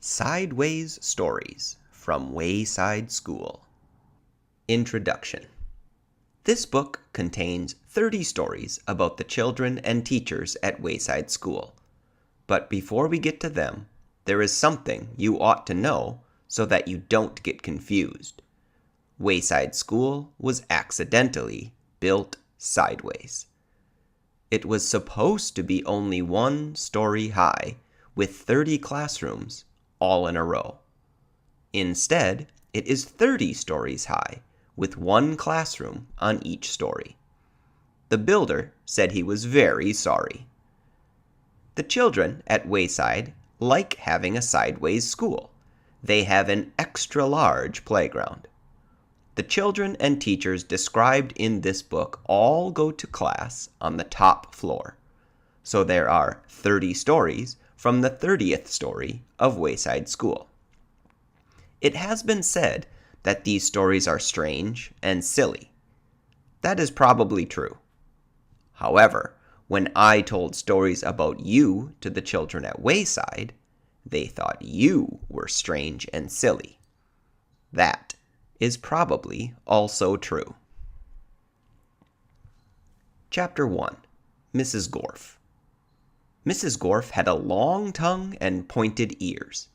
Sideways Stories from Wayside School. Introduction. This book contains 30 stories about the children and teachers at Wayside School. But before we get to them, there is something you ought to know so that you don't get confused. Wayside School was accidentally built sideways. It was supposed to be only one story high, with 30 classrooms all in a row. Instead, it is 30 stories high, with one classroom on each story. The builder said he was very sorry. The children at Wayside like having a sideways school. They have an extra large playground. The children and teachers described in this book all go to class on the top floor. So there are 30 stories from the 30th story of Wayside School. It has been said that these stories are strange and silly. That is probably true. However, when I told stories about you to the children at Wayside, they thought you were strange and silly. That is probably also true. Chapter 1. Mrs. Gorf. Mrs. Gorf had a long tongue and pointed ears.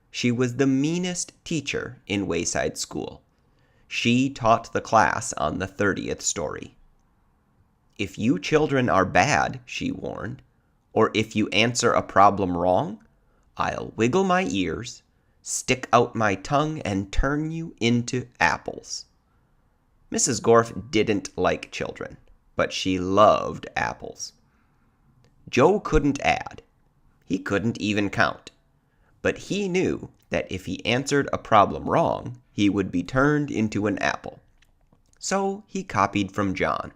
She was the meanest teacher in Wayside School. She taught the class on the 30th story. If you children are bad, she warned, or if you answer a problem wrong, I'll wiggle my ears, stick out my tongue, and turn you into apples. Mrs. Gorf didn't like children, but she loved apples. Joe couldn't add. He couldn't even count. But he knew that if he answered a problem wrong, he would be turned into an apple. So he copied from John.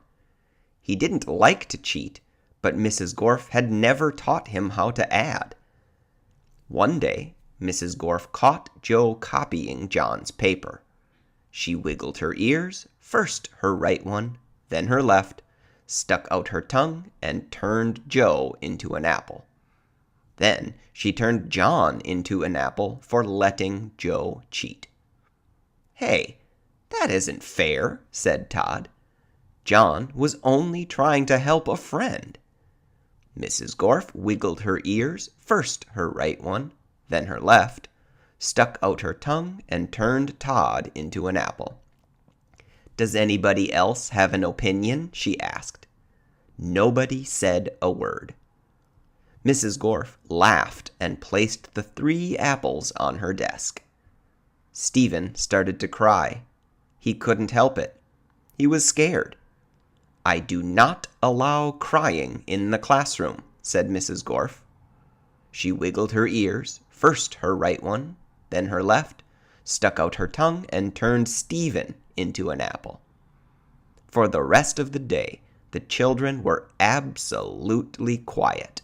He didn't like to cheat, but Mrs. Gorf had never taught him how to add. One day, Mrs. Gorf caught Joe copying John's paper. She wiggled her ears, first her right one, then her left, stuck out her tongue, and turned Joe into an apple. Then she turned John into an apple for letting Joe cheat. "Hey, that isn't fair," said Todd. "John was only trying to help a friend." Mrs. Gorf wiggled her ears, first her right one, then her left, stuck out her tongue, and turned Todd into an apple. "Does anybody else have an opinion?" she asked. Nobody said a word. Mrs. Gorf laughed and placed the 3 apples on her desk. Stephen started to cry. He couldn't help it. He was scared. "I do not allow crying in the classroom," said Mrs. Gorf. She wiggled her ears, first her right one, then her left, stuck out her tongue, and turned Stephen into an apple. For the rest of the day, the children were absolutely quiet.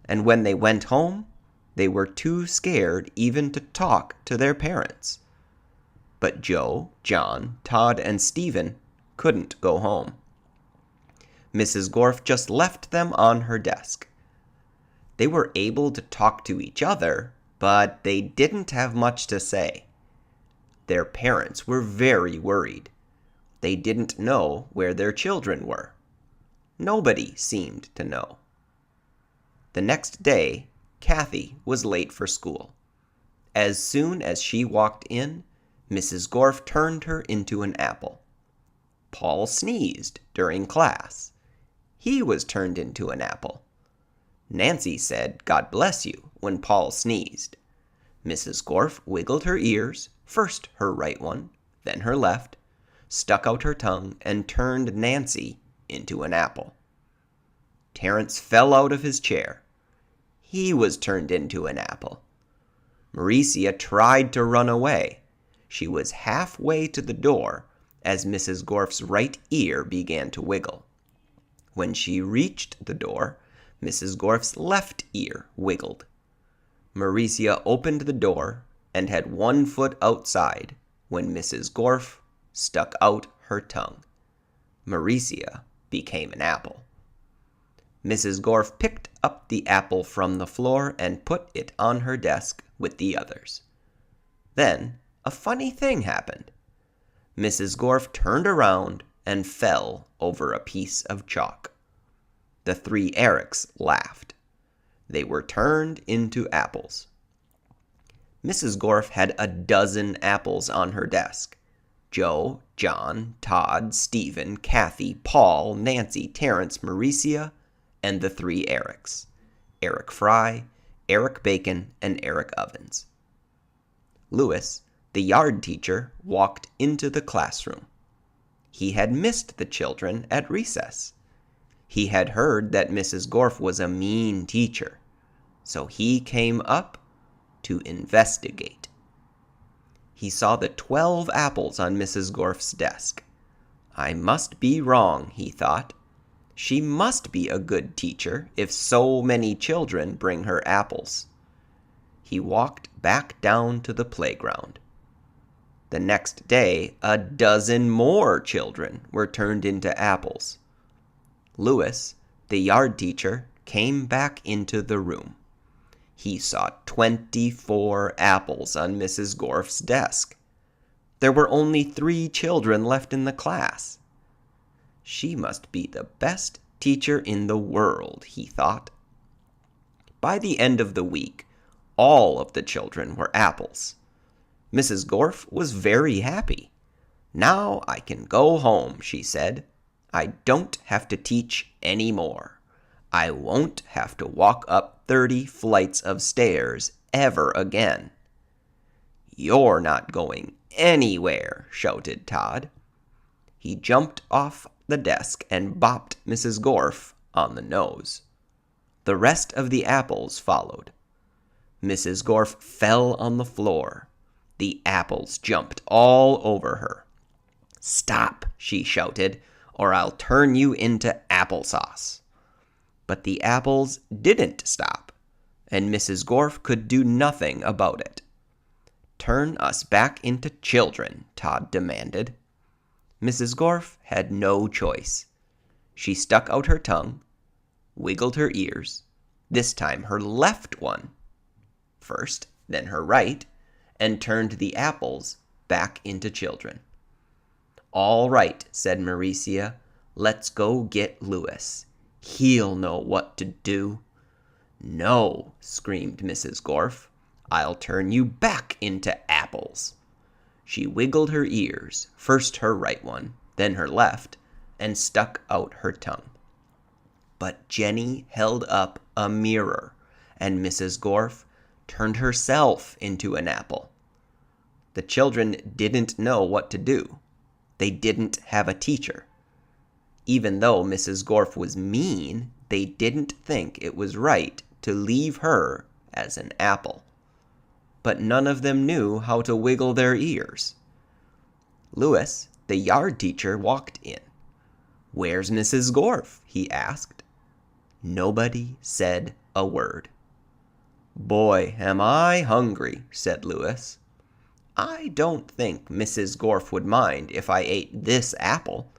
And when they went home, they were too scared even to talk to their parents. But Joe, John, Todd, and Stephen couldn't go home. Mrs. Gorf just left them on her desk. They were able to talk to each other, but they didn't have much to say. Their parents were very worried. They didn't know where their children were. Nobody seemed to know. The next day, Kathy was late for school. As soon as she walked in, Mrs. Gorf turned her into an apple. Paul sneezed during class. He was turned into an apple. Nancy said, "God bless you," when Paul sneezed. Mrs. Gorf wiggled her ears, first her right one, then her left, stuck out her tongue, and turned Nancy into an apple. Terrence fell out of his chair. He was turned into an apple. Maurecia tried to run away. She was halfway to the door as Mrs. Gorf's right ear began to wiggle. When she reached the door, Mrs. Gorf's left ear wiggled. Maurecia opened the door and had one foot outside when Mrs. Gorf stuck out her tongue. Maurecia became an apple. Mrs. Gorf picked up the apple from the floor and put it on her desk with the others. Then a funny thing happened. Mrs. Gorf turned around and fell over a piece of chalk. The three Erics laughed. They were turned into apples. Mrs. Gorf had a dozen apples on her desk. Joe, John, Todd, Stephen, Kathy, Paul, Nancy, Terrence, Maurecia, and the three Erics. Eric Fry, Eric Bacon, and Eric Ovens. Louis, the yard teacher, walked into the classroom. He had missed the children at recess. He had heard that Mrs. Gorf was a mean teacher, so he came up to investigate. He saw the 12 apples on Mrs. Gorf's desk. I must be wrong, he thought. She must be a good teacher if so many children bring her apples. He walked back down to the playground. The next day, a dozen more children were turned into apples. Louis, the yard teacher, came back into the room. He saw 24 apples on Mrs. Gorf's desk. There were only 3 children left in the class. She must be the best teacher in the world, he thought. By the end of the week, all of the children were apples. Mrs. Gorf was very happy. Now I can go home, she said. I don't have to teach any more. I won't have to walk up 30 flights of stairs ever again. You're not going anywhere, shouted Todd. He jumped off the desk and bopped Mrs. Gorf on the nose. The rest of the apples followed. Mrs. Gorf fell on the floor. The apples jumped all over her. Stop, she shouted, or I'll turn you into applesauce. But the apples didn't stop, and Mrs. Gorf could do nothing about it. Turn us back into children, Todd demanded. Mrs. Gorf had no choice. She stuck out her tongue, wiggled her ears, this time her left one first, then her right, and turned the apples back into children. All right, said Maurecia, let's go get Louis. He'll know what to do. No, screamed Mrs. Gorf. I'll turn you back into apples. She wiggled her ears, first her right one, then her left, and stuck out her tongue. But Jenny held up a mirror, and Mrs. Gorf turned herself into an apple. The children didn't know what to do. They didn't have a teacher. Even though Mrs. Gorf was mean, they didn't think it was right to leave her as an apple. But none of them knew how to wiggle their ears. Louis, the yard teacher, walked in. "Where's Mrs. Gorf?" he asked. Nobody said a word. "Boy, am I hungry," said Louis. "I don't think Mrs. Gorf would mind if I ate this apple.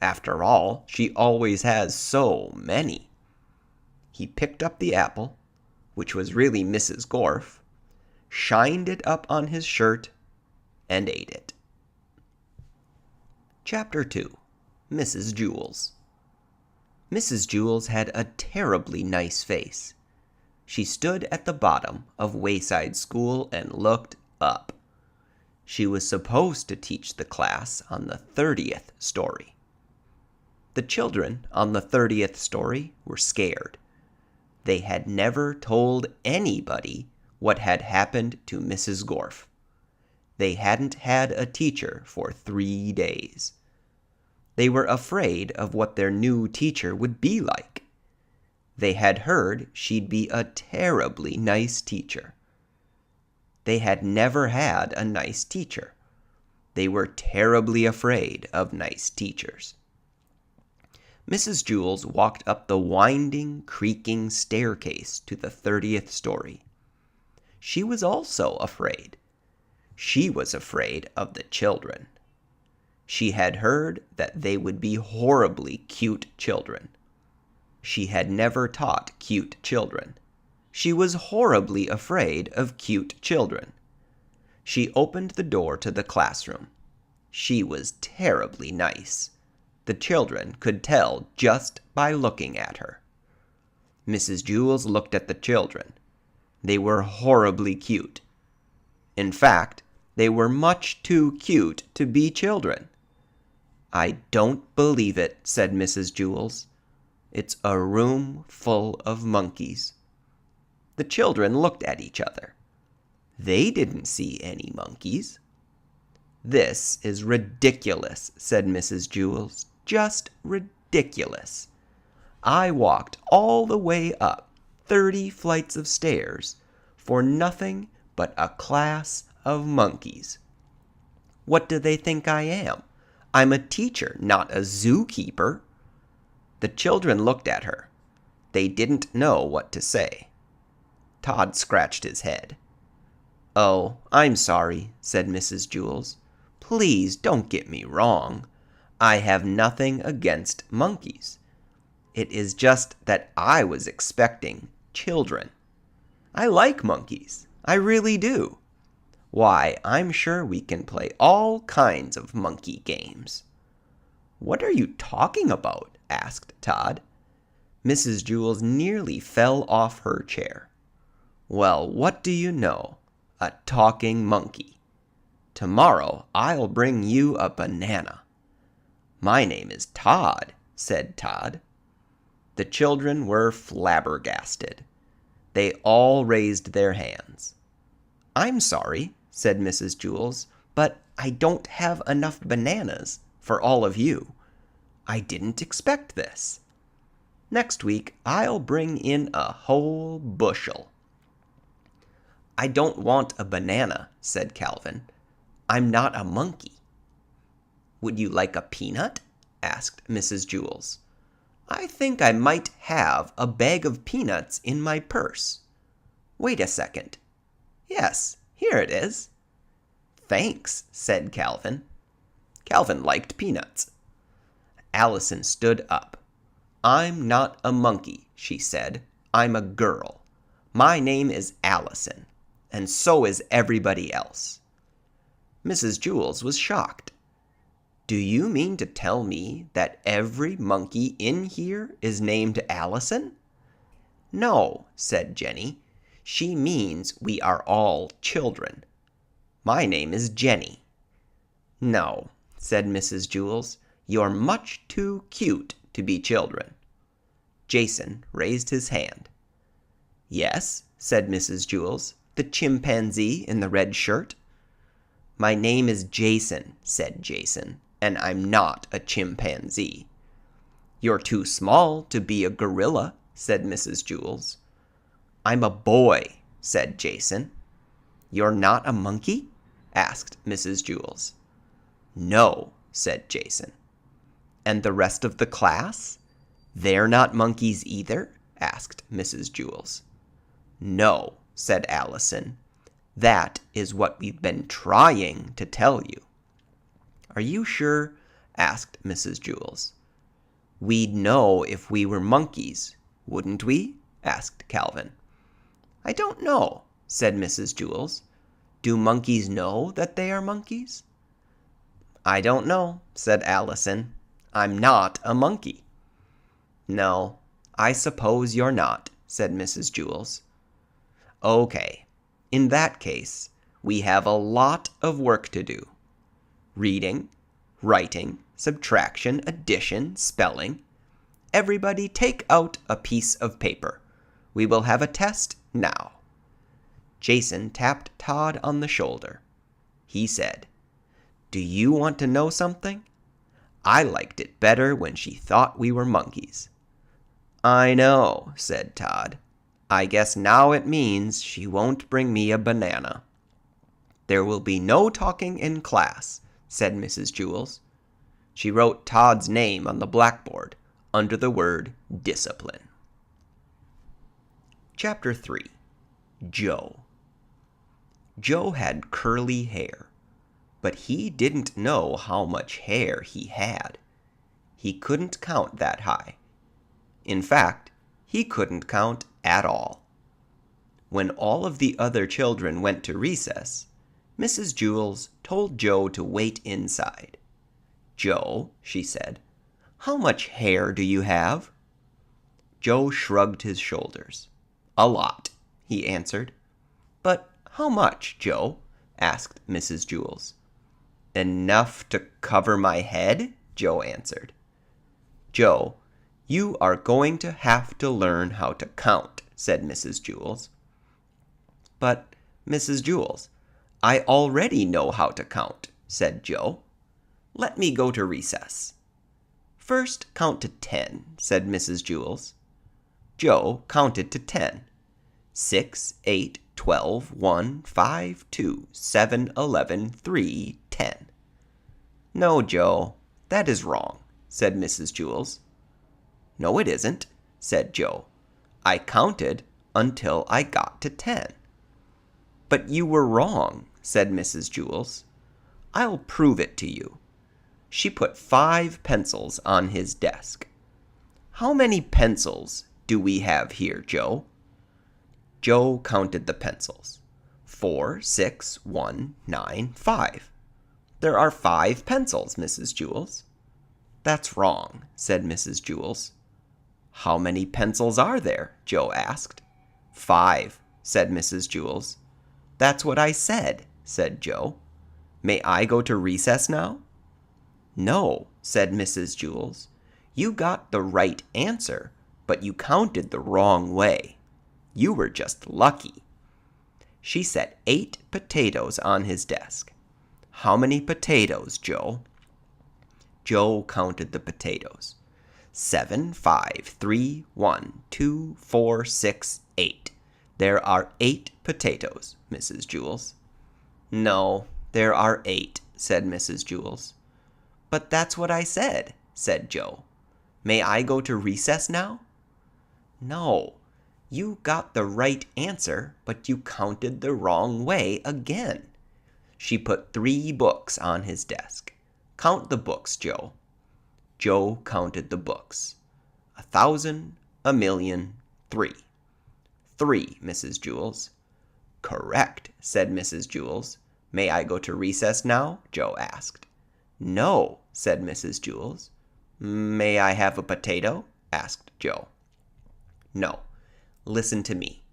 After all, she always has so many." He picked up the apple, which was really Mrs. Gorf, shined it up on his shirt, and ate it. Chapter 2. Mrs. Jewls. Mrs. Jewls had a terribly nice face. She stood at the bottom of Wayside School and looked up. She was supposed to teach the class on the 30th story. The children on the 30th story were scared. They had never told anybody what had happened to Mrs. Gorf. They hadn't had a teacher for 3 days. They were afraid of what their new teacher would be like. They had heard she'd be a terribly nice teacher. They had never had a nice teacher. They were terribly afraid of nice teachers. Mrs. Jewls walked up the winding, creaking staircase to the 30th story. She was also afraid. She was afraid of the children. She had heard that they would be horribly cute children. She had never taught cute children. She was horribly afraid of cute children. She opened the door to the classroom. She was terribly nice. The children could tell just by looking at her. Mrs. Jewls looked at the children. They were horribly cute. In fact, they were much too cute to be children. "I don't believe it," said Mrs. Jewls. "It's a room full of monkeys." The children looked at each other. They didn't see any monkeys. "This is ridiculous," said Mrs. Jewls. "Just ridiculous. I walked all the way up 30 flights of stairs for nothing but a class of monkeys. What do they think I am? I'm a teacher, not a zookeeper." The children looked at her. They didn't know what to say. Todd scratched his head. "Oh, I'm sorry," said Mrs. Jewls. "Please don't get me wrong. I have nothing against monkeys. It is just that I was expecting children. I like monkeys. I really do. Why, I'm sure we can play all kinds of monkey games." "What are you talking about?" asked Todd. Mrs. Jewls nearly fell off her chair. "Well, what do you know? A talking monkey. Tomorrow I'll bring you a banana." "My name is Todd," said Todd. The children were flabbergasted. They all raised their hands. "I'm sorry," said Mrs. Jewls, "but I don't have enough bananas for all of you. I didn't expect this. Next week I'll bring in a whole bushel." "I don't want a banana," said Calvin. "I'm not a monkey." "Would you like a peanut?" asked Mrs. Jewls. "I think I might have a bag of peanuts in my purse. Wait a second. Yes, here it is." "Thanks," said Calvin. Calvin liked peanuts. Allison stood up. "I'm not a monkey," she said. "I'm a girl. My name is Allison, and so is everybody else." Mrs. Jewls was shocked. "Do you mean to tell me that every monkey in here is named Allison?" "No," said Jenny. "She means we are all children. My name is Jenny." "No," said Mrs. Jewls. "You're much too cute to be children." Jason raised his hand. "Yes," said Mrs. Jewls, "the chimpanzee in the red shirt." "My name is Jason," said Jason, "and I'm not a chimpanzee." "You're too small to be a gorilla," said Mrs. Jewls. "I'm a boy," said Jason. "You're not a monkey?" asked Mrs. Jewls. "No," said Jason. "And the rest of the class? They're not monkeys either?" asked Mrs. Jewls. "No," said Allison. "That is what we've been trying to tell you." "Are you sure?" asked Mrs. Jewls. "We'd know if we were monkeys, wouldn't we?" asked Calvin. "I don't know," said Mrs. Jewls. "Do monkeys know that they are monkeys?" "I don't know," said Allison. "I'm not a monkey." "No, I suppose you're not," said Mrs. Jewls. "Okay, in that case, we have a lot of work to do. Reading, writing, subtraction, addition, spelling. Everybody take out a piece of paper. We will have a test now." Jason tapped Todd on the shoulder. He said, "Do you want to know something? I liked it better when she thought we were monkeys." "I know," said Todd. "I guess now it means she won't bring me a banana." "There will be no talking in class," said Mrs. Jewls. She wrote Todd's name on the blackboard under the word discipline. Chapter 3. Joe. Joe had curly hair, but he didn't know how much hair he had. He couldn't count that high. In fact, he couldn't count at all. When all of the other children went to recess, Mrs. Jewls told Joe to wait inside. "Joe," she said, "how much hair do you have?" Joe shrugged his shoulders. "A lot," he answered. "But how much, Joe?" asked Mrs. Jewls. "Enough to cover my head," Joe answered. "Joe, you are going to have to learn how to count," said Mrs. Jewls. "But, Mrs. Jewls, I already know how to count," said Joe. "Let me go to recess." "First count to 10, said Mrs. Jewls. Joe counted to 10. 6, 8, 12, 1, 5, 2, 7, 11, 3, 10. "No, Joe, that is wrong," said Mrs. Jewls. "No, it isn't," said Joe. "I counted until I got to 10. "But you were wrong," said Mrs. Jewls. "I'll prove it to you." She put 5 pencils on his desk. "How many pencils do we have here, Joe?" Joe counted the pencils. 4, 6, 1, 9, 5. "There are 5 pencils, Mrs. Jewls." "That's wrong," said Mrs. Jewls. "How many pencils are there?" Joe asked. 5, said Mrs. Jewls. "That's what I said," said Joe. "May I go to recess now?" "No," said Mrs. Jewls. "You got the right answer, but you counted the wrong way. You were just lucky." She set 8 potatoes on his desk. "How many potatoes, Joe?" Joe counted the potatoes. 7, 5, 3, 1, 2, 4, 6, 8. "There are 8 potatoes, Mrs. Jewls." "No, there are 8, said Mrs. Jewls. "But that's what I said," said Joe. "May I go to recess now?" "No, you got the right answer, but you counted the wrong way again." She put 3 books on his desk. "Count the books, Joe." Joe counted the books. 1,000, 1,000,000, 3. 3, Mrs. Jewls. "Correct," said Mrs. Jewls. "May I go to recess now?" Joe asked. "No," said Mrs. Jewls. "May I have a potato?" asked Joe. "No. Listen to me.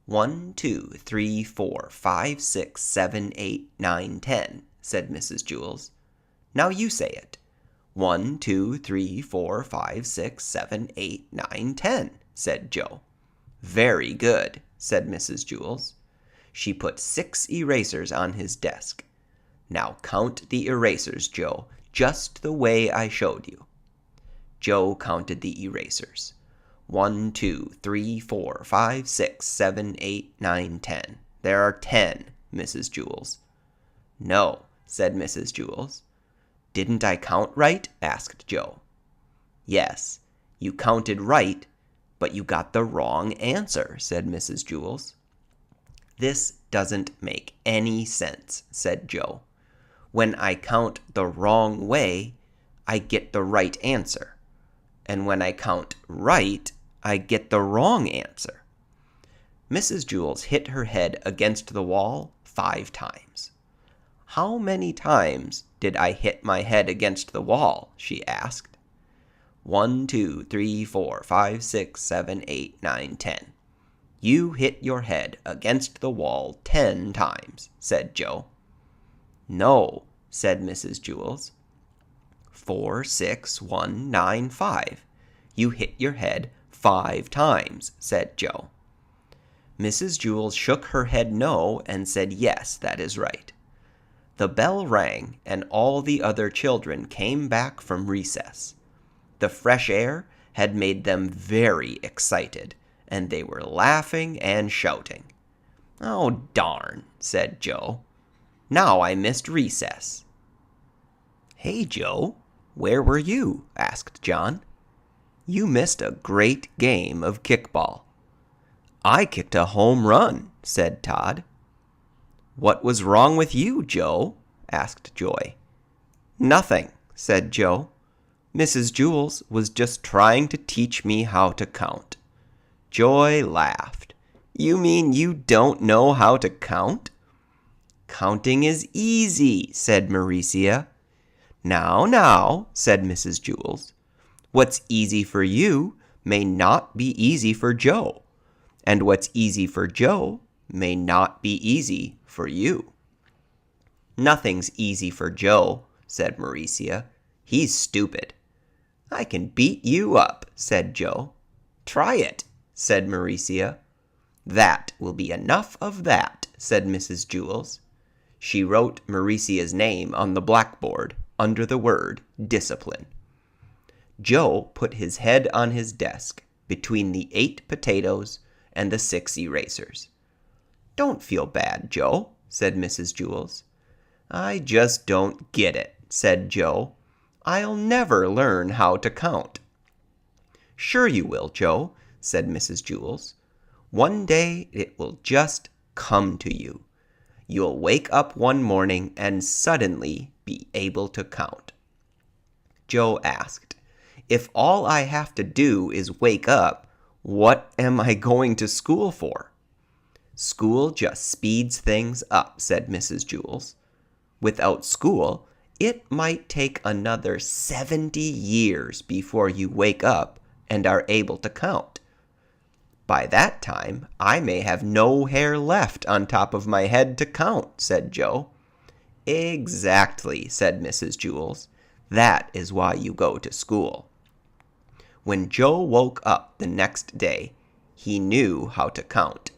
1, 2, 3, 4, 5, 6, 7, 8, 9, 10, said Mrs. Jewls. "Now you say it." 1, 2, 3, 4, 5, 6, 7, 8, 9, 10, said Joe. "Very good," said Mrs. Jewls. She put 6 erasers on his desk. "Now count the erasers, Joe, just the way I showed you." Joe counted the erasers. 1, 2, 3, 4, 5, 6, 7, 8, 9, 10. "There are 10, Mrs. Jewls." "No," said Mrs. Jewls. "Didn't I count right?" asked Joe. "Yes, you counted right, but you got the wrong answer," said Mrs. Jewls. "This doesn't make any sense," said Joe. "When I count the wrong way, I get the right answer. And when I count right, I get the wrong answer." Mrs. Jewls hit her head against the wall 5 times. "How many times did I hit my head against the wall?" she asked. 1, 2, 3, 4, 5, 6, 7, 8, 9, 10. "You hit your head against the wall 10 times, said Joe. "No," said Mrs. Jewls. 4, 6, 1, 9, 5. "You hit your head 5 times, said Joe. Mrs. Jewls shook her head no and said yes, that is right. The bell rang, and all the other children came back from recess. The fresh air had made them very excited, and they were laughing and shouting. "Oh, darn," said Joe. "Now I missed recess." "Hey, Joe, where were you?" asked John. "You missed a great game of kickball." "I kicked a home run," said Todd. "What was wrong with you, Joe?" asked Joy. "Nothing," said Joe. Mrs. Jewls was just trying to teach me how to count." Joy laughed. "You mean you don't know how to count?" "Counting is easy," said Maurecia. Now, said Mrs. Jewls. "What's easy for you may not be easy for Joe, and what's easy for Joe may not be easy for you." "Nothing's easy for Joe," said Maurecia. "He's stupid." "I can beat you up," said Joe. "Try it," said Maurecia. "That will be enough of that," said Mrs. Jewls. She wrote Maurecia's name on the blackboard under the word discipline. Joe put his head on his desk between the 8 potatoes and the 6 erasers. "Don't feel bad, Joe," said Mrs. Jewls. "I just don't get it," said Joe. "I'll never learn how to count." "Sure you will, Joe," said Mrs. Jewls. "One day it will just come to you. You'll wake up one morning and suddenly be able to count." Joe asked, "If all I have to do is wake up, what am I going to school for?" "School just speeds things up," said Mrs. Jewls. "Without school, it might take another 70 years before you wake up and are able to count. By that time, I may have no hair left on top of my head to count," said Joe. "Exactly," said Mrs. Jewls. "That is why you go to school." When Joe woke up the next day, he knew how to count.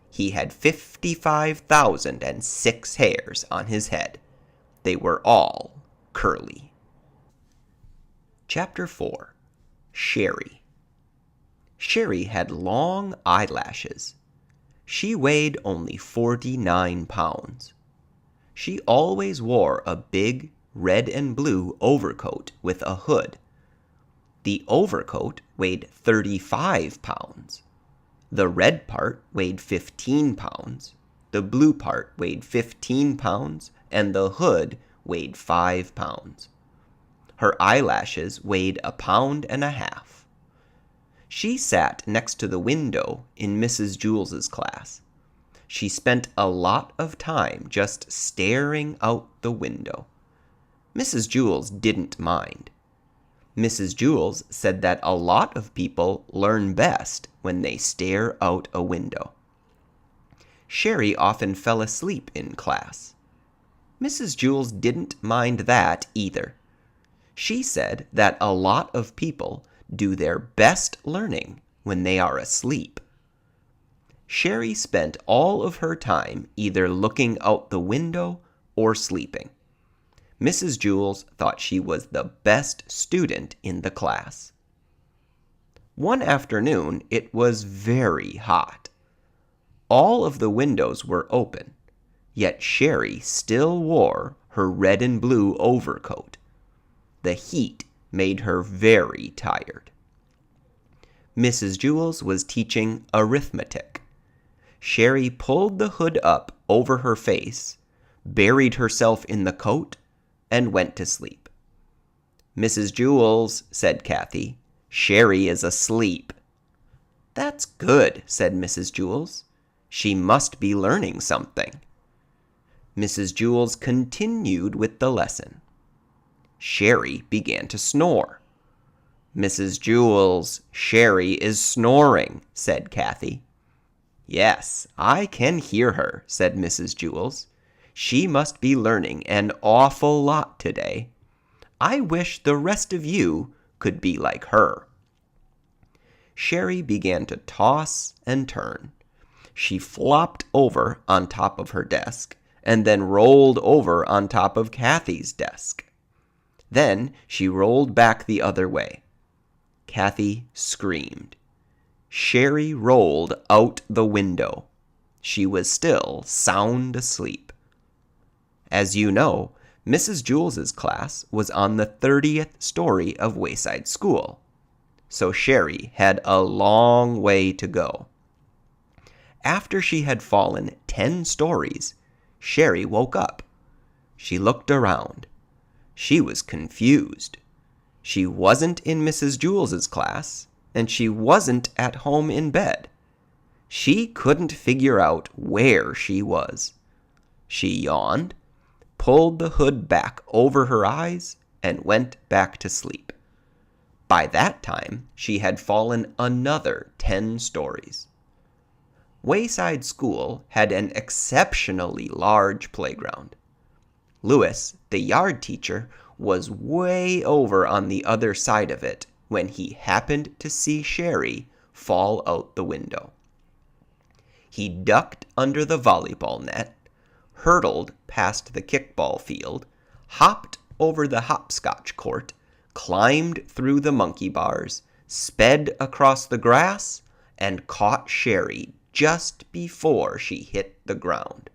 He had 55,006 hairs on his head. They were all curly. Chapter 4. Sherry. Sherry had long eyelashes. She weighed only 49 pounds. She always wore a big red and blue overcoat with a hood. The overcoat weighed 35 pounds. The red part weighed 15 pounds. The blue part weighed 15 pounds, and the hood weighed 5 pounds. Her eyelashes weighed 1.5 pounds. She sat next to the window in Mrs. Jewls's class. She spent a lot of time just staring out the window. Mrs. Jewls didn't mind. Mrs. Jewls said that a lot of people learn best when they stare out a window. Sherry often fell asleep in class. Mrs. Jewls didn't mind that either. She said that a lot of people do their best learning when they are asleep. Sherry spent all of her time either looking out the window or sleeping. Mrs. Jewls thought she was the best student in the class. One afternoon, it was very hot. All of the windows were open, yet Sherry still wore her red and blue overcoat. The heat made her very tired. Mrs. Jewls was teaching arithmetic. Sherry pulled the hood up over her face, buried herself in the coat, and went to sleep. "Mrs. Jewls," said Kathy, "Sherry is asleep." "That's good," said Mrs. Jewls. "She must be learning something." Mrs. Jewls continued with the lesson. Sherry began to snore. "Mrs. Jewls, Sherry is snoring," said Kathy. "Yes, I can hear her," said Mrs. Jewls. "She must be learning an awful lot today. I wish the rest of you could be like her." Sherry began to toss and turn. She flopped over on top of her desk and then rolled over on top of Kathy's desk. Then she rolled back the other way. Kathy screamed. Sherry rolled out the window. She was still sound asleep. As you know, Mrs. Jewls's class was on the 30th story of Wayside School, so Sherry had a long way to go. After she had fallen 10 stories, Sherry woke up. She looked around. She was confused. She wasn't in Mrs. Jewls' class, and she wasn't at home in bed. She couldn't figure out where she was. She yawned, pulled the hood back over her eyes, and went back to sleep. By that time, she had fallen another 10 stories. Wayside School had an exceptionally large playground. Louis, the yard teacher, was way over on the other side of it when he happened to see Sherry fall out the window. He ducked under the volleyball net, hurtled past the kickball field, hopped over the hopscotch court, climbed through the monkey bars, sped across the grass, and caught Sherry just before she hit the ground.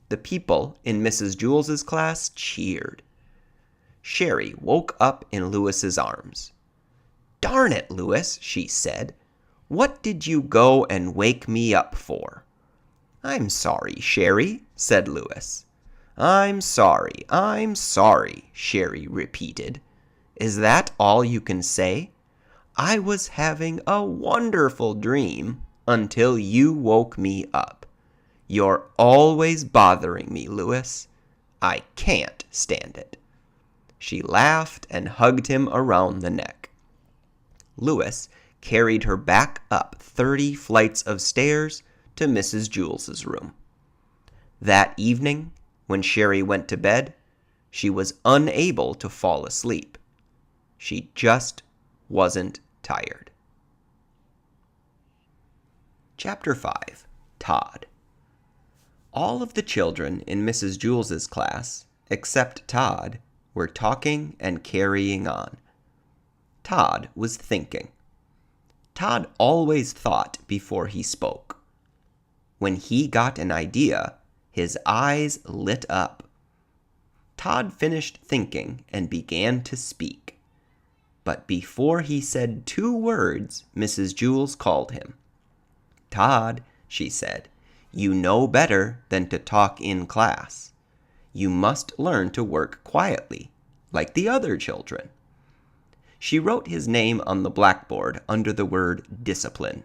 The people in Mrs. Jewls' class cheered. Sherry woke up in Louis's arms. "Darn it, Louis," she said. "What did you go and wake me up for?" "I'm sorry, Sherry," said Louis. I'm sorry, Sherry repeated. "Is that all you can say? I was having a wonderful dream until you woke me up. You're always bothering me, Louis. I can't stand it." She laughed and hugged him around the neck. Louis carried her back up 30 flights of stairs to Mrs. Jewls' room. That evening, when Sherry went to bed, she was unable to fall asleep. She just wasn't tired. Chapter 5. Todd. All of the children in Mrs. Jewls' class, except Todd, were talking and carrying on. Todd was thinking. Todd always thought before he spoke. When he got an idea, his eyes lit up. Todd finished thinking and began to speak. But before he said 2 words, Mrs. Jewls called him. "Todd," she said, "you know better than to talk in class. You must learn to work quietly, like the other children." She wrote his name on the blackboard under the word discipline.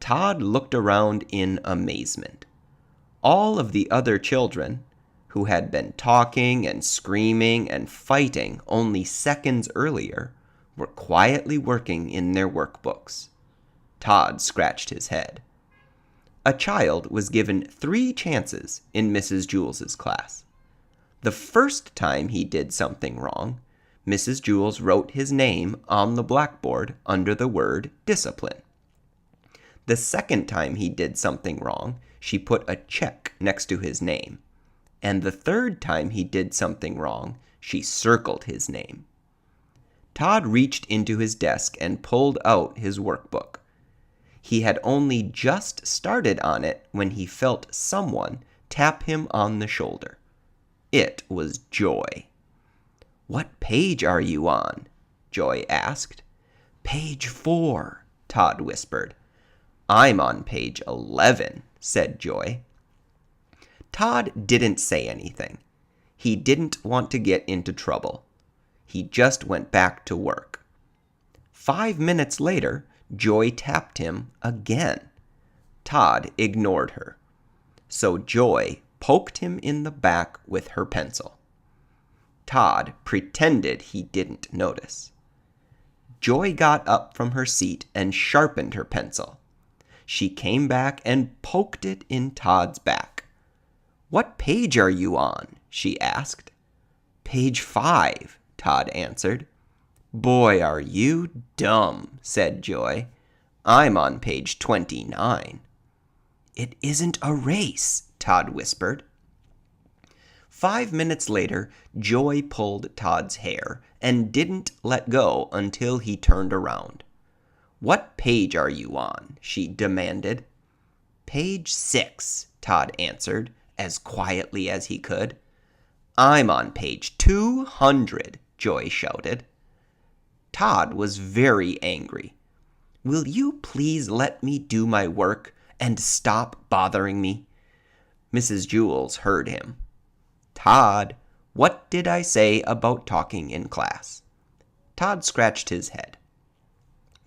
Todd looked around in amazement. All of the other children, who had been talking and screaming and fighting only seconds earlier, were quietly working in their workbooks. Todd scratched his head. A child was given 3 chances in Mrs. Jewls' class. The first time he did something wrong, Mrs. Jewls wrote his name on the blackboard under the word discipline. The second time he did something wrong, she put a check next to his name. And the third time he did something wrong, she circled his name. Todd reached into his desk and pulled out his workbook. He had only just started on it when he felt someone tap him on the shoulder. It was Joy. "What page are you on?" Joy asked. "Page 4, Todd whispered. "I'm on page 11, said Joy. Todd didn't say anything. He didn't want to get into trouble. He just went back to work. 5 minutes later, Joy tapped him again. Todd ignored her. So Joy poked him in the back with her pencil. Todd pretended he didn't notice. Joy got up from her seat and sharpened her pencil. She came back and poked it in Todd's back. "What page are you on?" she asked. "Page 5, Todd answered. "Boy, are you dumb," said Joy. "I'm on page 29. "It isn't a race," Todd whispered. 5 minutes later, Joy pulled Todd's hair and didn't let go until he turned around. "What page are you on?" she demanded. "Page 6, Todd answered, as quietly as he could. "I'm on page 200, Joy shouted. Todd was very angry. "Will you please let me do my work and stop bothering me?" Mrs. Jewls heard him. "Todd, what did I say about talking in class?" Todd scratched his head.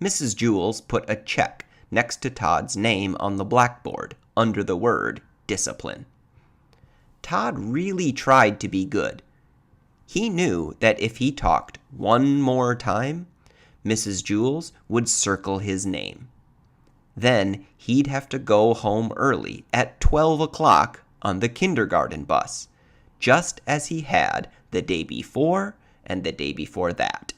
Mrs. Jewls put a check next to Todd's name on the blackboard under the word discipline. Todd really tried to be good. He knew that if he talked one more time, Mrs. Jewls would circle his name. Then he'd have to go home early at 12 o'clock on the kindergarten bus, just as he had the day before and the day before that.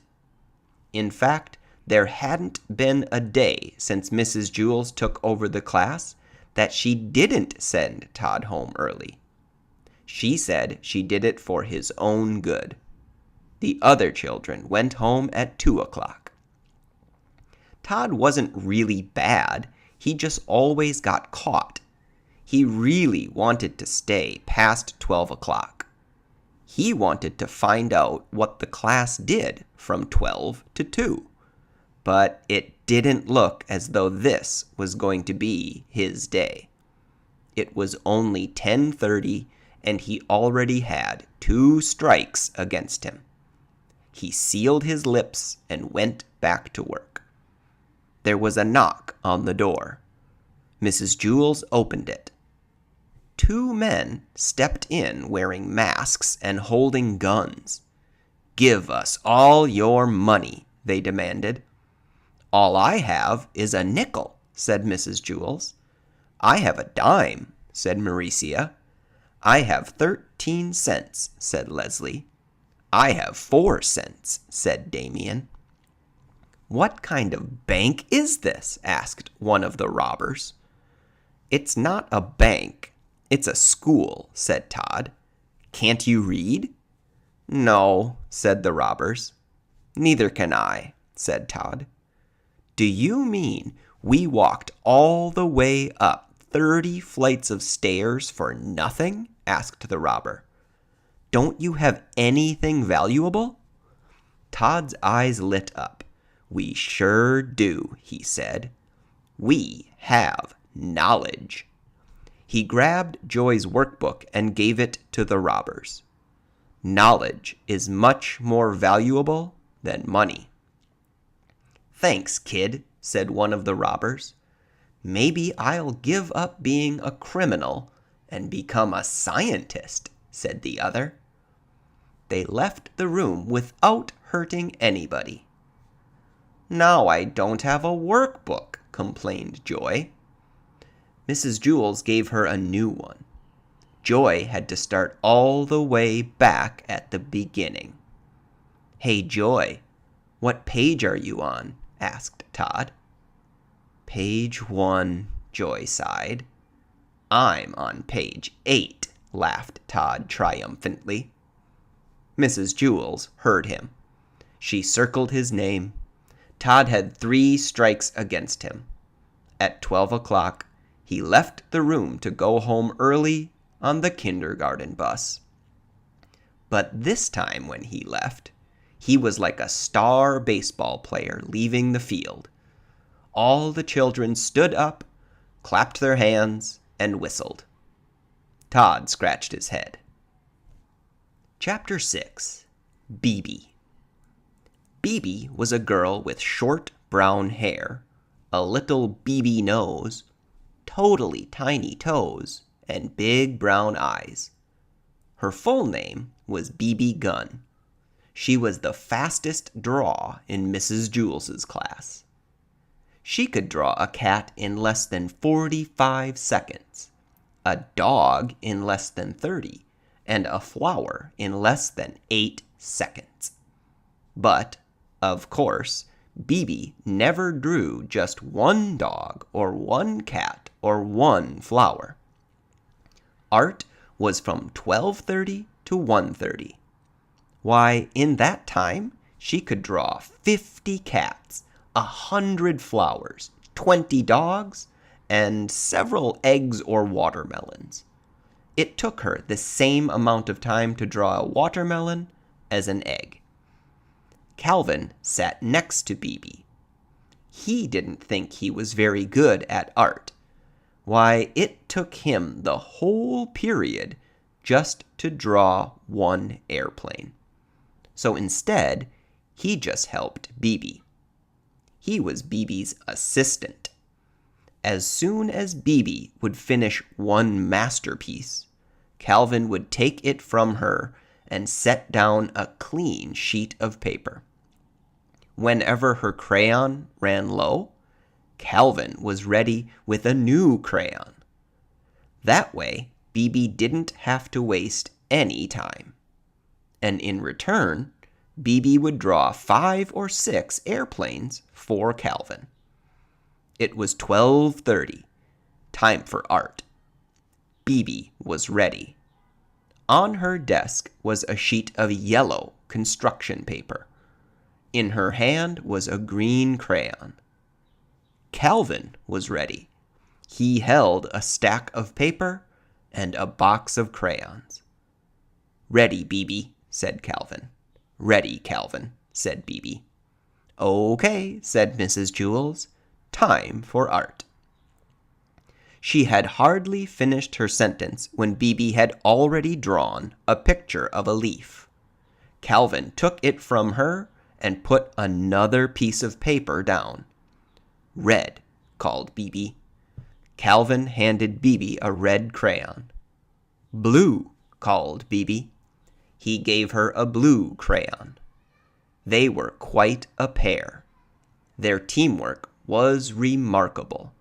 In fact, there hadn't been a day since Mrs. Jewls took over the class that she didn't send Todd home early. She said she did it for his own good. The other children went home at 2 o'clock. Todd wasn't really bad, he just always got caught. He really wanted to stay past 12 o'clock. He wanted to find out what the class did from 12 to 2. But it didn't look as though this was going to be his day. It was only 10:30, and he already had 2 strikes against him. He sealed his lips and went back to work. There was a knock on the door. Mrs. Jewls opened it. 2 men stepped in wearing masks and holding guns. "Give us all your money," they demanded. "All I have is a nickel," said Mrs. Jewls. "I have a dime," said Maurecia. "I have 13 cents, said Leslie. "I have 4 cents, said Damian. "What kind of bank is this?" asked one of the robbers. "It's not a bank, it's a school," said Todd. "Can't you read?" "No," said the robbers. "Neither can I," said Todd. "Do you mean we walked all the way up 30 flights of stairs for nothing?" asked the robber. "Don't you have anything valuable?" Todd's eyes lit up. "We sure do," he said. "We have knowledge." He grabbed Joy's workbook and gave it to the robbers. "Knowledge is much more valuable than money." "Thanks, kid," said one of the robbers. "Maybe I'll give up being a criminal and become a scientist," said the other. They left the room without hurting anybody. "Now I don't have a workbook," complained Joy. Mrs. Jewls gave her a new one. Joy had to start all the way back at the beginning. "Hey, Joy, what page are you on?" asked Todd. "Page 1, Joy sighed. "I'm on page 8, laughed Todd triumphantly. Mrs. Jewls heard him. She circled his name. Todd had 3 strikes against him. At 12 o'clock, he left the room to go home early on the kindergarten bus. But this time when he left, he was like a star baseball player leaving the field. All the children stood up, clapped their hands, and whistled. Todd scratched his head. Chapter 6. Bebe. Bebe was a girl with short brown hair, a little Bebe nose, totally tiny toes, and big brown eyes. Her full name was Bebe Gunn. She was the fastest draw in Mrs. Jewls' class. She could draw a cat in less than 45 seconds, a dog in less than 30, and a flower in less than 8 seconds. But, of course, Bebe never drew just one dog or one cat or one flower. Art was from 12:30 to 1:30. Why, in that time, she could draw 50 cats, 100 flowers, 20 dogs, and several eggs or watermelons. It took her the same amount of time to draw a watermelon as an egg. Calvin sat next to Bebe. He didn't think he was very good at art. Why, it took him the whole period just to draw one airplane. So instead, He just helped Bebe. He was Bebe's assistant. As soon as Bebe would finish one masterpiece, Calvin would take it from her and set down a clean sheet of paper. Whenever her crayon ran low, Calvin was ready with a new crayon. That way, Bebe didn't have to waste any time. And in return, Bebe would draw 5 or 6 airplanes for Calvin. It was 12:30, time for art. Bebe was ready. On her desk was a sheet of yellow construction paper. In her hand was a green crayon. Calvin was ready. He held a stack of paper and a box of crayons. "Ready, Bebe," said Calvin. "Ready, Calvin," said Bebe. "Okay," said Mrs. Jewls. "Time for art." She had hardly finished her sentence when Bebe had already drawn a picture of a leaf. Calvin took it from her and put another piece of paper down. "Red," called Bebe. Calvin handed Bebe a red crayon. "Blue," called Bebe. He gave her a blue crayon. They were quite a pair. Their teamwork was remarkable.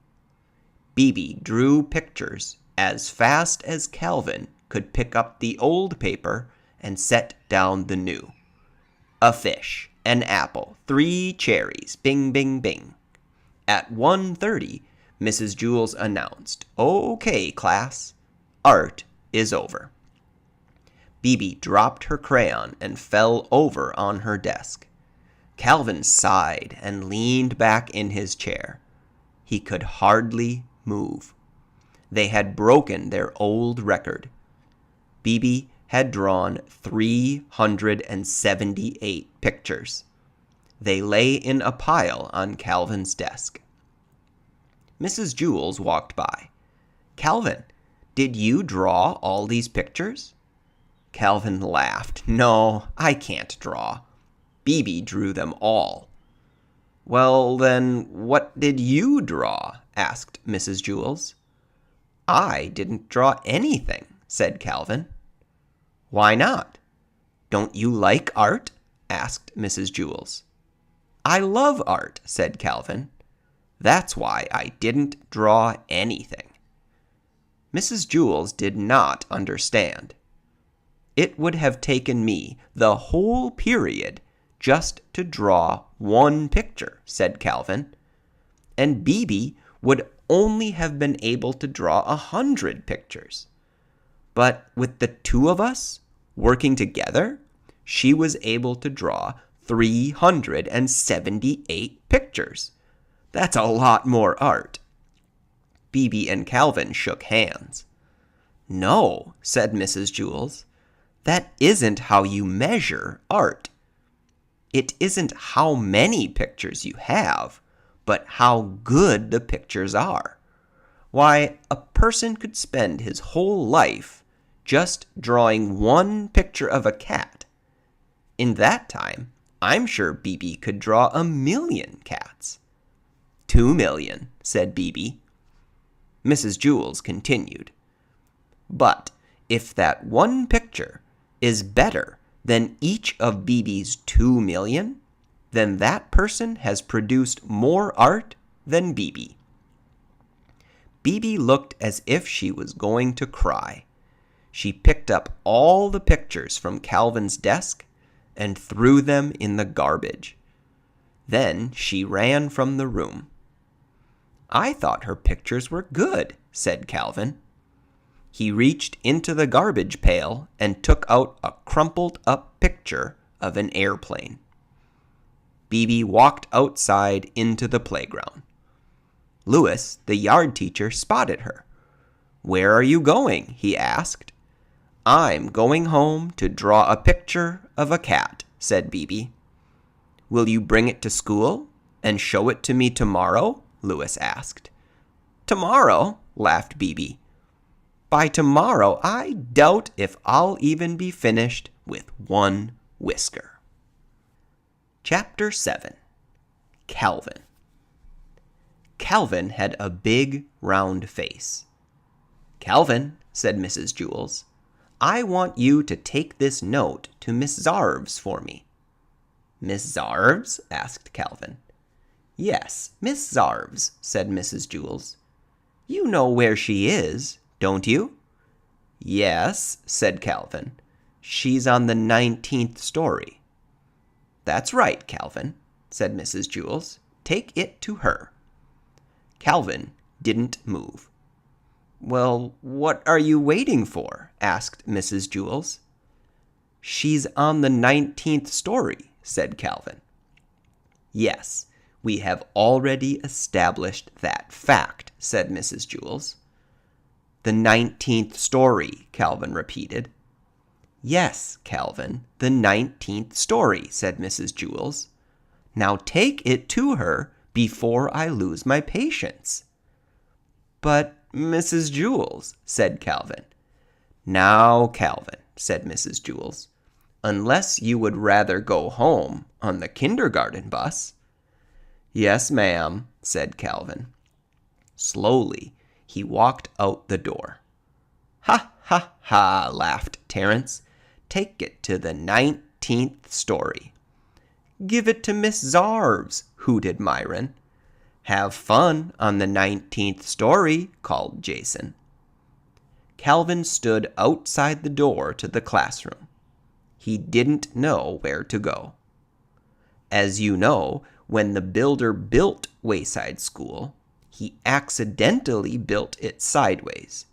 Bebe drew pictures as fast as Calvin could pick up the old paper and set down the new. A fish, an apple, 3 cherries, bing, bing, bing. At 1:30, Mrs. Jewls announced, "Okay, class, art is over." Bebe dropped her crayon and fell over on her desk. Calvin sighed and leaned back in his chair. He could hardly move. They had broken their old record. Bebe had drawn 378 pictures. They lay in a pile on Calvin's desk. Mrs. Jewls walked by. "Calvin, did you draw all these pictures?" Calvin laughed. "No, I can't draw. Bebe drew them all." "Well, then, what did you draw?" asked Mrs. Jewls. "I didn't draw anything," said Calvin. "Why not? Don't you like art?" asked Mrs. Jewls. "I love art," said Calvin. "That's why I didn't draw anything." Mrs. Jewls did not understand. "It would have taken me the whole period just to draw one picture," said Calvin. "And Bebe would only have been able to draw 100 pictures. But with the two of us working together, she was able to draw 378 pictures. That's a lot more art." Bebe and Calvin shook hands. "No," said Mrs. Jewls, "that isn't how you measure art. It isn't how many pictures you have, but how good the pictures are. Why, a person could spend his whole life just drawing one picture of a cat. In that time, I'm sure Bebe could draw 1,000,000 cats." 2,000,000, said Bebe. Mrs. Jewls continued, "But if that one picture is better than each of Bebe's 2,000,000, then that person has produced more art than Bebe." Bebe looked as if she was going to cry. She picked up all the pictures from Calvin's desk and threw them in the garbage. Then she ran from the room. "I thought her pictures were good," said Calvin. He reached into the garbage pail and took out a crumpled up picture of an airplane. Bebe walked outside into the playground. Louis, the yard teacher, spotted her. "Where are you going?" he asked. "I'm going home to draw a picture of a cat," said Bebe. "Will you bring it to school and show it to me tomorrow?" Louis asked. "Tomorrow?" laughed Bebe. "By tomorrow, I doubt if I'll even be finished with one whisker." Chapter 7. Calvin. Calvin had a big, round face. "Calvin," said Mrs. Jewls, "I want you to take this note to Miss Zarves for me." "Miss Zarves?" asked Calvin. "Yes, Miss Zarves," said Mrs. Jewls. "You know where she is, don't you?" "Yes," said Calvin. "She's on the 19th story." "That's right, Calvin," said Mrs. Jewls. "Take it to her." Calvin didn't move. "Well, what are you waiting for?" asked Mrs. Jewls. "She's on the 19th story," said Calvin. "Yes, we have already established that fact," said Mrs. Jewls. "The 19th story," Calvin repeated. "Yes, Calvin, the 19th story," said Mrs. Jewls. "Now take it to her before I lose my patience." "But, Mrs. Jewls," said Calvin. "Now, Calvin," said Mrs. Jewls, "unless you would rather go home on the kindergarten bus." "Yes, ma'am," said Calvin. Slowly, he walked out the door. "Ha, ha, ha," laughed Terrence. "Take it to the 19th story." "Give it to Miss Zarves," hooted Myron. "Have fun on the 19th story," called Jason. Calvin stood outside the door to the classroom. He didn't know where to go. As you know, when the builder built Wayside School, he accidentally built it sideways.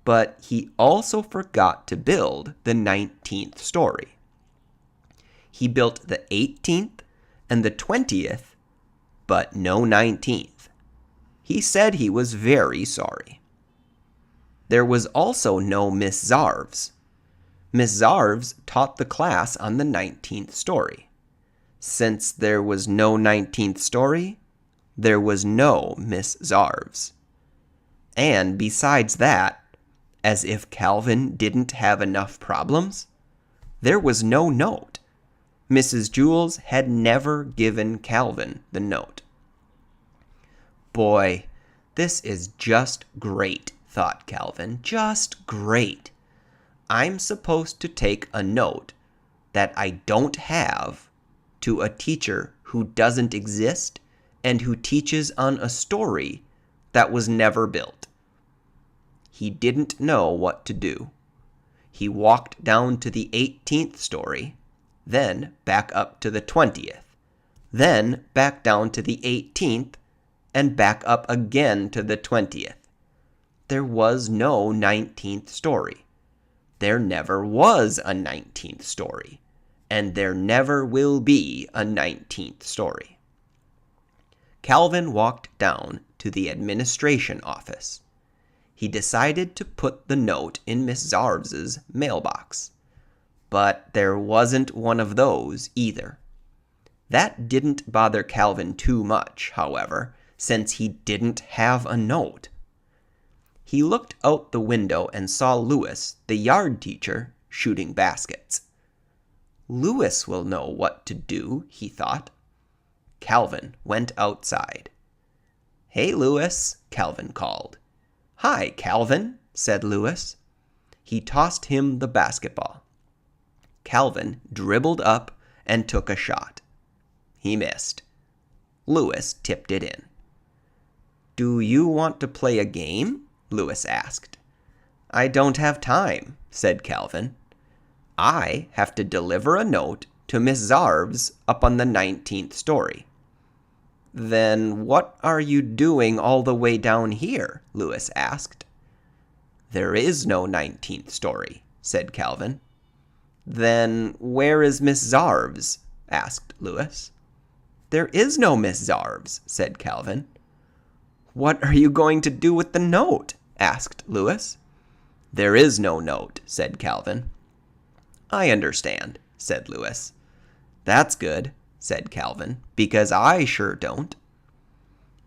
But he also forgot to build the 19th story. He built the 18th and the 20th, but no 19th. He said he was very sorry. There was also no Miss Zarves. Miss Zarves taught the class on the 19th story. Since there was no 19th story, there was no Miss Zarves. And besides that, as if Calvin didn't have enough problems, there was no note. Mrs. Jewls had never given Calvin the note. "Boy, this is just great," thought Calvin. "Just great. I'm supposed to take a note that I don't have to a teacher who doesn't exist and who teaches on a story that was never built." He didn't know what to do. He walked down to the 18th story, then back up to the 20th, then back down to the 18th, and back up again to the 20th. There was no 19th story. There never was a 19th story, and there never will be a 19th story. Calvin walked down to the administration office. He decided to put the note in Miss Zarves's mailbox. But there wasn't one of those either. That didn't bother Calvin too much, however, since he didn't have a note. He looked out the window and saw Louis, the yard teacher, shooting baskets. "Louis will know what to do," he thought. Calvin went outside. "Hey, Louis," Calvin called. "Hi, Calvin," said Louis. He tossed him the basketball. Calvin dribbled up and took a shot. He missed. Louis tipped it in. "Do you want to play a game?" Louis asked. "I don't have time," said Calvin. "I have to deliver a note to Miss Zarves up on the 19th story." "Then what are you doing all the way down here?" Louis asked. "There is no 19th story," said Calvin. "Then where is Miss Zarves?" asked Louis. "There is no Miss Zarves," said Calvin. "What are you going to do with the note?" asked Louis. "There is no note," said Calvin. "I understand," said Louis. "That's good," said Calvin, "because I sure don't."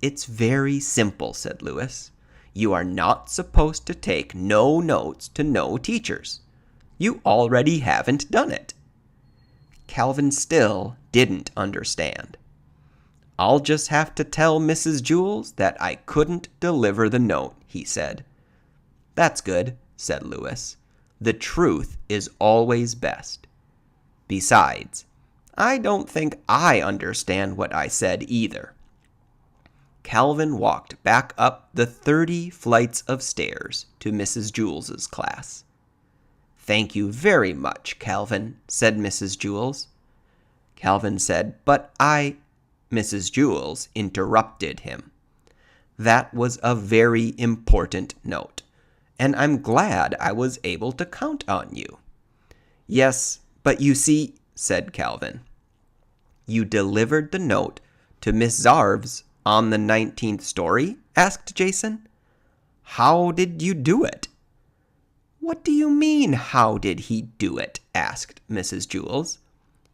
"It's very simple," said Louis. "You are not supposed to take no notes to no teachers. You already haven't done it." Calvin still didn't understand. "I'll just have to tell Mrs. Jewls that I couldn't deliver the note," he said. "That's good," said Louis. "The truth is always best. Besides, I don't think I understand what I said either." Calvin walked back up the 30 flights of stairs to Mrs. Jewls's class. "Thank you very much, Calvin," said Mrs. Jewls. Calvin said, "But Mrs. Jewls interrupted him. "That was a very important note, and I'm glad I was able to count on you." "Yes, but you see," said Calvin. "You delivered the note to Miss Zarves on the 19th story?" asked Jason. "How did you do it?" "What do you mean, how did he do it?" asked Mrs. Jewls.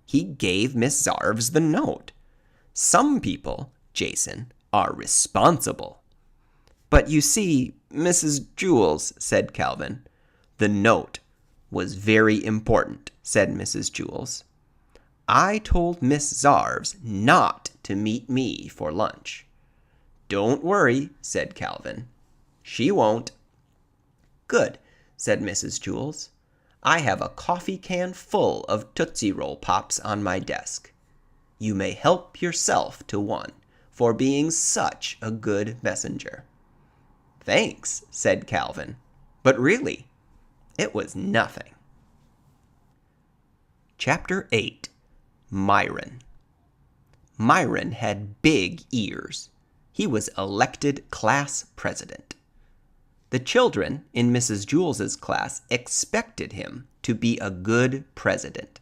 "He gave Miss Zarves the note. Some people, Jason, are responsible." "But you see, Mrs. Jewls," said Calvin. "The note was very important," said Mrs. Jewls. "I told Miss Zarves not to meet me for lunch." "Don't worry," said Calvin. "She won't." "Good," said Mrs. Jewls. "I have a coffee can full of Tootsie Roll Pops on my desk. You may help yourself to one for being such a good messenger." "Thanks," said Calvin. "But really, it was nothing." Chapter 8. Myron. Myron had big ears. He was elected class president. The children in Mrs. Jewls's class expected him to be a good president.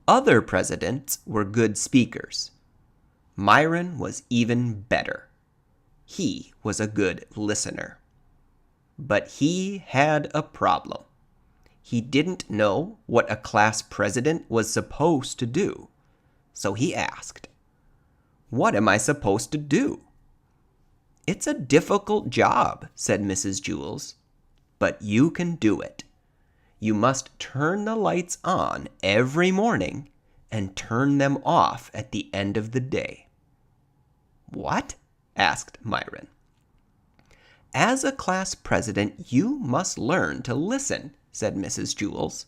Other presidents were good speakers. Myron was even better. He was a good listener. But he had a problem. He didn't know what a class president was supposed to do. So he asked, "What am I supposed to do?" "It's a difficult job," said Mrs. Jewls, "but you can do it. You must turn the lights on every morning and turn them off at the end of the day." "What?" asked Myron. "As a class president, you must learn to listen," said Mrs. Jewls.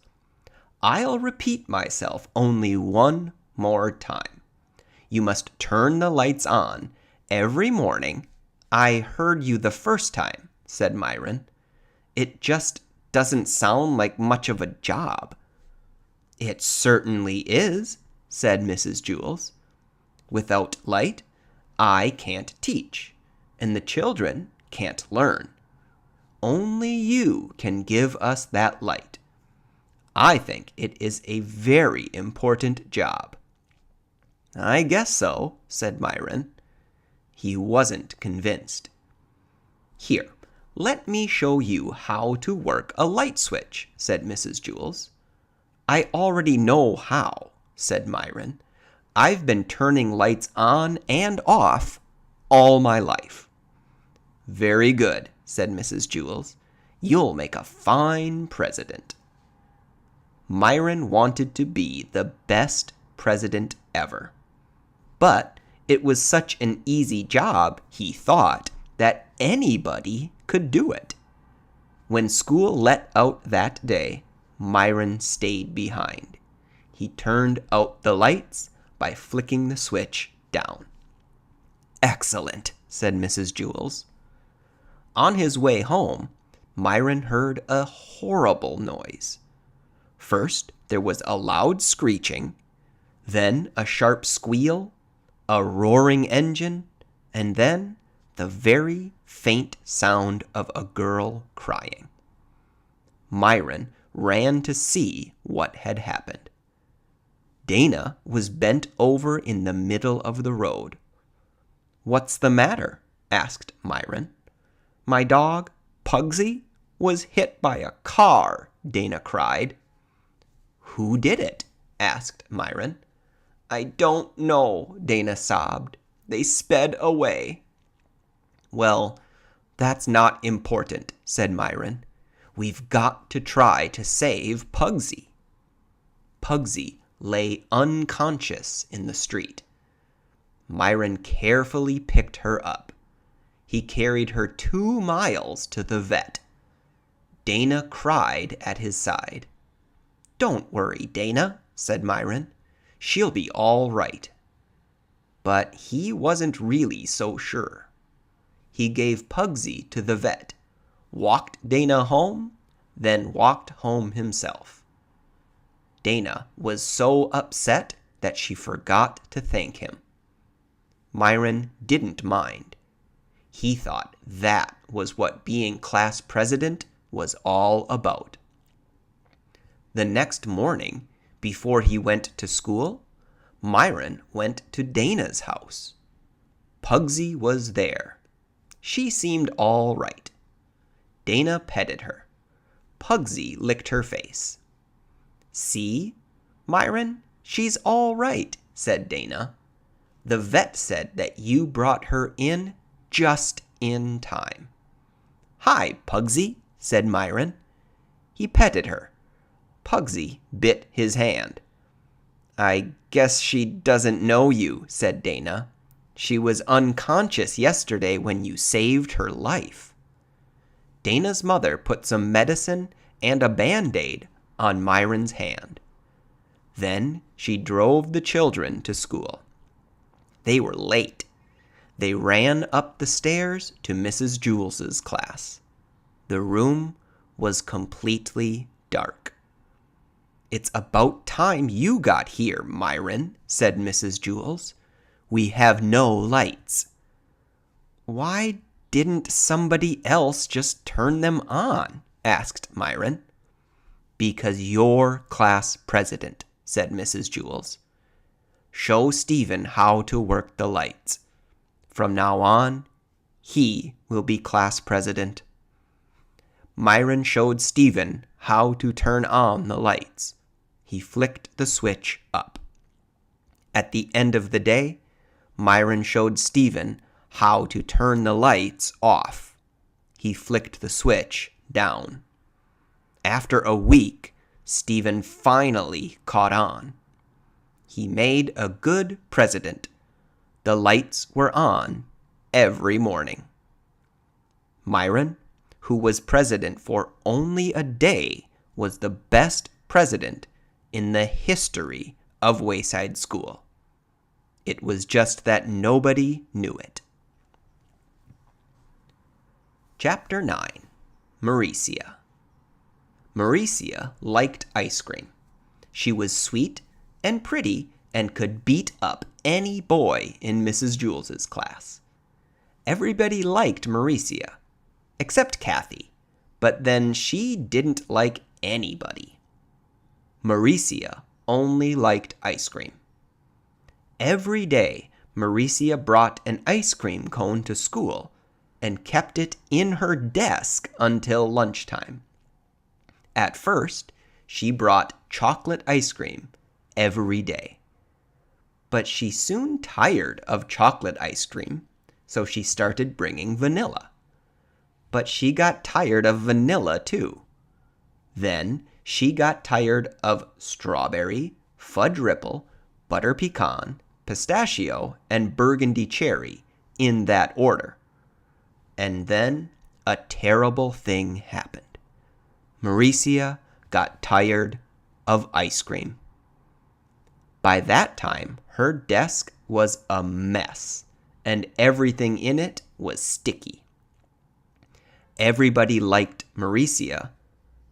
"I'll repeat myself only one more time. You must turn the lights on every morning." "I heard you the first time," said Myron. "It just doesn't sound like much of a job." "It certainly is," said Mrs. Jewls. "Without light, I can't teach, and the children can't learn. Only you can give us that light. I think it is a very important job." "I guess so," said Myron. He wasn't convinced. "Here, let me show you how to work a light switch," said Mrs. Jewls. "I already know how," said Myron. "I've been turning lights on and off all my life." "Very good," said Mrs. Jewls. "You'll make a fine president." Myron wanted to be the best president ever. But it was such an easy job, he thought, that anybody could do it. When school let out that day, Myron stayed behind. He turned out the lights by flicking the switch down. "Excellent," said Mrs. Jewls. On his way home, Myron heard a horrible noise. First, there was a loud screeching, then a sharp squeal, a roaring engine, and then the very faint sound of a girl crying. Myron ran to see what had happened. Dana was bent over in the middle of the road. "What's the matter?" asked Myron. "My dog, Pugsy, was hit by a car," Dana cried. "Who did it?" asked Myron. "I don't know," Dana sobbed. "They sped away." "Well, that's not important," said Myron. "We've got to try to save Pugsy." Pugsy lay unconscious in the street. Myron carefully picked her up. He carried her 2 miles to the vet. Dana cried at his side. "Don't worry, Dana," said Myron. "She'll be all right." But he wasn't really so sure. He gave Pugsy to the vet, walked Dana home, then walked home himself. Dana was so upset that she forgot to thank him. Myron didn't mind. He thought that was what being class president was all about. The next morning, before he went to school, Myron went to Dana's house. Pugsy was there. She seemed all right. Dana petted her. Pugsy licked her face. "See, Myron, she's all right," said Dana. "The vet said that you brought her in just in time." "Hi, Pugsy," said Myron. He petted her. Pugsy bit his hand. "I guess she doesn't know you," said Dana. "She was unconscious yesterday when you saved her life." Dana's mother put some medicine and a Band-Aid on Myron's hand. Then she drove the children to school. They were late. They ran up the stairs to Mrs. Jewls' class. The room was completely dark. "It's about time you got here, Myron," said Mrs. Jewls. "We have no lights." "Why didn't somebody else just turn them on?" asked Myron. "Because you're class president," said Mrs. Jewls. "Show Stephen how to work the lights. From now on, he will be class president." Myron showed Stephen how to turn on the lights. He flicked the switch up. At the end of the day, Myron showed Stephen how to turn the lights off. He flicked the switch down. After a week, Stephen finally caught on. He made a good president. The lights were on every morning. Myron, who was president for only a day, was the best president in the history of Wayside School. It was just that nobody knew it. Chapter 9. Maurecia. Maurecia liked ice cream. She was sweet and pretty and could beat up any boy in Mrs. Jewls' class. Everybody liked Maurecia, except Kathy, but then she didn't like anybody. Maurecia only liked ice cream. Every day, Maurecia brought an ice cream cone to school and kept it in her desk until lunchtime. At first, she brought chocolate ice cream every day. But she soon tired of chocolate ice cream, so she started bringing vanilla. But she got tired of vanilla too. Then she got tired of strawberry, fudge ripple, butter pecan, pistachio, and burgundy cherry in that order. And then a terrible thing happened. Maurecia got tired of ice cream. By that time, her desk was a mess, and everything in it was sticky. Everybody liked Maurecia,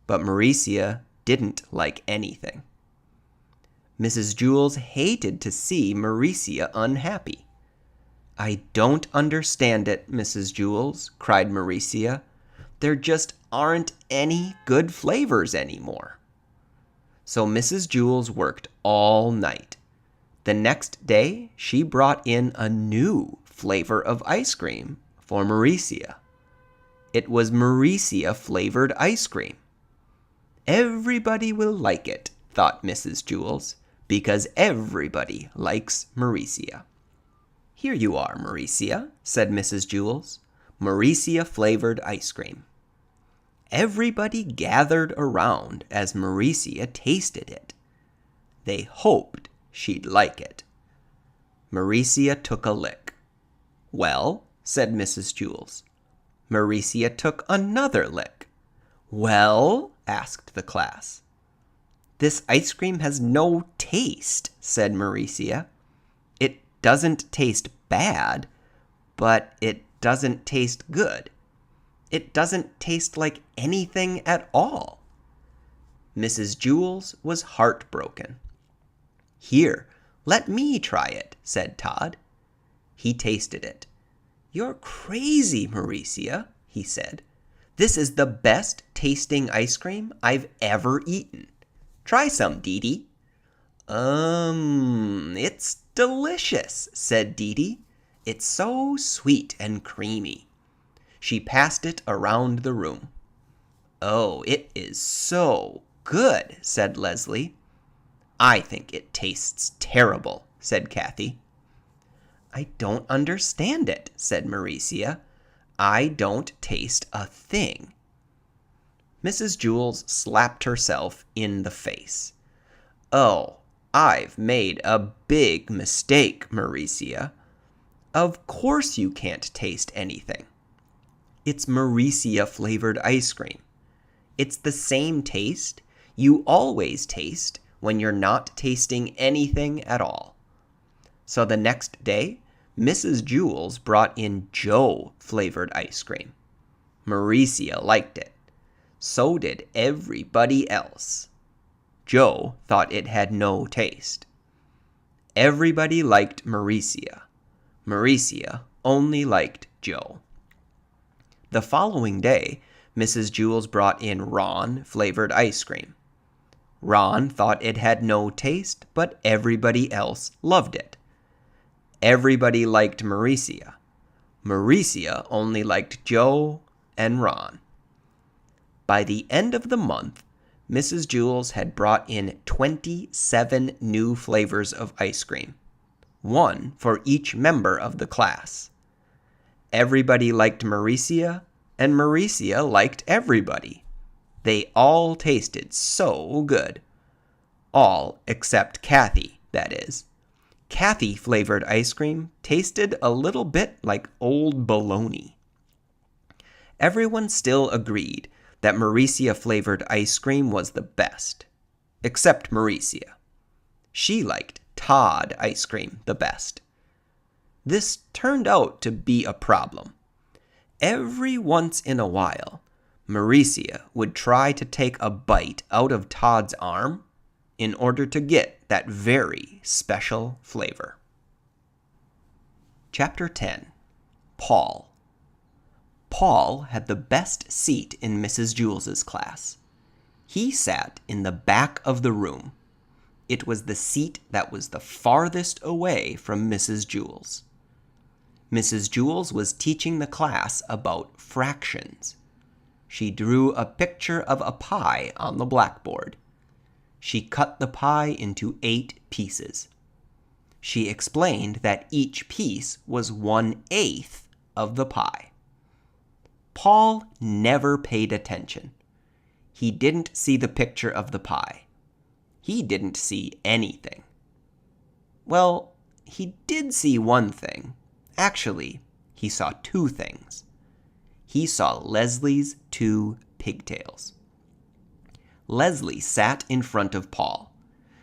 but Maurecia didn't like anything. Mrs. Jewls hated to see Maurecia unhappy. "I don't understand it, Mrs. Jewls," cried Maurecia. "There just aren't any good flavors anymore." So Mrs. Jewls worked all night. The next day, she brought in a new flavor of ice cream for Maurecia. It was Maurecia-flavored ice cream. "Everybody will like it," thought Mrs. Jewls, "because everybody likes Maurecia." "Here you are, Maurecia," said Mrs. Jewls. "Maurecia-flavored ice cream." Everybody gathered around as Maurecia tasted it. They hoped she'd like it. Maurecia took a lick. "Well," said Mrs. Jewls. Maurecia took another lick. "Well?" asked the class. "This ice cream has no taste," said Maurecia. "It doesn't taste bad, but it doesn't taste good. It doesn't taste like anything at all." Mrs. Jewls was heartbroken. "Here, let me try it," said Todd. He tasted it. "You're crazy, Maurecia," he said. "This is the best tasting ice cream I've ever eaten. Try some, Dee. It's delicious," said Dee. "It's so sweet and creamy." She passed it around the room. "Oh, it is so good," said Leslie. "I think it tastes terrible," said Kathy. "I don't understand it," said Maurecia. "I don't taste a thing." Mrs. Jewls slapped herself in the face. "Oh, I've made a big mistake, Maurecia. Of course you can't taste anything. It's Maurecia-flavored ice cream. It's the same taste you always taste when you're not tasting anything at all." So the next day, Mrs. Jewls brought in Joe-flavored ice cream. Maurecia liked it. So did everybody else. Joe thought it had no taste. Everybody liked Maurecia. Maurecia only liked Joe. The following day, Mrs. Jewls brought in Ron-flavored ice cream. Ron thought it had no taste, but everybody else loved it. Everybody liked Maurecia. Maurecia only liked Joe and Ron. By the end of the month, Mrs. Jewls had brought in 27 new flavors of ice cream, one for each member of the class. Everybody liked Maurecia, and Maurecia liked everybody. They all tasted so good. All except Kathy, that is. Kathy-flavored ice cream tasted a little bit like old bologna. Everyone still agreed that Maurecia-flavored ice cream was the best, except Maurecia. She liked Todd ice cream the best. This turned out to be a problem. Every once in a while, Maurecia would try to take a bite out of Todd's arm in order to get that very special flavor. Chapter 10. Paul. Paul had the best seat in Mrs. Jewls' class. He sat in the back of the room. It was the seat that was the farthest away from Mrs. Jewls. Mrs. Jewls was teaching the class about fractions. She drew a picture of a pie on the blackboard. She cut the pie into 8 pieces. She explained that each piece was 1/8 of the pie. Paul never paid attention. He didn't see the picture of the pie. He didn't see anything. Well, he did see one thing. Actually, he saw 2 things. He saw Leslie's 2 pigtails. Leslie sat in front of Paul.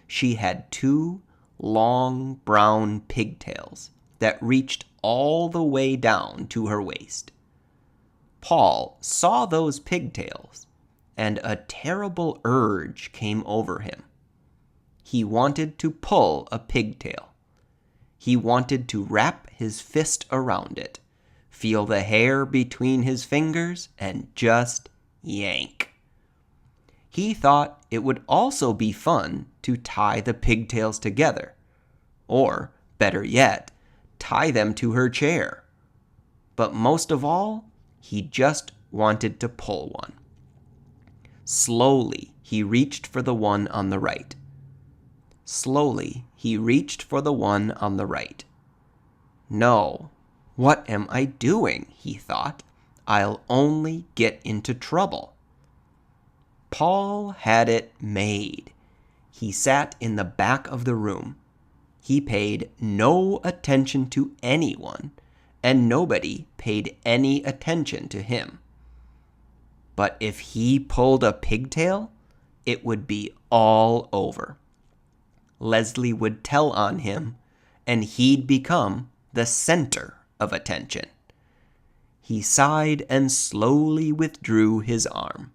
She had 2 long brown pigtails that reached all the way down to her waist. Paul saw those pigtails, and a terrible urge came over him. He wanted to pull a pigtail. He wanted to wrap his fist around it, feel the hair between his fingers, and just yank. He thought it would also be fun to tie the pigtails together, or, better yet, tie them to her chair. But most of all, he just wanted to pull one. Slowly, he reached for the one on the right. Slowly, he reached for the one on the right. "No, what am I doing?" he thought. "I'll only get into trouble." Paul had it made. He sat in the back of the room. He paid no attention to anyone, and nobody paid any attention to him. But if he pulled a pigtail, it would be all over. Leslie would tell on him, and he'd become the center of attention. He sighed and slowly withdrew his arm.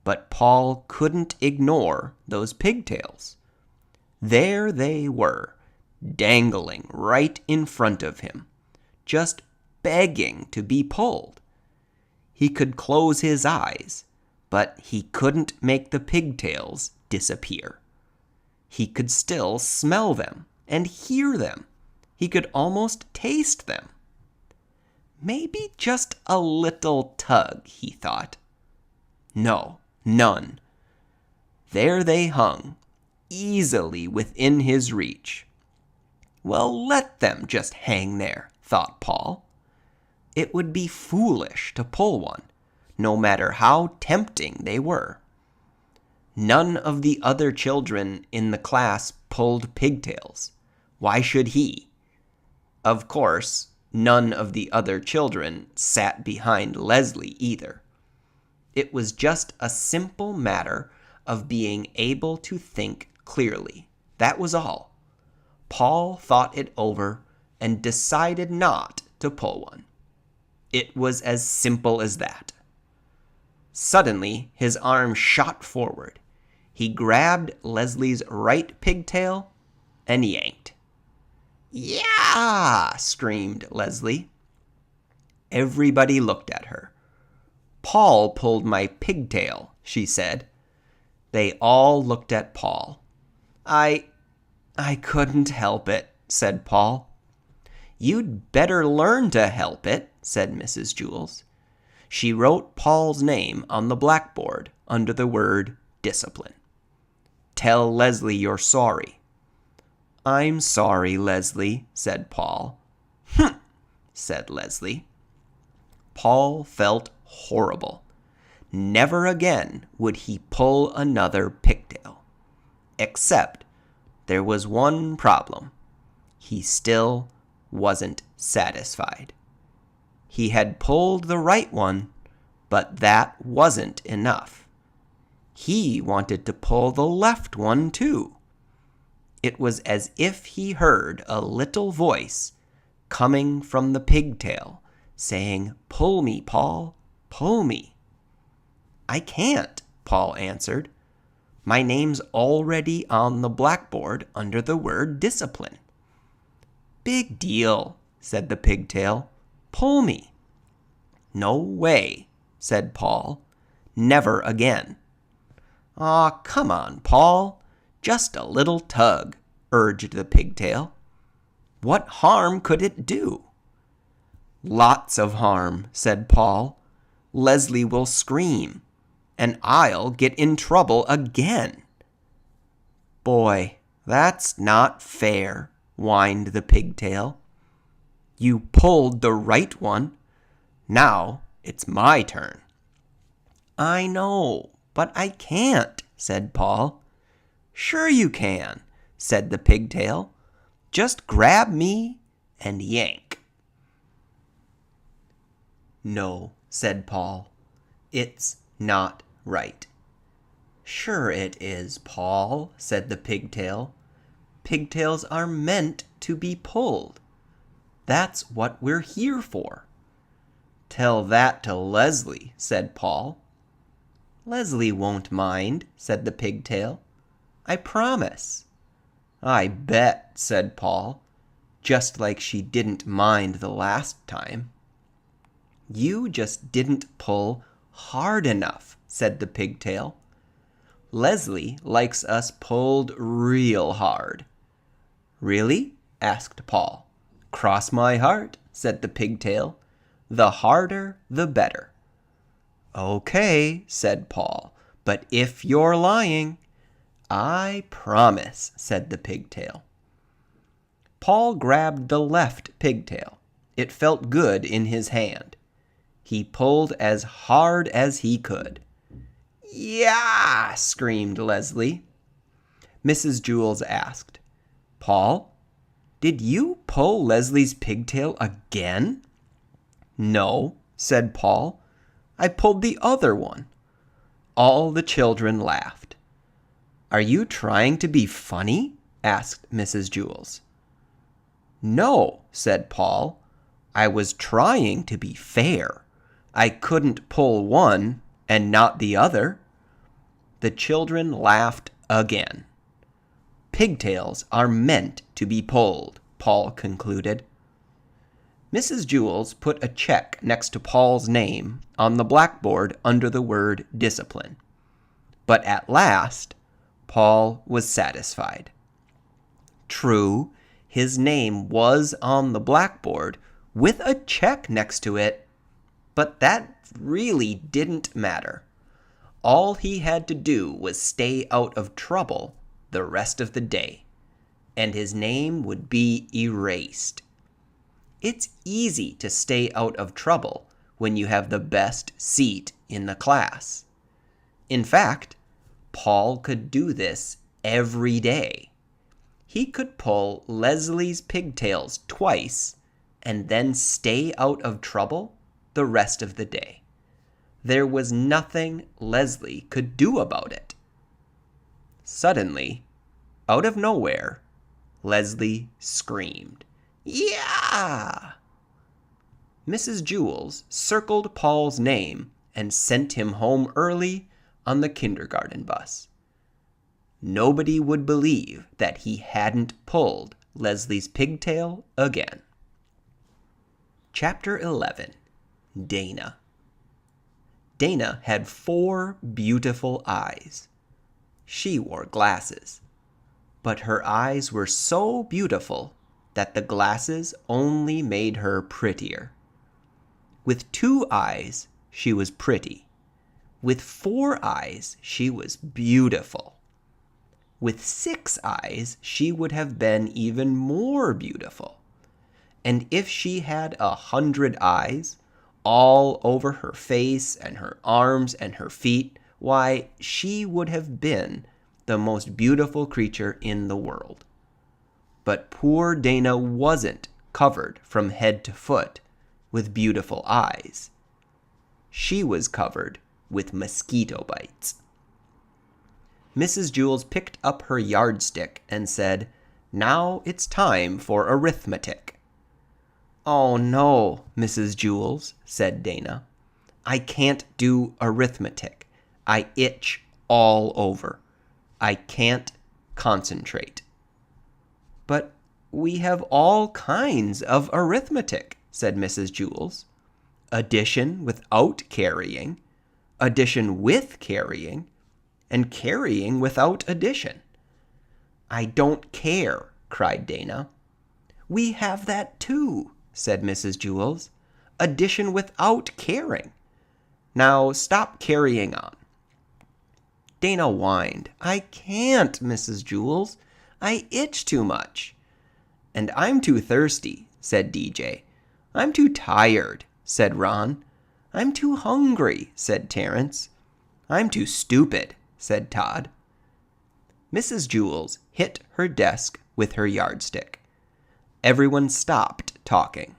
But Paul couldn't ignore those pigtails. There they were, dangling right in front of him, just begging to be pulled. He could close his eyes, but he couldn't make the pigtails disappear. He could still smell them and hear them. He could almost taste them. Maybe just a little tug, he thought. No, none. There they hung, easily within his reach. Well, let them just hang there, thought Paul. It would be foolish to pull one, no matter how tempting they were. None of the other children in the class pulled pigtails. Why should he? Of course, none of the other children sat behind Leslie either. It was just a simple matter of being able to think clearly. That was all. Paul thought it over and decided not to pull one. It was as simple as that. Suddenly, his arm shot forward. He grabbed Leslie's right pigtail and yanked. "Yeah!" screamed Leslie. Everybody looked at her. "Paul pulled my pigtail," she said. They all looked at Paul. I couldn't help it," said Paul. "You'd better learn to help it," said Mrs. Jewls. She wrote Paul's name on the blackboard under the word discipline. "Tell Leslie you're sorry." "I'm sorry, Leslie," said Paul. "Humph," said Leslie. Paul felt horrible. Never again would he pull another pigtail. Except there was one problem. He still wasn't satisfied. He had pulled the right one, but that wasn't enough. He wanted to pull the left one too. It was as if he heard a little voice coming from the pigtail, saying, "Pull me, Paul, pull me." "I can't," Paul answered. "My name's already on the blackboard under the word discipline." "Big deal," said the pigtail. "Pull me." "No way," said Paul. "Never again." "Aw, come on, Paul. Just a little tug," urged the pigtail. "What harm could it do?" "Lots of harm," said Paul. "Leslie will scream, and I'll get in trouble again." "Boy, that's not fair," whined the pigtail. "You pulled the right one. Now it's my turn." "I know, but I can't," said Paul. "Sure you can," said the pigtail. "Just grab me and yank." "No," said Paul. "It's not right." "Sure it is, Paul," said the pigtail. "Pigtails are meant to be pulled. That's what we're here for." "Tell that to Leslie," said Paul. "Leslie won't mind," said the pigtail. "I promise." "I bet," said Paul, just like she didn't mind the last time. "You just didn't pull hard enough," said the pigtail. "Leslie likes us pulled real hard." "Really?" asked Paul. "Cross my heart," said the pigtail. "The harder, the better." "Okay," said Paul, "but if you're lying—" "I promise," said the pigtail. Paul grabbed the left pigtail. It felt good in his hand. He pulled as hard as he could. "Yeah!" screamed Leslie. Mrs. Jewls asked, "Paul, did you pull Leslie's pigtail again?" "No," said Paul. "I pulled the other one." All the children laughed. "Are you trying to be funny?" asked Mrs. Jewls. "No," said Paul. "I was trying to be fair. I couldn't pull one and not the other." The children laughed again. "Pigtails are meant to be pulled," Paul concluded. Mrs. Jewls put a check next to Paul's name on the blackboard under the word discipline. But at last, Paul was satisfied. True, his name was on the blackboard with a check next to it, but that really didn't matter. All he had to do was stay out of trouble the rest of the day, and his name would be erased. It's easy to stay out of trouble when you have the best seat in the class. In fact, Paul could do this every day. He could pull Leslie's pigtails twice and then stay out of trouble the rest of the day. There was nothing Leslie could do about it. Suddenly, out of nowhere, Leslie screamed, "Yeah!" Mrs. Jewls circled Paul's name and sent him home early on the kindergarten bus. Nobody would believe that he hadn't pulled Leslie's pigtail again. Chapter 11. Dana. Dana had 4 beautiful eyes. She wore glasses, but her eyes were so beautiful that the glasses only made her prettier. With 2 eyes, she was pretty. With 4 eyes, she was beautiful. With 6 eyes, she would have been even more beautiful. And if she had 100 eyes, all over her face and her arms and her feet, why, she would have been the most beautiful creature in the world. But poor Dana wasn't covered from head to foot with beautiful eyes. She was covered with mosquito bites. Mrs. Jewls picked up her yardstick and said, "Now it's time for arithmetic." "Oh no, Mrs. Jewls," said Dana. "I can't do arithmetic. I itch all over. I can't concentrate." "But we have all kinds of arithmetic," said Mrs. Jewls. "Addition without carrying, addition with carrying, and carrying without addition." "I don't care," cried Dana. "We have that too," said Mrs. Jewls. "Addition without caring. Now stop carrying on." Dana whined, "I can't, Mrs. Jewls. I itch too much." "And I'm too thirsty," said DJ. "I'm too tired," said Ron. "I'm too hungry," said Terrence. "I'm too stupid," said Todd. Mrs. Jewls hit her desk with her yardstick. Everyone stopped talking.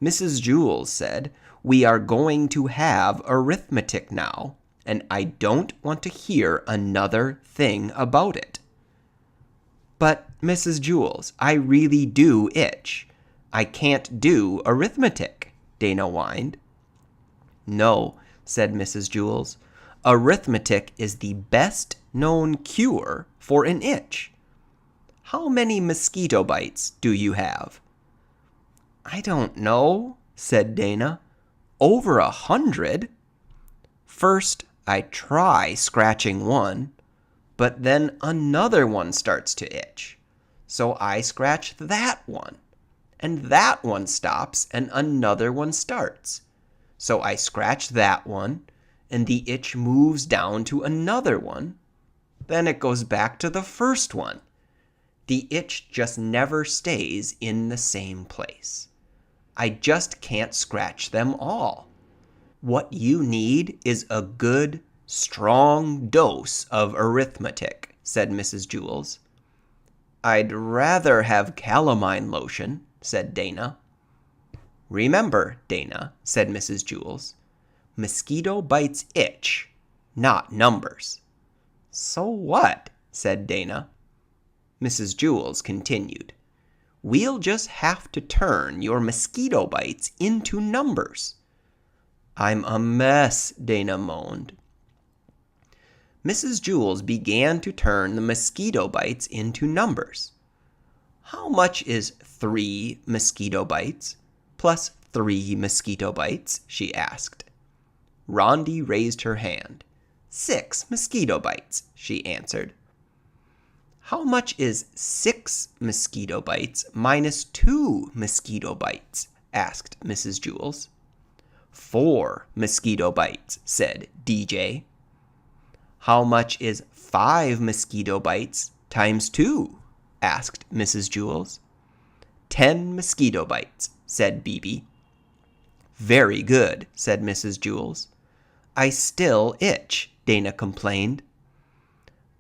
Mrs. Jewls said, "We are going to have arithmetic now, and I don't want to hear another thing about it." "But, Mrs. Jewls, I really do itch. I can't do arithmetic," Dana whined. "No," said Mrs. Jewls. "Arithmetic is the best known cure for an itch. How many mosquito bites do you have?" "I don't know," said Dana. "Over 100. First, I try scratching one, but then another one starts to itch. So I scratch that one, and that one stops and another one starts. So I scratch that one, and the itch moves down to another one. Then it goes back to the first one. The itch just never stays in the same place. I just can't scratch them all. What you need is a good, strong dose of arithmetic said Mrs. Jewls. I'd rather have calamine lotion, said Dana. Remember, Dana, said Mrs. Jewls, mosquito bites itch, not numbers. So what? Said Dana. Mrs. Jewls continued. We'll just have to turn your mosquito bites into numbers. I'm a mess, Dana moaned. Mrs. Jewls began to turn the mosquito bites into numbers. How much is 3 mosquito bites plus 3 mosquito bites? She asked. Rondi raised her hand. 6 mosquito bites, she answered. How much is 6 mosquito bites minus 2 mosquito bites? Asked Mrs. Jewls. 4 mosquito bites, said DJ. How much is 5 mosquito bites times 2? Asked Mrs. Jewls. 10 mosquito bites, said Bebe. Very good, said Mrs. Jewls. I still itch, Dana complained.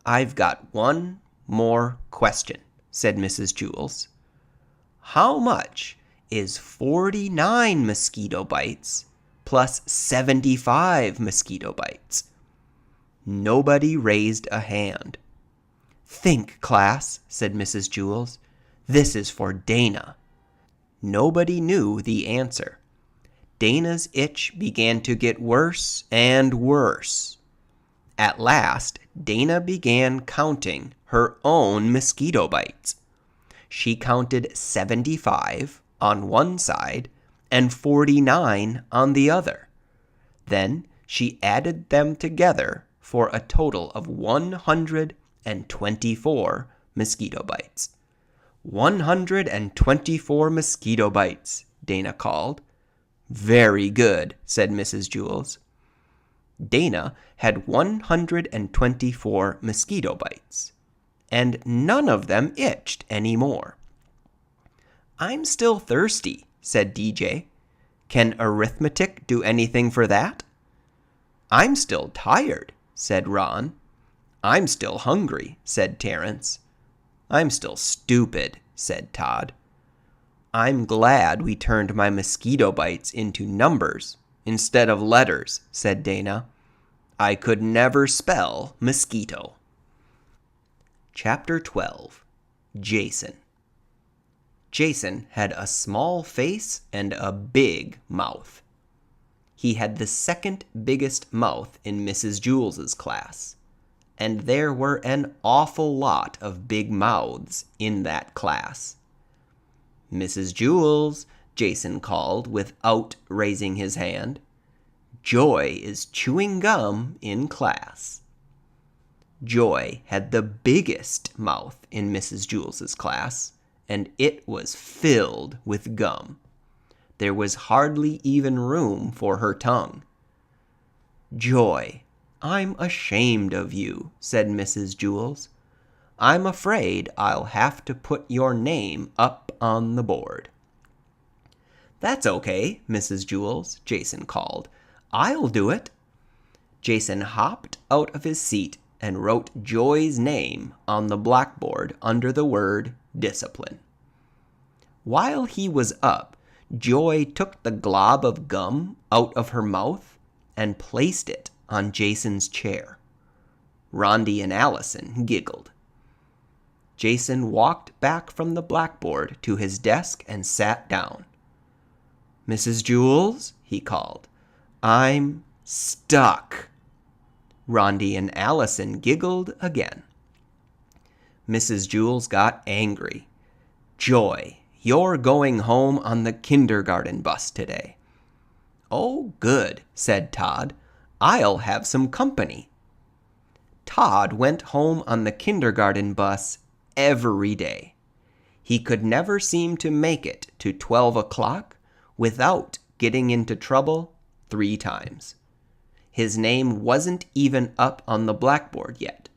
I've got one more question, said Mrs. Jewls. How much is 49 mosquito bites plus 75 mosquito bites? Nobody raised a hand. Think, class, said Mrs. Jewls. This is for Dana. Nobody knew the answer. Dana's itch began to get worse and worse. At last, Dana began counting her own mosquito bites. She counted 75 on one side and 49 on the other. Then she added them together for a total of 124 mosquito bites. 124 mosquito bites, Dana called. Very good, said Mrs. Jewls. Dana had 124 mosquito bites, and none of them itched anymore. I'm still thirsty, said DJ. Can arithmetic do anything for that? I'm still tired, said Ron. I'm still hungry, said Terrence. I'm still stupid, said Todd. I'm glad we turned my mosquito bites into numbers instead of letters, said Dana. I could never spell mosquito. Chapter 12. Jason. Jason had a small face and a big mouth. He had the second biggest mouth in Mrs. Jewls' class, and there were an awful lot of big mouths in that class. Mrs. Jewls, Jason called without raising his hand. Joy is chewing gum in class. Joy had the biggest mouth in Mrs. Jewls' class, and it was filled with gum. There was hardly even room for her tongue. Joy, I'm ashamed of you, said Mrs. Jewls. I'm afraid I'll have to put your name up on the board. That's okay, Mrs. Jewls, Jason called. I'll do it. Jason hopped out of his seat and wrote Joy's name on the blackboard under the word discipline. While he was up, Joy took the glob of gum out of her mouth and placed it on Jason's chair. Rondi and Allison giggled. Jason walked back from the blackboard to his desk and sat down. Mrs. Jewls, he called, I'm stuck. Rondi and Allison giggled again. Mrs. Jewls got angry. Joy, you're going home on the kindergarten bus today. Oh, good, said Todd. I'll have some company. Todd went home on the kindergarten bus every day. He could never seem to make it to 12 o'clock without getting into trouble 3 times. His name wasn't even up on the blackboard yet,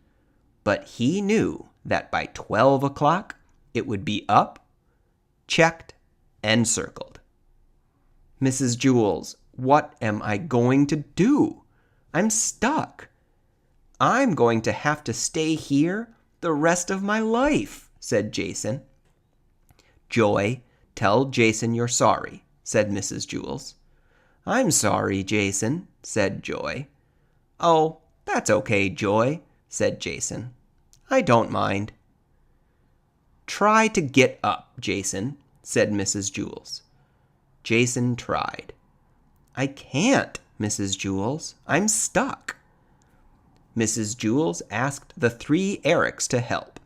but he knew that by 12 o'clock it would be up, checked, and circled. Mrs. Jewls, what am I going to do? I'm stuck. I'm going to have to stay here The rest of my life, said Jason. Joy, tell Jason you're sorry, said Mrs. Jewls. I'm sorry, Jason, said Joy. Oh, that's okay, Joy, said Jason. I don't mind. Try to get up, Jason, said Mrs. Jewls. Jason tried. I can't, Mrs. Jewls. I'm stuck. Mrs. Jewls asked the 3 Erics to help.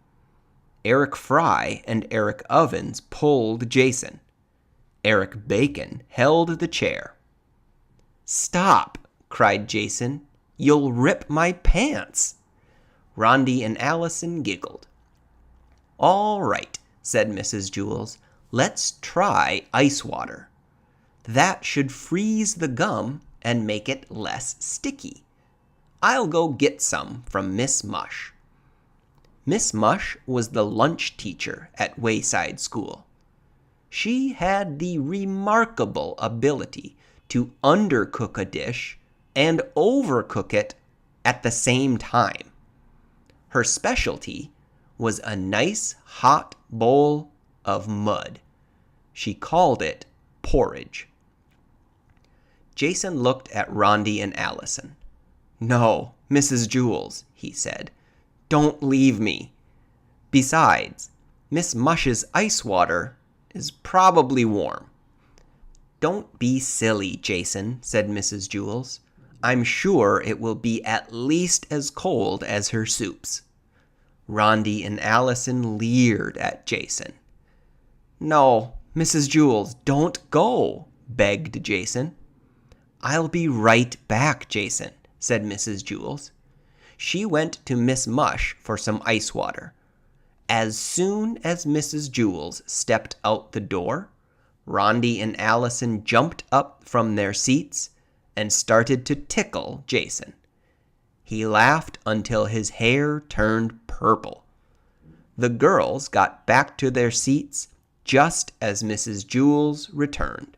Eric Fry and Eric Ovens pulled Jason. Eric Bacon held the chair. Stop, cried Jason. You'll rip my pants. Rondi and Allison giggled. All right, said Mrs. Jewls. Let's try ice water. That should freeze the gum and make it less sticky. I'll go get some from Miss Mush. Miss Mush was the lunch teacher at Wayside School. She had the remarkable ability to undercook a dish and overcook it at the same time. Her specialty was a nice hot bowl of mud. She called it porridge. Jason looked at Rondi and Allison. No, Mrs. Jewls, he said. Don't leave me. Besides, Miss Mush's ice water is probably warm. Don't be silly, Jason, said Mrs. Jewls. I'm sure it will be at least as cold as her soups. Rondi and Allison leered at Jason. No, Mrs. Jewls, don't go, begged Jason. I'll be right back, Jason, said Mrs. Jewls. She went to Miss Mush for some ice water. As soon as Mrs. Jewls stepped out the door, Rondi and Allison jumped up from their seats and started to tickle Jason. He laughed until his hair turned purple. The girls got back to their seats just as Mrs. Jewls returned.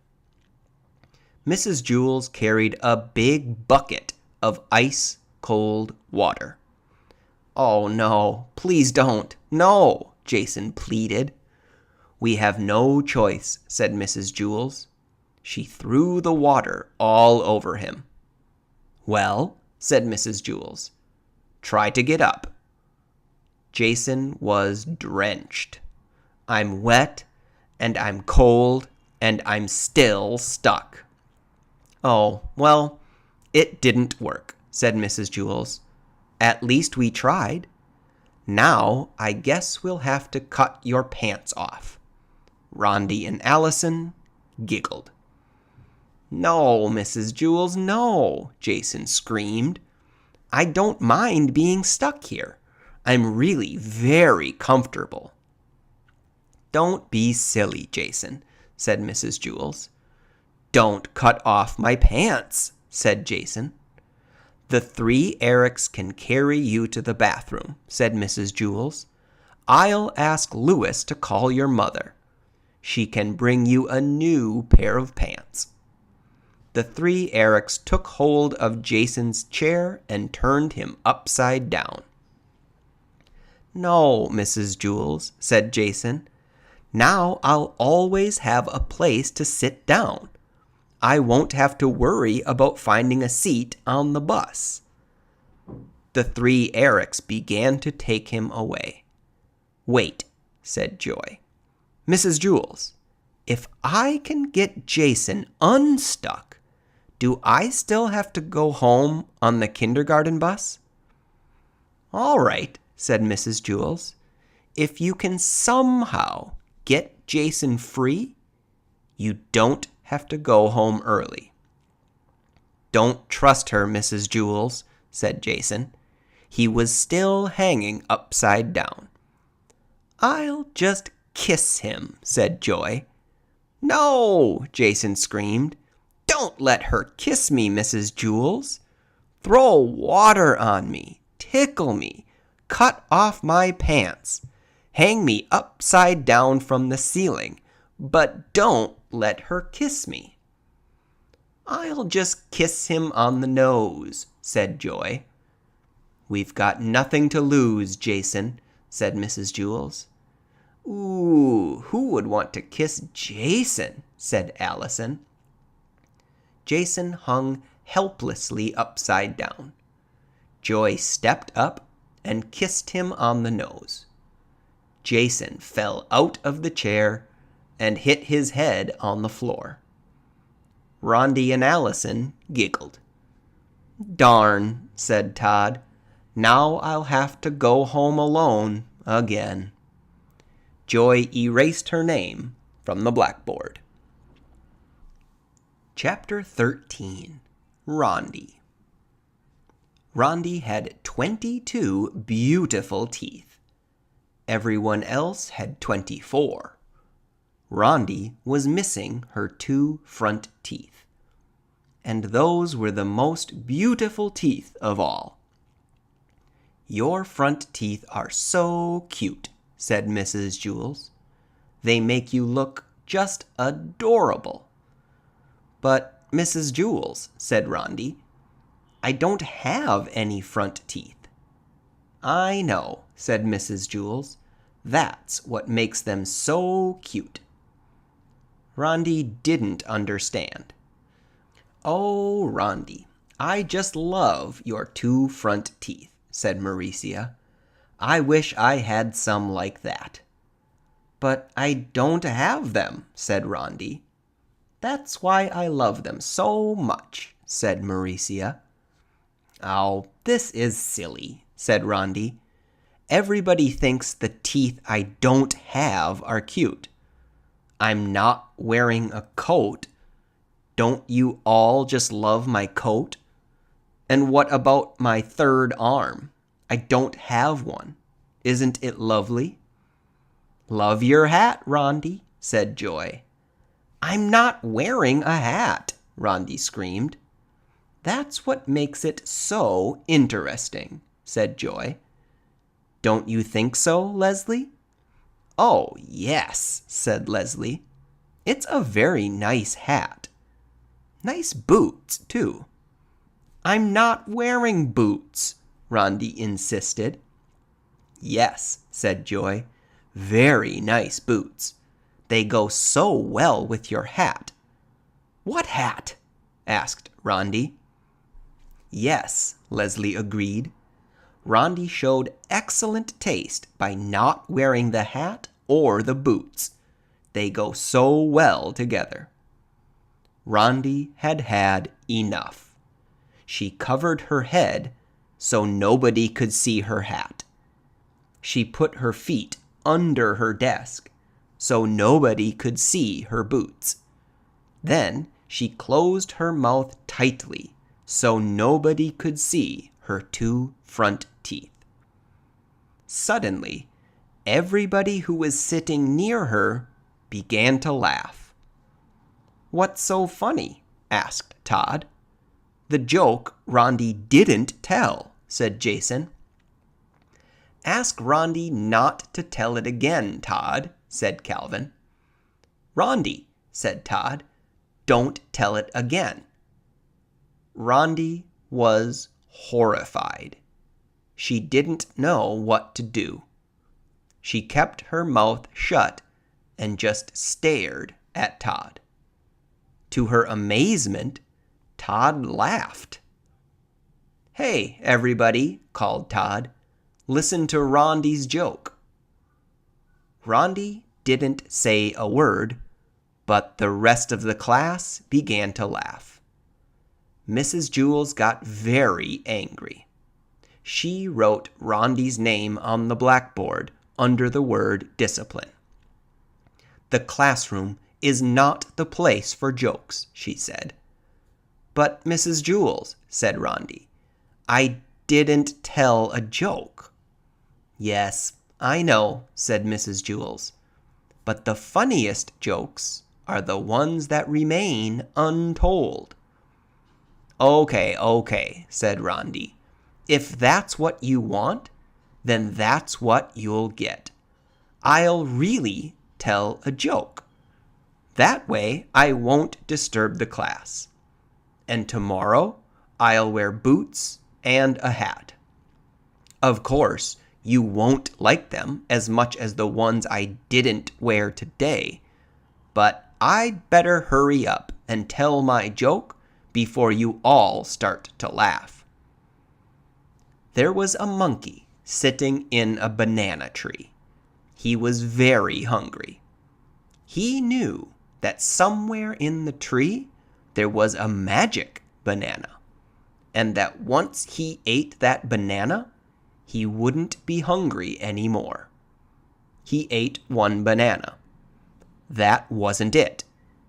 Mrs. Jewls carried a big bucket of ice-cold water. Oh, no, please don't. No, Jason pleaded. We have no choice, said Mrs. Jewls. She threw the water all over him. Well, said Mrs. Jewls, try to get up. Jason was drenched. I'm wet, and I'm cold, and I'm still stuck. Oh, well, it didn't work, said Mrs. Jewls. At least we tried. Now I guess we'll have to cut your pants off. Rondi and Allison giggled. No, Mrs. Jewls, no, Jason screamed. I don't mind being stuck here. I'm really very comfortable. Don't be silly, Jason, said Mrs. Jewls. Don't cut off my pants, said Jason. The 3 Erics can carry you to the bathroom, said Mrs. Jewls. I'll ask Louis to call your mother. She can bring you a new pair of pants. The 3 Erics took hold of Jason's chair and turned him upside down. No, Mrs. Jewls, said Jason. Now I'll always have a place to sit down. I won't have to worry about finding a seat on the bus. The 3 Erics began to take him away. Wait, said Joy. Mrs. Jewls, if I can get Jason unstuck, do I still have to go home on the kindergarten bus? All right, said Mrs. Jewls. If you can somehow get Jason free, you don't have to go home early. Don't trust her, Mrs. Jewls, said Jason. He was still hanging upside down. I'll just kiss him, said Joy. No, Jason screamed. Don't let her kiss me, Mrs. Jewls. Throw water on me, tickle me, cut off my pants, hang me upside down from the ceiling, but don't let her kiss me. I'll just kiss him on the nose, said Joy. We've got nothing to lose, Jason, said Mrs. Jewls. Ooh, who would want to kiss Jason? Said Allison. Jason hung helplessly upside down. Joy stepped up and kissed him on the nose. Jason fell out of the chair and hit his head on the floor. Rondi and Allison giggled. Darn, said Todd. Now I'll have to go home alone again. Joy erased her name from the blackboard. Chapter 13. Rondi. Rondi had 22 beautiful teeth. Everyone else had 24. Rondi was missing her 2 front teeth. And those were the most beautiful teeth of all. Your front teeth are so cute, said Mrs. Jewls. They make you look just adorable. But, Mrs. Jewls, said Rondi, I don't have any front teeth. I know, said Mrs. Jewls. That's what makes them so cute. Rondi didn't understand. Oh, Rondi, I just love your 2 front teeth, said Maurecia. I wish I had some like that. But I don't have them, said Rondi. That's why I love them so much, said Maurecia. Oh, this is silly, said Rondi. Everybody thinks the teeth I don't have are cute. I'm not wearing a coat. Don't you all just love my coat? And what about my 3rd arm? I don't have one. Isn't it lovely? Love your hat, Rondi, said Joy. I'm not wearing a hat, Rondi screamed. That's what makes it so interesting, said Joy. Don't you think so, Leslie? Oh, yes, said Leslie. It's a very nice hat. Nice boots, too. I'm not wearing boots, Rondi insisted. Yes, said Joy. Very nice boots. They go so well with your hat. What hat? Asked Rondi. Yes, Leslie agreed. Rondi showed excellent taste by not wearing the hat or the boots. They go so well together. Rondi had had enough. She covered her head so nobody could see her hat. She put her feet under her desk so nobody could see her boots. Then she closed her mouth tightly so nobody could see her 2 front teeth. Suddenly, everybody who was sitting near her began to laugh. What's so funny? Asked Todd. The joke Rondi didn't tell, said Jason. Ask Rondi not to tell it again, Todd, said Calvin. Rondi, said Todd, don't tell it again. Rondi was horrified. She didn't know what to do. She kept her mouth shut and just stared at Todd. To her amazement, Todd laughed. Hey, everybody, called Todd. Listen to Rondi's joke. Rondi didn't say a word, but the rest of the class began to laugh. Mrs. Jewls got very angry. She wrote Rondi's name on the blackboard under the word discipline. The classroom is not the place for jokes, she said. But Mrs. Jewls, said Rondi, I didn't tell a joke. Yes, I know, said Mrs. Jewls. But the funniest jokes are the ones that remain untold. Okay, said Rondi. If that's what you want, then that's what you'll get. I'll really tell a joke. That way I won't disturb the class. And tomorrow I'll wear boots and a hat. Of course, you won't like them as much as the ones I didn't wear today, but I'd better hurry up and tell my joke before you all start to laugh. There was a monkey sitting in a banana tree. He was very hungry. He knew that somewhere in the tree there was a magic banana, and that once he ate that banana, he wouldn't be hungry anymore. He ate one banana. That wasn't it.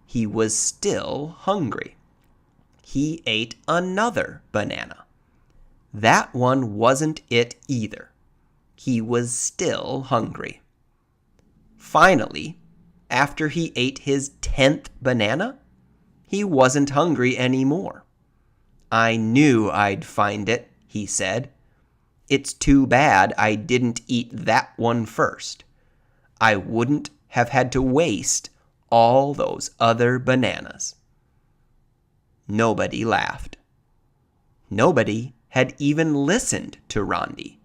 He was still hungry. He ate another banana. That one wasn't it either. He was still hungry. Finally, after he ate his 10th banana, he wasn't hungry anymore. I knew I'd find it, he said. It's too bad I didn't eat that one first. I wouldn't have had to waste all those other bananas. Nobody laughed. Nobody had even listened to Rondi.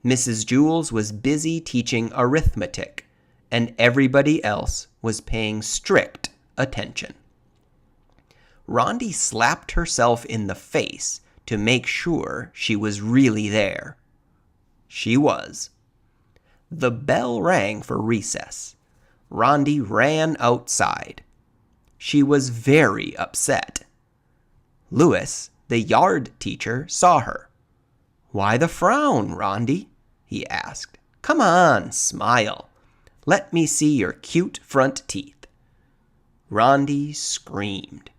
Mrs. Jewls was busy teaching arithmetic, and everybody else was paying strict attention. Rondi slapped herself in the face to make sure she was really there. She was. The bell rang for recess. Rondi ran outside. She was very upset. Louis, the yard teacher, saw her. "Why the frown, Rondi?" he asked. "Come on, smile. Let me see your cute front teeth." Rondi screamed.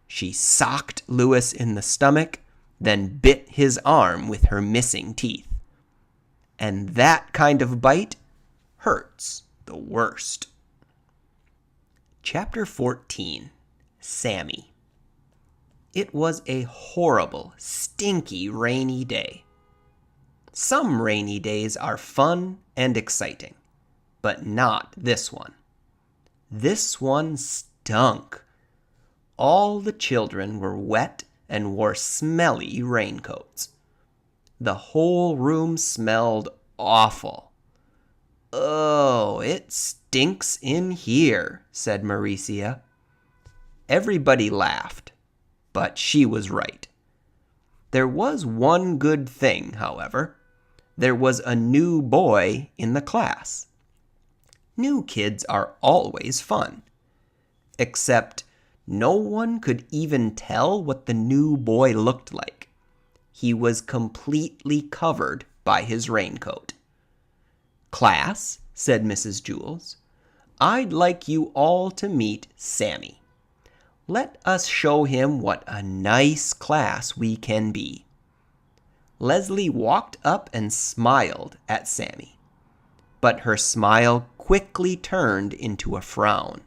She socked Louis in the stomach, then bit his arm with her missing teeth. And that kind of bite hurts the worst. Chapter 14. Sammy. It was a horrible, stinky, rainy day. Some rainy days are fun and exciting, but not this one. This one stunk. All the children were wet and wore smelly raincoats. The whole room smelled awful. "Oh, it stinks in here," said Maurecia. Everybody laughed, but she was right. There was one good thing, however. There was a new boy in the class. New kids are always fun. Except no one could even tell what the new boy looked like. He was completely covered by his raincoat. "Class," said Mrs. Jewls, "I'd like you all to meet Sammy. Let us show him what a nice class we can be." Leslie walked up and smiled at Sammy, but her smile quickly turned into a frown.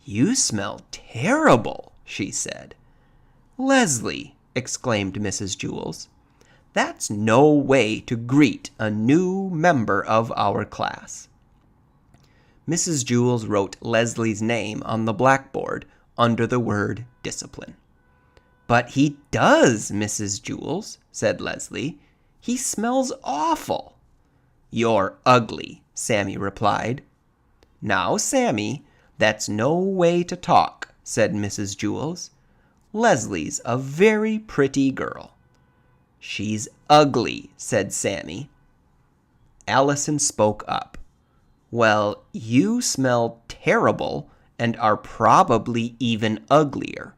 "You smell terrible," she said. "Leslie," exclaimed Mrs. Jewls, "that's no way to greet a new member of our class." Mrs. Jewls wrote Leslie's name on the blackboard under the word discipline. "But he does, Mrs. Jewls," said Leslie. "He smells awful." "You're ugly," Sammy replied. "Now, Sammy, that's no way to talk," said Mrs. Jewls. "Leslie's a very pretty girl." "She's ugly," said Sammy. Allison spoke up. "Well, you smell terrible and are probably even uglier,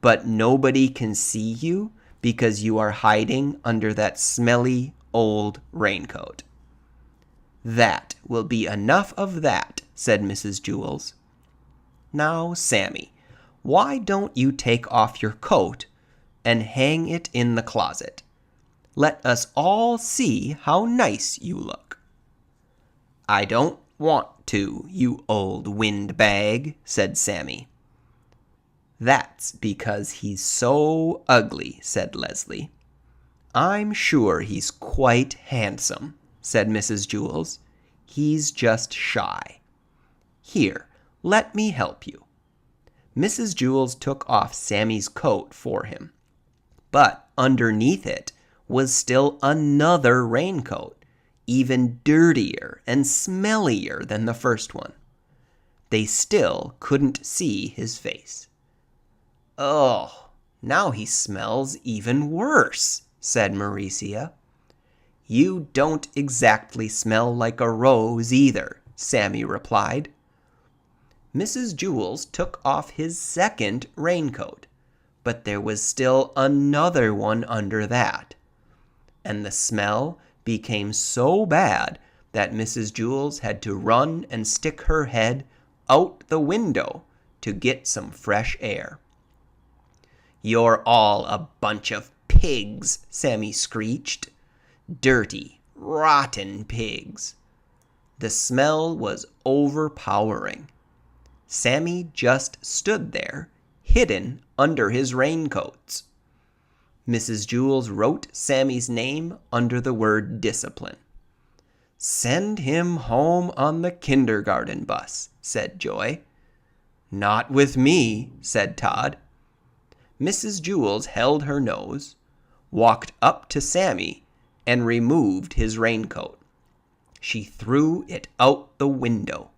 but nobody can see you because you are hiding under that smelly old raincoat." "That will be enough of that," said Mrs. Jewls. "Now, Sammy, why don't you take off your coat and hang it in the closet? Let us all see how nice you look." "I don't want to, you old windbag," said Sammy. "That's because he's so ugly," said Leslie. "I'm sure he's quite handsome," said Mrs. Jewls. "He's just shy. Here, let me help you." Mrs. Jewls took off Sammy's coat for him, but underneath it was still another raincoat, even dirtier and smellier than the first one. They still couldn't see his face. "Oh, now he smells even worse," said Maurecia. "You don't exactly smell like a rose either," Sammy replied. Mrs. Jewls took off his second raincoat, but there was still another one under that. And the smell became so bad that Mrs. Jewls had to run and stick her head out the window to get some fresh air. "You're all a bunch of pigs," Sammy screeched. "Dirty, rotten pigs." The smell was overpowering. Sammy just stood there, hidden under his raincoats. Mrs. Jewls wrote Sammy's name under the word discipline. "Send him home on the kindergarten bus," said Joy. "Not with me," said Todd. Mrs. Jewls held her nose, walked up to Sammy, and removed his raincoat. She threw it out the window,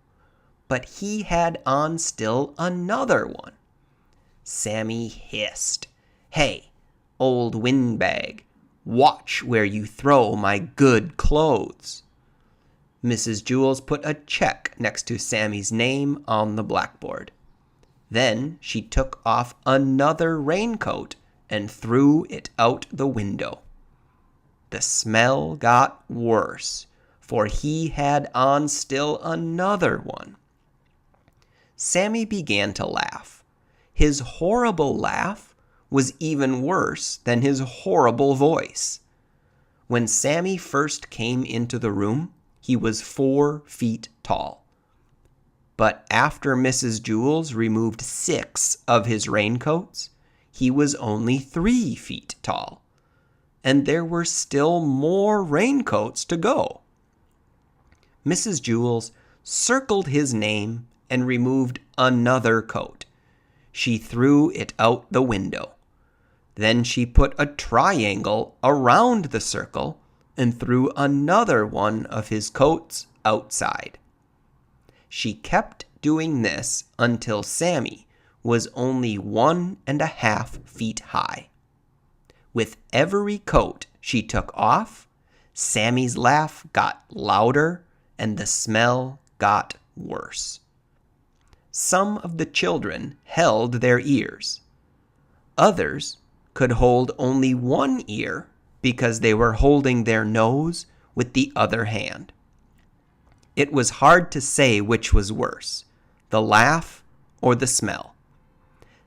but he had on still another one. Sammy hissed, "Hey, old windbag, watch where you throw my good clothes." Mrs. Jewls put a check next to Sammy's name on the blackboard. Then she took off another raincoat and threw it out the window. The smell got worse, for he had on still another one. Sammy began to laugh. His horrible laugh was even worse than his horrible voice. When Sammy first came into the room, he was 4 feet tall. But after Mrs. Jewls removed 6 of his raincoats, he was only 3 feet tall. And there were still more raincoats to go. Mrs. Jewls circled his name and removed another coat. She threw it out the window. Then she put a triangle around the circle and threw another one of his coats outside. She kept doing this until Sammy was only 1.5 feet high. With every coat she took off, Sammy's laugh got louder and the smell got worse. Some of the children held their ears. Others could hold only one ear because they were holding their nose with the other hand. It was hard to say which was worse, the laugh or the smell.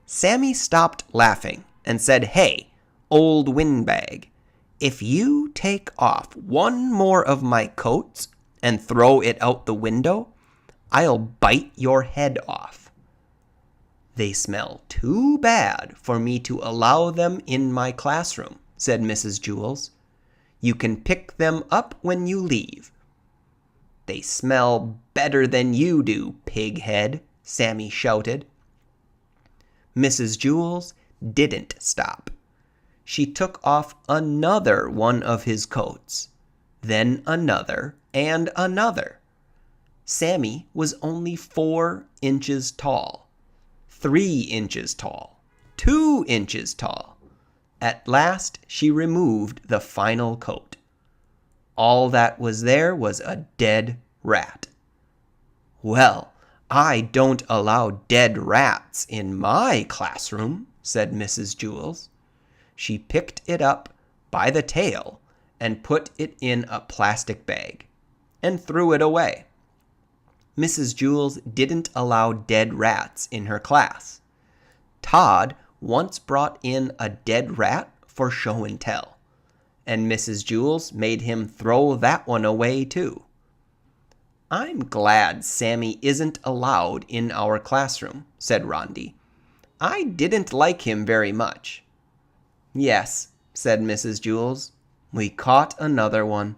Sammy stopped laughing and said, "Hey, old windbag, if you take off one more of my coats and throw it out the window, I'll bite your head off." "They smell too bad for me to allow them in my classroom," said Mrs. Jewls. "You can pick them up when you leave." "They smell better than you do, pighead," Sammy shouted. Mrs. Jewls didn't stop. She took off another one of his coats, then another and another. Sammy was only 4 inches tall, 3 inches tall, 2 inches tall. At last she removed the final coat. All that was there was a dead rat. "Well, I don't allow dead rats in my classroom," said Mrs. Jewls. She picked it up by the tail and put it in a plastic bag and threw it away. Mrs. Jewls didn't allow dead rats in her class. Todd once brought in a dead rat for show and tell, and Mrs. Jewls made him throw that one away too. "I'm glad Sammy isn't allowed in our classroom," said Rondi. "I didn't like him very much." "Yes," said Mrs. Jewls, "we caught another one."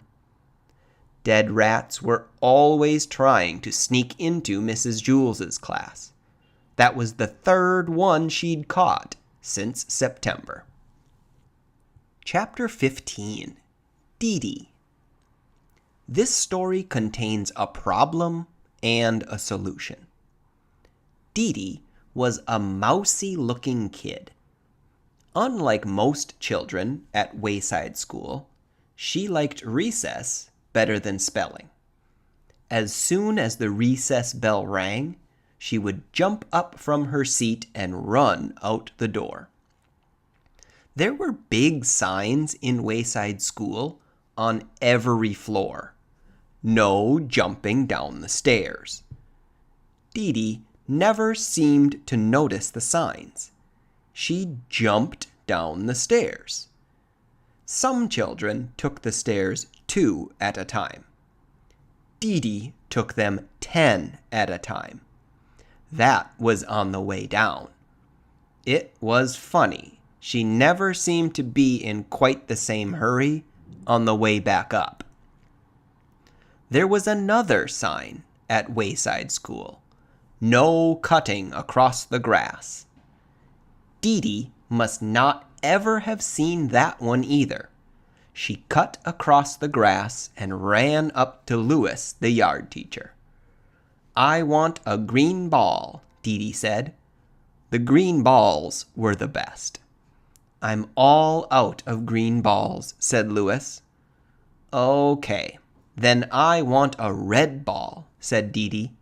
Dead rats were always trying to sneak into Mrs. Jewls's class. That was the 3rd one she'd caught since September. Chapter 15, Dee. This story contains a problem and a solution. Dee was a mousy-looking kid. Unlike most children at Wayside School, she liked recess better than spelling. As soon as the recess bell rang, she would jump up from her seat and run out the door. There were big signs in Wayside School on every floor. No jumping down the stairs. Dee never seemed to notice the signs. She jumped down the stairs. Some children took the stairs 2 at a time. Dee took them 10 at a time. That was on the way down. It was funny. She never seemed to be in quite the same hurry on the way back up. There was another sign at Wayside School. No cutting across the grass. Dee must not ever have seen that one either. She cut across the grass and ran up to Louis, the yard teacher. "I want a green ball," Dee said. The green balls were the best. "I'm all out of green balls," said Louis. "Okay, then I want a red ball," said Dee.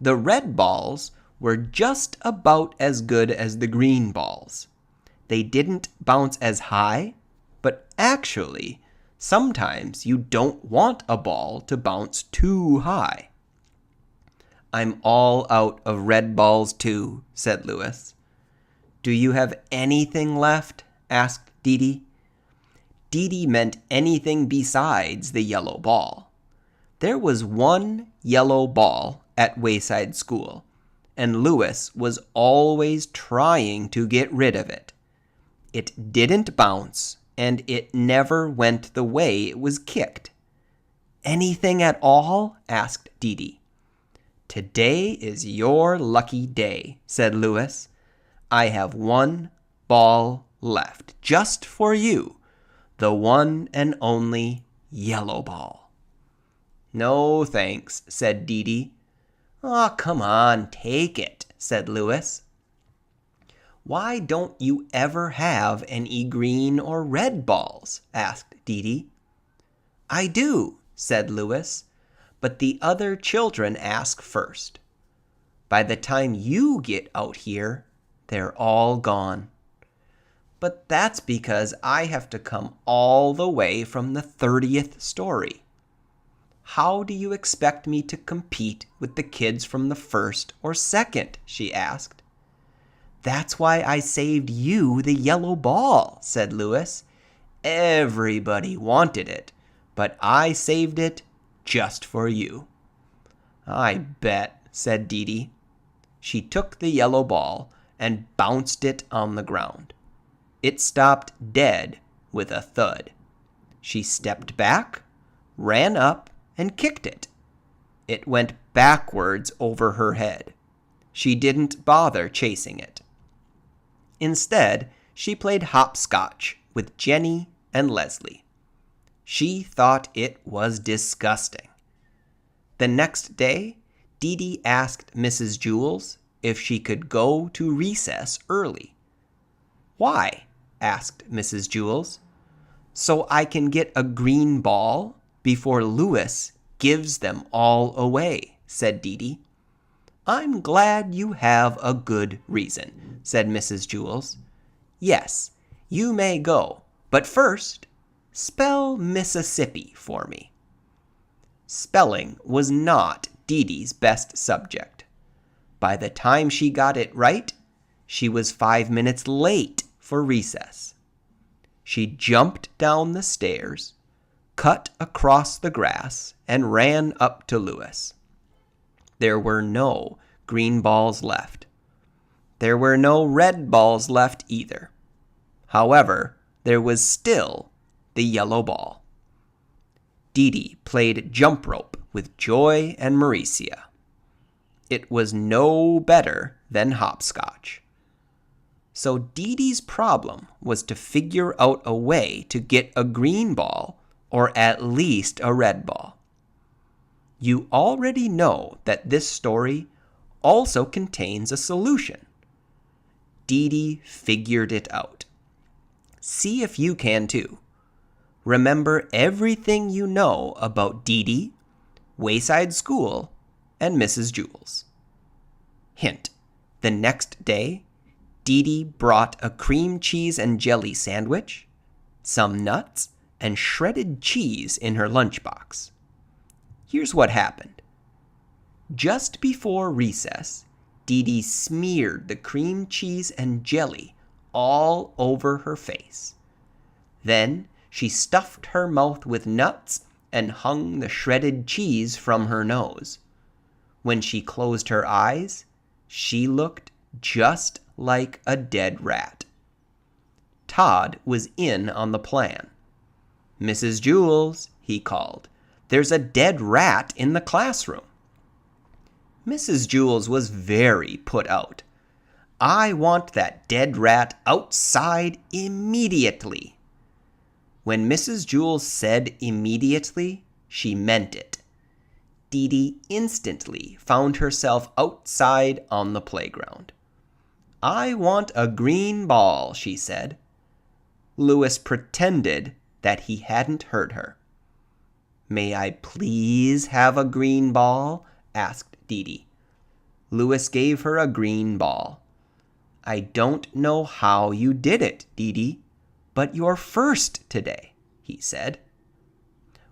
The red balls were just about as good as the green balls. They didn't bounce as high, but actually, sometimes you don't want a ball to bounce too high. "I'm all out of red balls too," said Louis. "Do you have anything left?" asked Dee. Dee meant anything besides the yellow ball. There was one yellow ball at Wayside School, and Louis was always trying to get rid of it. It didn't bounce, and it never went the way it was kicked. "Anything at all?" asked Dee. "Today is your lucky day," said Louis. "I have one ball left, just for you, the one and only yellow ball." "No, thanks," said Dee. "Aw, come on, take it," said Louis. "Why don't you ever have any green or red balls?" asked Dee. "I do," said Louis, "but the other children ask first. By the time you get out here, they're all gone." "But that's because I have to come all the way from the 30th story." "How do you expect me to compete with the kids from the 1st or 2nd?" she asked. "That's why I saved you the yellow ball," said Louis. "Everybody wanted it, but I saved it just for you." "I bet," said Dee. She took the yellow ball and bounced it on the ground. It stopped dead with a thud. She stepped back, ran up, and kicked it. It went backwards over her head. She didn't bother chasing it. Instead, she played hopscotch with Jenny and Leslie. She thought it was disgusting. The next day, Dee asked Mrs. Jewls if she could go to recess early. "Why?" asked Mrs. Jewls. "So I can get a green ball before Louis gives them all away," said Dee. "I'm glad you have a good reason," said Mrs. Jewls. "Yes, you may go, but first, spell Mississippi for me." Spelling was not Dee's best subject. By the time she got it right, she was 5 minutes late for recess. She jumped down the stairs, cut across the grass, and ran up to Louis. There were no green balls left. There were no red balls left either. However, there was still the yellow ball. Dee played jump rope with Joy and Maurecia. It was no better than hopscotch. So Dee Dee's problem was to figure out a way to get a green ball or at least a red ball. You already know that this story also contains a solution. Dee Dee figured it out. See if you can too. Remember everything you know about Dee Dee, Wayside School, and Mrs. Jewls. Hint: the next day, Dee Dee brought a cream cheese and jelly sandwich, some nuts, and shredded cheese in her lunchbox. Here's what happened. Just before recess, Dee Dee smeared the cream cheese and jelly all over her face. Then she stuffed her mouth with nuts and hung the shredded cheese from her nose. When she closed her eyes, she looked just like a dead rat. Todd was in on the plan. "Mrs. Jewls," he called, "there's a dead rat in the classroom." Mrs. Jewls was very put out. "I want that dead rat outside immediately." When Mrs. Jewls said immediately, she meant it. Dee Dee instantly found herself outside on the playground. "I want a green ball," she said. Louis pretended that he hadn't heard her. "May I please have a green ball?" asked Dee Dee. Louis gave her a green ball. "I don't know how you did it, Dee Dee, but you're first today," he said.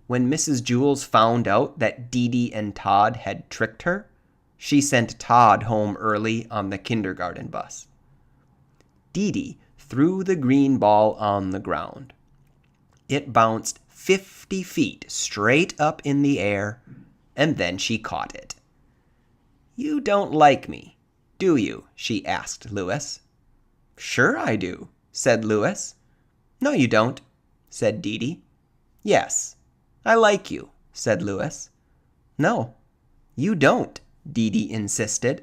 When Mrs. Jewls found out that Dee Dee and Todd had tricked her, she sent Todd home early on the kindergarten bus. Dee Dee threw the green ball on the ground. It bounced 50 feet straight up in the air, and then she caught it. "You don't like me, do you?" she asked Louis. "Sure I do," said Louis. "No, you don't," said Dee Dee. "Yes, I like you," said Louis. "No, you don't," Dee Dee insisted.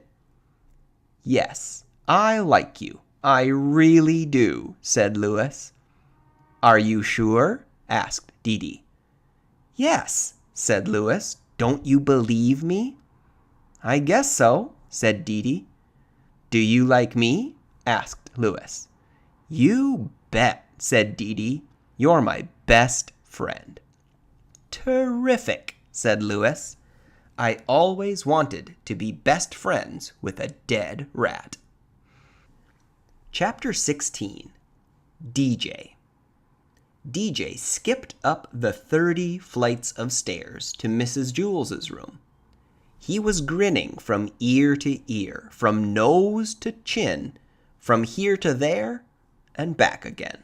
"Yes, I like you. I really do," said Louis. "Are you sure?" asked Dee Dee. "Yes," said Louis. "Don't you believe me?" "I guess so," said Dee Dee. "Do you like me?" asked Louis. "You bet," said Dee Dee. "You're my best friend." "Terrific," said Louis. "I always wanted to be best friends with a dead rat." Chapter 16. DJ. DJ skipped up the 30 flights of stairs to Mrs. Jewls' room. He was grinning from ear to ear, from nose to chin, from here to there, and back again.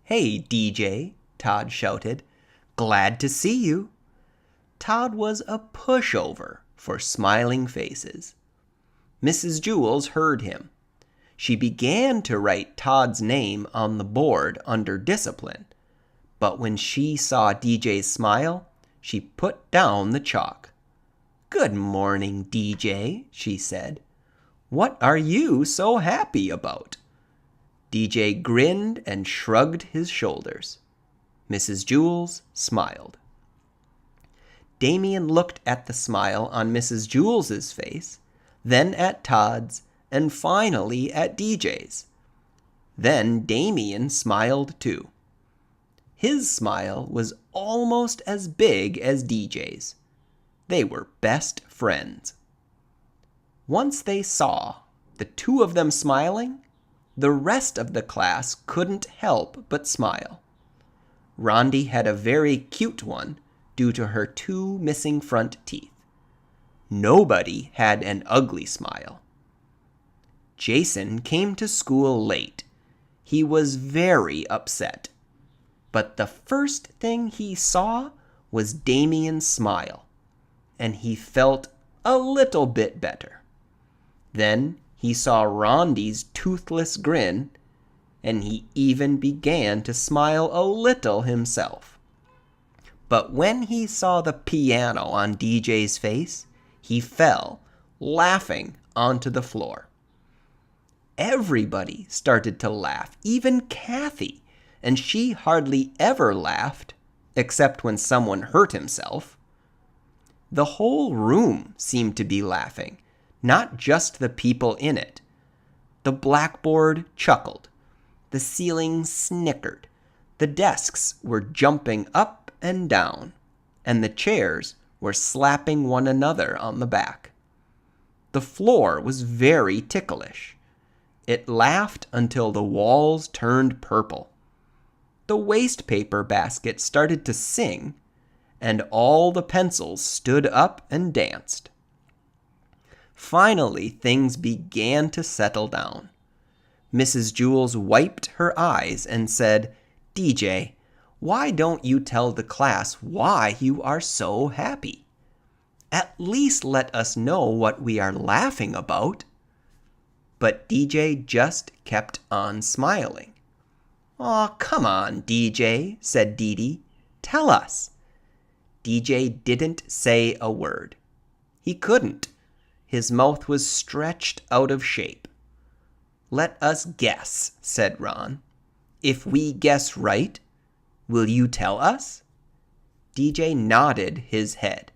"Hey, DJ," Todd shouted. "Glad to see you." Todd was a pushover for smiling faces. Mrs. Jewls heard him. She began to write Todd's name on the board under discipline, but when she saw DJ's smile, she put down the chalk. "Good morning, DJ," she said. "What are you so happy about?" DJ grinned and shrugged his shoulders. Mrs. Jewls smiled. Damian looked at the smile on Mrs. Jewls' face, then at Todd's, and finally at DJ's. Then Damian smiled too. His smile was almost as big as DJ's. They were best friends. Once they saw the two of them smiling, the rest of the class couldn't help but smile. Rondi had a very cute one due to her 2 missing front teeth. Nobody had an ugly smile. Jason came to school late. He was very upset. But the first thing he saw was Damian's smile, and he felt a little bit better. Then he saw Rondi's toothless grin, and he even began to smile a little himself. But when he saw the piano on DJ's face, he fell, laughing, onto the floor. Everybody started to laugh, even Kathy, and she hardly ever laughed, except when someone hurt himself. The whole room seemed to be laughing, not just the people in it. The blackboard chuckled. The ceiling snickered. The desks were jumping up and down, and the chairs were slapping one another on the back. The floor was very ticklish. It laughed until the walls turned purple. The wastepaper basket started to sing, and all the pencils stood up and danced. Finally, things began to settle down. Mrs. Jewls wiped her eyes and said, "DJ, why don't you tell the class why you are so happy? At least let us know what we are laughing about." But DJ just kept on smiling. "Aw, come on, DJ," said Dee Dee. "Tell us." DJ didn't say a word. He couldn't. His mouth was stretched out of shape. "Let us guess," said Ron. "If we guess right, will you tell us?" DJ nodded his head.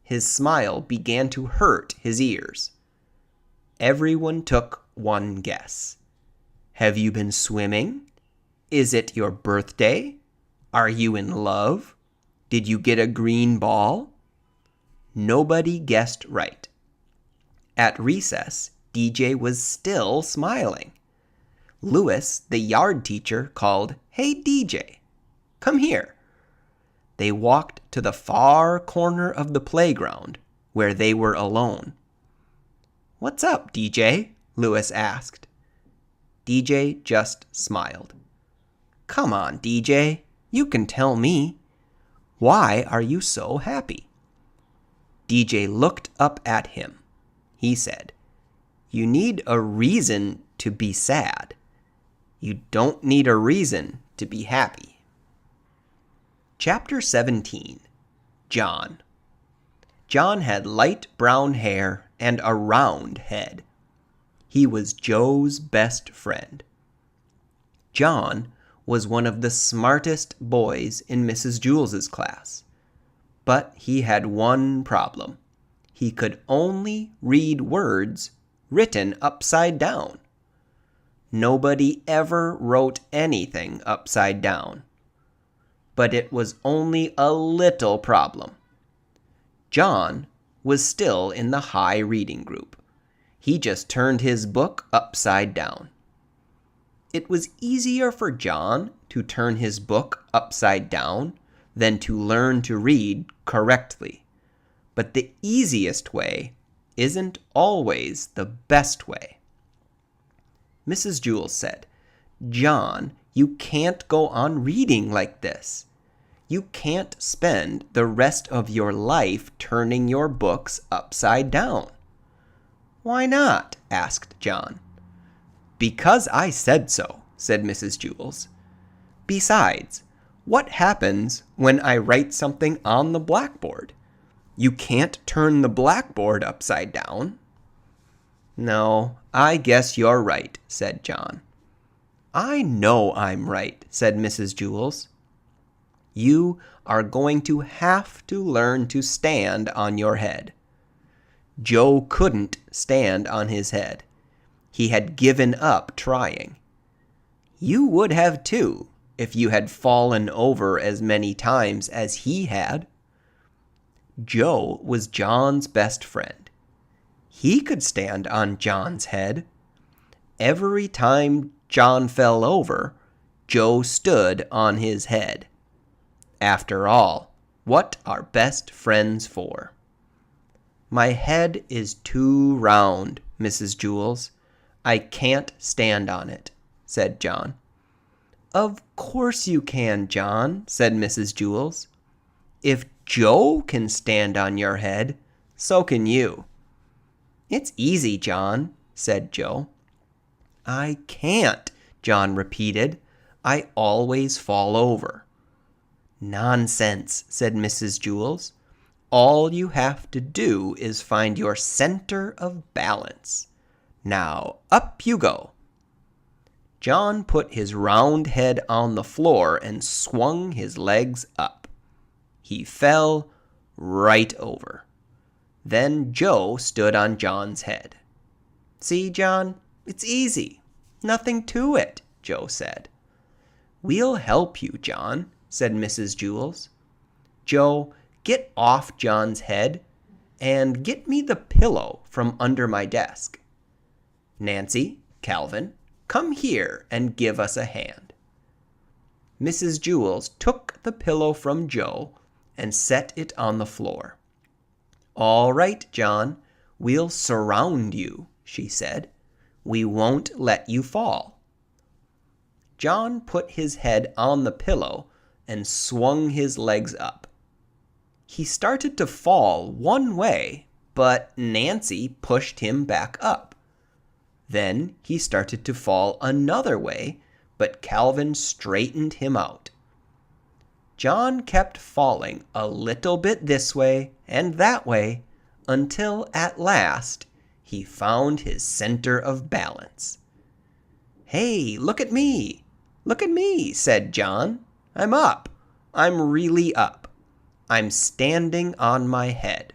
His smile began to hurt his ears. Everyone took one guess. "Have you been swimming? Is it your birthday? Are you in love? Did you get a green ball?" Nobody guessed right. At recess, DJ was still smiling. Louis, the yard teacher, called, "Hey, DJ, come here." They walked to the far corner of the playground where they were alone. "What's up, DJ?" Louis asked. DJ just smiled. "Come on, DJ, you can tell me. Why are you so happy?" DJ looked up at him. He said, "You need a reason to be sad. You don't need a reason to be happy." Chapter 17. John. John had light brown hair and a round head. He was Joe's best friend. John was one of the smartest boys in Mrs. Jewls' class. But he had one problem. He could only read words written upside down. Nobody ever wrote anything upside down. But it was only a little problem. John was still in the high reading group. He just turned his book upside down. It was easier for John to turn his book upside down than to learn to read correctly. But the easiest way isn't always the best way. Mrs. Jewls said, "John, you can't go on reading like this. You can't spend the rest of your life turning your books upside down." "Why not?" asked John. "Because I said so," said Mrs. Jewls. "Besides, what happens when I write something on the blackboard? You can't turn the blackboard upside down." "No, I guess you're right," said John. "I know I'm right," said Mrs. Jewls. "You are going to have to learn to stand on your head." Joe couldn't stand on his head. He had given up trying. You would have too, if you had fallen over as many times as he had. Joe was John's best friend. He could stand on John's head. Every time John fell over, Joe stood on his head. After all, what are best friends for? "My head is too round, Mrs. Jewls. I can't stand on it," said John. "Of course you can, John," said Mrs. Jewls. "If Joe can stand on your head, so can you." "It's easy, John," said Joe. "I can't," John repeated. "I always fall over." "Nonsense," said Mrs. Jewls. "All you have to do is find your center of balance. Now up you go." John put his round head on the floor and swung his legs up. He fell right over. Then Joe stood on John's head. "See, John, it's easy. Nothing to it," Joe said. "We'll help you, John," said Mrs. Jewls. "Joe, get off John's head and get me the pillow from under my desk. Nancy, Calvin, come here and give us a hand." Mrs. Jewls took the pillow from Joe and set it on the floor. "All right, John, we'll surround you," she said. "We won't let you fall." John put his head on the pillow and swung his legs up. He started to fall one way, but Nancy pushed him back up. Then he started to fall another way, but Calvin straightened him out. John kept falling a little bit this way and that way until at last he found his center of balance. "Hey, look at me! Look at me!" said John. "I'm up. I'm really up. I'm standing on my head.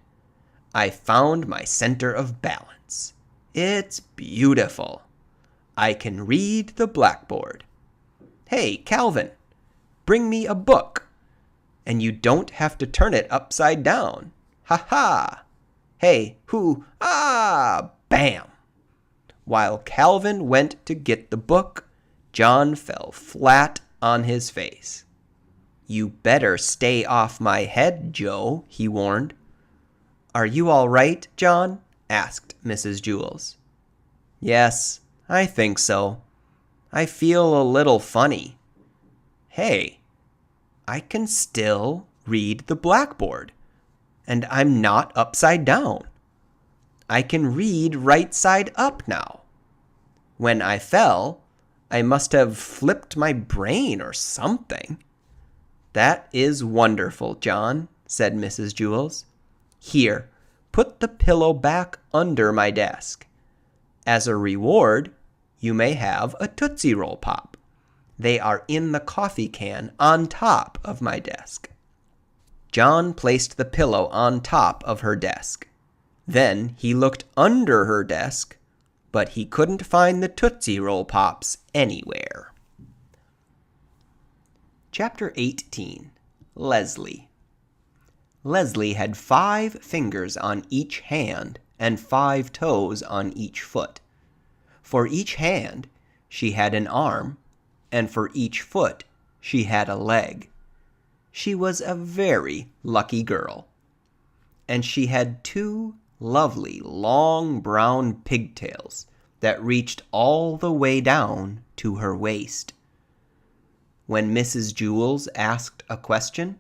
I found my center of balance. It's beautiful. I can read the blackboard. Hey, Calvin, bring me a book. And you don't have to turn it upside down. Ha ha! Hey, hoo, ah, bam!" While Calvin went to get the book, John fell flat on his face. "You better stay off my head, Joe," he warned. "Are you all right, John?" asked Mrs. Jewls. "Yes, I think so. I feel a little funny. Hey, I can still read the blackboard, and I'm not upside down. I can read right side up now. When I fell, I must have flipped my brain or something." "That is wonderful, John," said Mrs. Jewls. "Here, put the pillow back under my desk. As a reward, you may have a Tootsie Roll Pop. They are in the coffee can on top of my desk." John placed the pillow on top of her desk. Then he looked under her desk, but he couldn't find the Tootsie Roll Pops anywhere. Chapter 18. Leslie. Leslie had 5 fingers on each hand and 5 toes on each foot. For each hand, she had an arm, and for each foot, she had a leg. She was a very lucky girl. And she had 2 lovely long brown pigtails that reached all the way down to her waist. When Mrs. Jewls asked a question,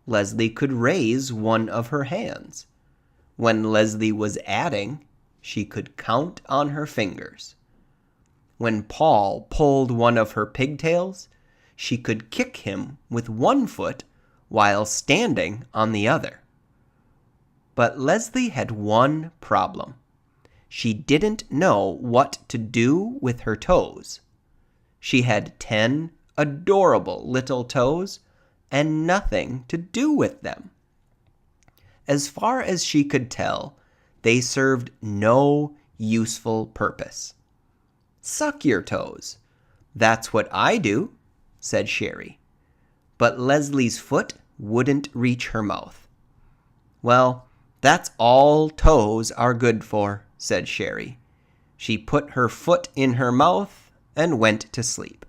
Leslie could raise one of her hands. When Leslie was adding, she could count on her fingers. When Paul pulled one of her pigtails, she could kick him with one foot while standing on the other. But Leslie had one problem. She didn't know what to do with her toes. She had 10 adorable little toes and nothing to do with them. As far as she could tell, they served no useful purpose. "Suck your toes. That's what I do," said Sherry. But Leslie's foot wouldn't reach her mouth. "Well, that's all toes are good for," said Sherry. She put her foot in her mouth and went to sleep.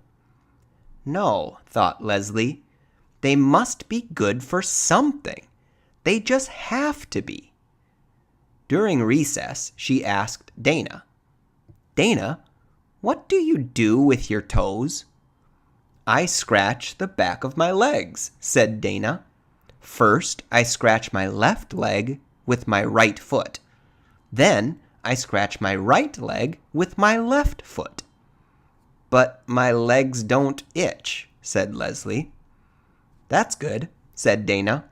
No, thought Leslie, they must be good for something. They just have to be. During recess, she asked Dana, "Dana, what do you do with your toes?" "I scratch the back of my legs," said Dana. "First, I scratch my left leg with my right foot. Then, I scratch my right leg with my left foot." "But my legs don't itch," said Leslie. "That's good," said Dana.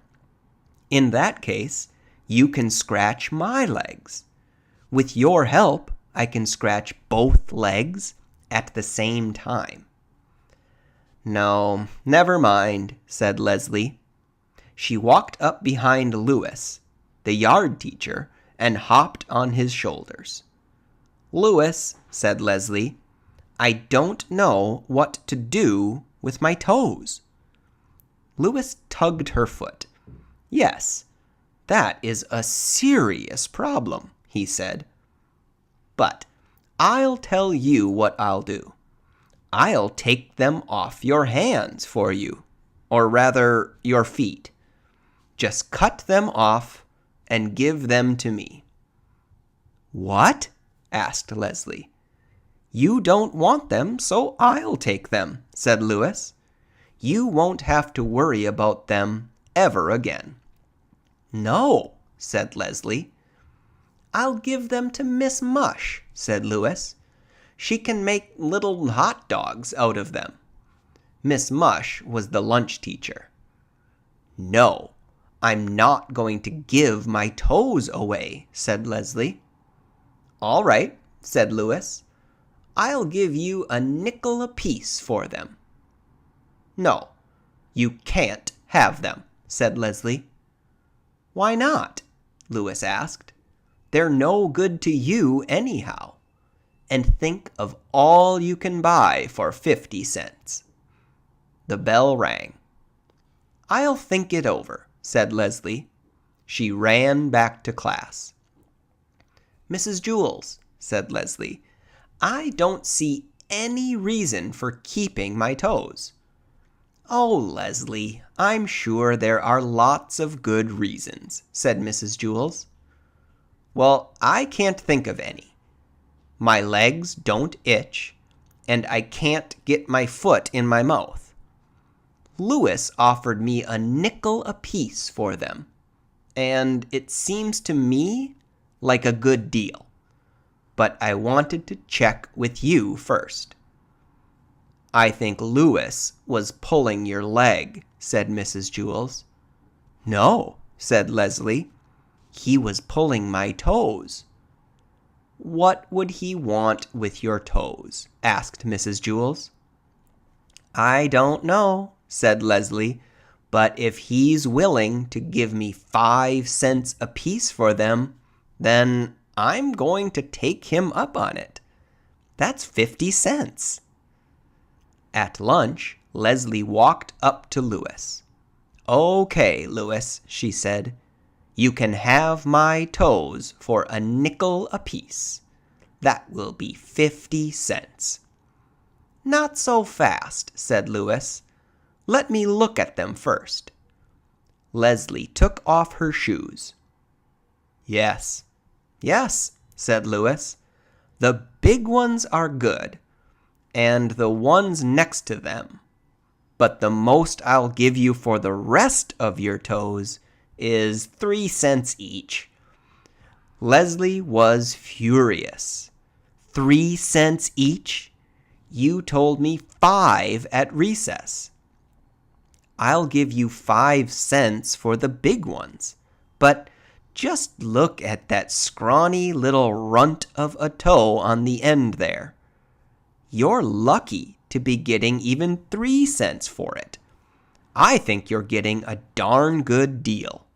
"In that case, you can scratch my legs. With your help, I can scratch both legs at the same time. No, never mind, said Leslie. She walked up behind Louis, the yard teacher, and hopped on his shoulders. Louis, said Leslie, I don't know what to do with my toes. Louis tugged her foot. Yes, that is a serious problem, he said. But I'll tell you what I'll do. I'll take them off your hands for you, or rather, your feet. Just cut them off and give them to me. What? Asked Leslie. You don't want them, so I'll take them, said Louis. You won't have to worry about them ever again. No, said Leslie. I'll give them to Miss Mush, said Louis. She can make little hot dogs out of them. Miss Mush was the lunch teacher. No, I'm not going to give my toes away, said Leslie. All right, said Louis. I'll give you a nickel apiece for them. No, you can't have them, said Leslie. Why not? Louis asked. They're no good to you anyhow. And think of all you can buy for 50 cents. The bell rang. I'll think it over, said Leslie. She ran back to class. Mrs. Jewls, said Leslie, I don't see any reason for keeping my toes. Oh, Leslie, I'm sure there are lots of good reasons, said Mrs. Jewls. Well, I can't think of any. My legs don't itch, and I can't get my foot in my mouth. Louis offered me a nickel apiece for them, and it seems to me like a good deal. But I wanted to check with you first. I think Louis was pulling your leg, said Mrs. Jewls. No, said Leslie. He was pulling my toes. What would he want with your toes? Asked Mrs. Jewls. I don't know, said Leslie, but if he's willing to give me 5 cents apiece for them, then I'm going to take him up on it. That's 50 cents. At lunch, Leslie walked up to Louis. Okay, Louis, she said. You can have my toes for a nickel apiece. That will be 50 cents. Not so fast, said Louis. Let me look at them first. Leslie took off her shoes. Yes, said Louis. The big ones are good, and the ones next to them. But the most I'll give you for the rest of your toes is 3 cents each. Leslie was furious. 3 cents each? You told me 5 at recess. I'll give you 5 cents for the big ones, but just look at that scrawny little runt of a toe on the end there. You're lucky to be getting even 3 cents for it. I think you're getting a darn good deal.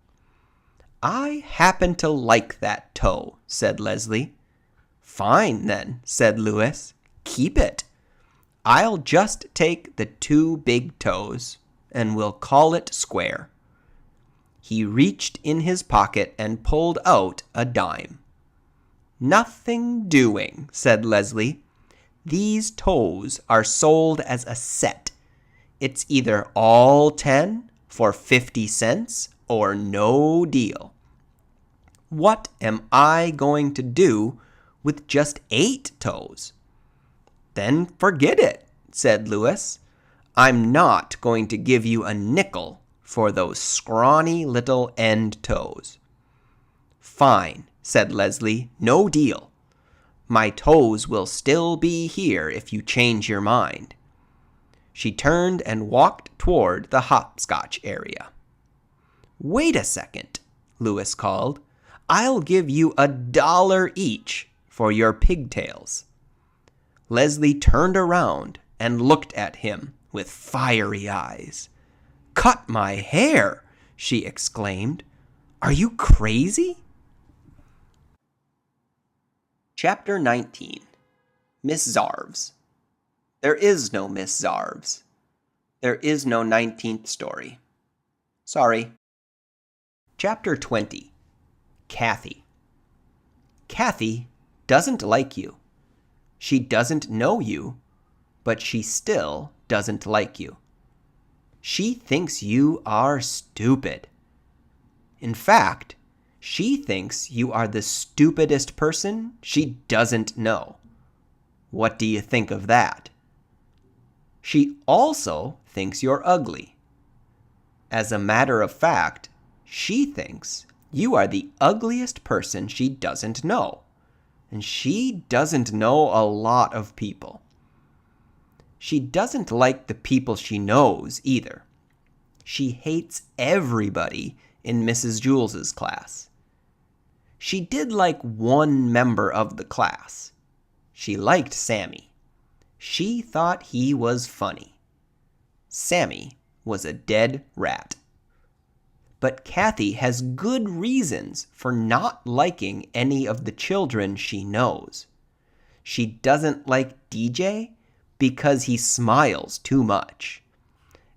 I happen to like that toe, said Leslie. Fine, then, said Louis. Keep it. I'll just take the 2 big toes, and we'll call it square. He reached in his pocket and pulled out a dime. Nothing doing, said Leslie. These toes are sold as a set. It's either all 10 for 50 cents or no deal. What am I going to do with just 8 toes? Then forget it, said Louis. I'm not going to give you a nickel for those scrawny little end toes. Fine, said Leslie, no deal. My toes will still be here if you change your mind. She turned and walked toward the hopscotch area. Wait a second, Louis called. I'll give you $1 each for your pigtails." Leslie turned around and looked at him with fiery eyes. "Cut my hair!" she exclaimed. "Are you crazy?" Chapter 19. Miss Zarves. There is no Miss Zarves. There is no 19th story. Sorry. Chapter 20. Kathy. Kathy doesn't like you. She doesn't know you, but she still doesn't like you. She thinks you are stupid. In fact, she thinks you are the stupidest person she doesn't know. What do you think of that? She also thinks you're ugly. As a matter of fact, she thinks you are the ugliest person she doesn't know. And she doesn't know a lot of people. She doesn't like the people she knows either. She hates everybody in Mrs. Jewls' class. She did like one member of the class. She liked Sammy. She thought he was funny. Sammy was a dead rat. But Kathy has good reasons for not liking any of the children she knows. She doesn't like DJ because he smiles too much.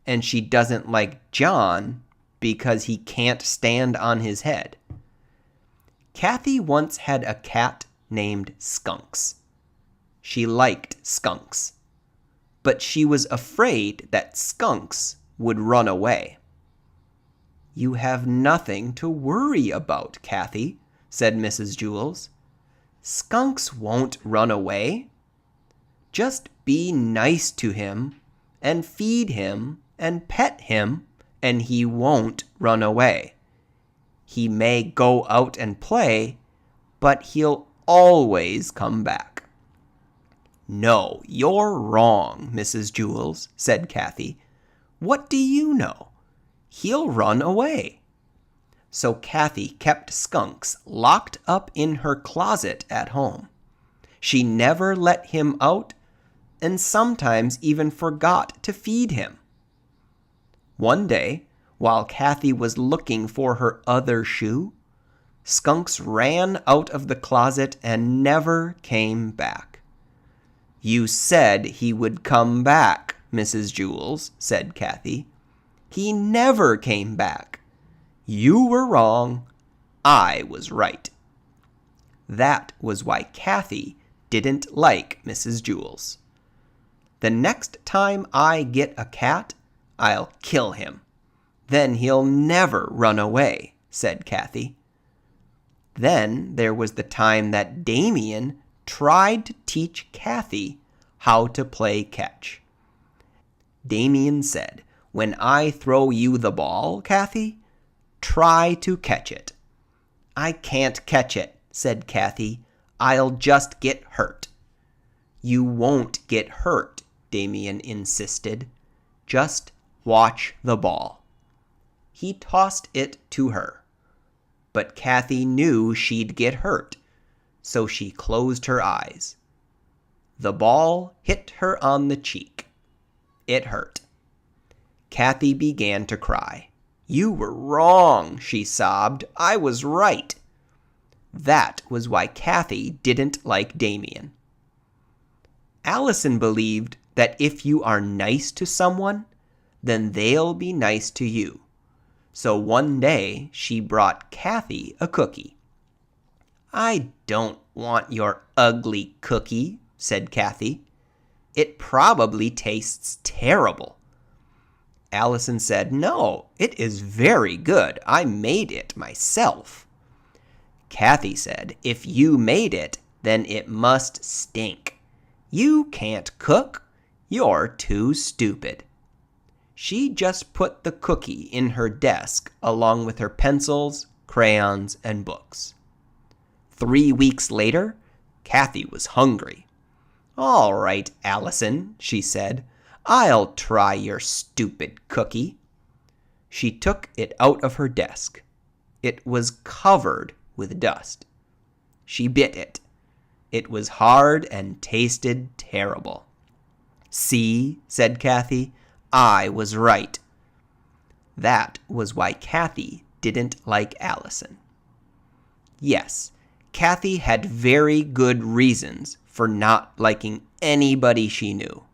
And she doesn't like John because he can't stand on his head. Kathy once had a cat named Skunks. She liked Skunks. But she was afraid that Skunks would run away. "You have nothing to worry about, Kathy," said Mrs. Jewls. "Skunks won't run away. Just be nice to him and feed him and pet him, and he won't run away. He may go out and play, but he'll always come back." "No, you're wrong, Mrs. Jewls," said Kathy. "What do you know? He'll run away." So Kathy kept Skunks locked up in her closet at home. She never let him out and sometimes even forgot to feed him. One day, while Kathy was looking for her other shoe, Skunks ran out of the closet and never came back. "You said he would come back, Mrs. Jewls," said Kathy. "He never came back. You were wrong. I was right." That was why Kathy didn't like Mrs. Jewls. "The next time I get a cat, I'll kill him. Then he'll never run away," said Kathy. Then there was the time that Damian tried to teach Kathy how to play catch. Damian said, "When I throw you the ball, Kathy, try to catch it." "I can't catch it," said Kathy. "I'll just get hurt." "You won't get hurt," Damian insisted. "Just watch the ball." He tossed it to her. But Kathy knew she'd get hurt, so she closed her eyes. The ball hit her on the cheek. It hurt. Kathy began to cry. "You were wrong," she sobbed. "I was right." That was why Kathy didn't like Damian. Allison believed that if you are nice to someone, then they'll be nice to you. So one day she brought Kathy a cookie. "I don't want your ugly cookie," said Kathy. "It probably tastes terrible." Allison said, "No, it is very good. I made it myself." Kathy said, "If you made it, then it must stink. You can't cook. You're too stupid." She just put the cookie in her desk along with her pencils, crayons, and books. 3 weeks later, Kathy was hungry. "All right, Allison," she said. "I'll try your stupid cookie." She took it out of her desk. It was covered with dust. She bit it. It was hard and tasted terrible. "See," said Kathy, "I was right." That was why Kathy didn't like Allison. Yes, Kathy had very good reasons for not liking anybody she knew.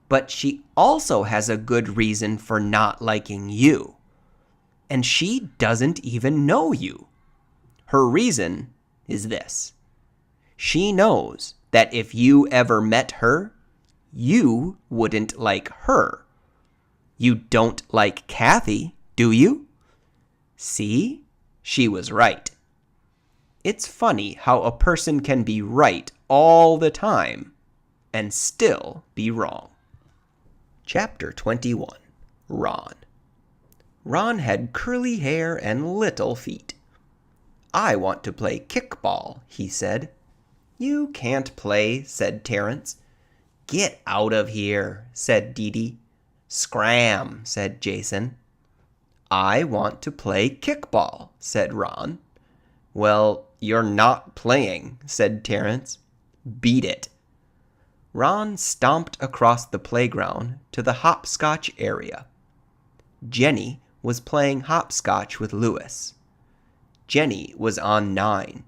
But she also has a good reason for not liking you. And she doesn't even know you. Her reason is this. She knows that if you ever met her, you wouldn't like her. You don't like Kathy, do you? See? She was right. It's funny how a person can be right all the time and still be wrong. Chapter 21. Ron. Ron had curly hair and little feet. "I want to play kickball," he said. "You can't play," said Terrence. "Get out of here," said Dede. "Scram," said Jason. "I want to play kickball," said Ron. "Well, you're not playing," said Terrence. "Beat it." Ron stomped across the playground to the hopscotch area. Jenny was playing hopscotch with Louis. Jenny was on 9.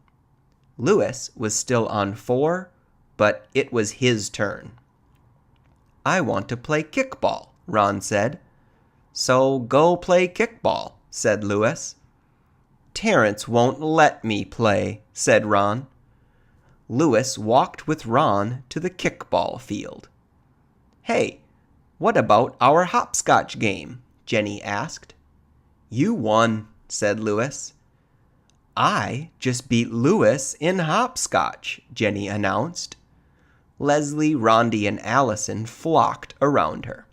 Louis was still on 4, but it was his turn. "I want to play kickball," Ron said. "So go play kickball," said Louis. "Terrence won't let me play," said Ron. Louis walked with Ron to the kickball field. "Hey, what about our hopscotch game?" Jenny asked. "You won," said Louis. "I just beat Louis in hopscotch," Jenny announced. Leslie, Rondi, and Allison flocked around her.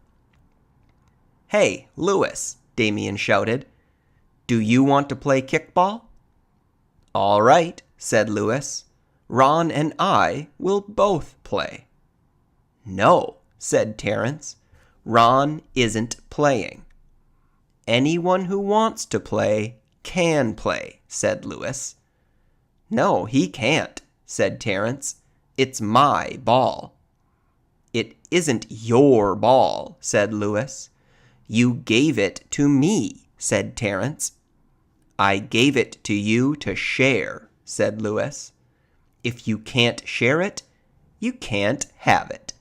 "Hey, Louis," Damian shouted. "Do you want to play kickball?" "All right," said Louis. "Ron and I will both play." "No," said Terrence. "Ron isn't playing." "Anyone who wants to play can play," said Louis. "No, he can't," said Terrence. "It's my ball." "It isn't your ball," said Louis. "You gave it to me," said Terrence. "I gave it to you to share," said Louis. "If you can't share it, you can't have it."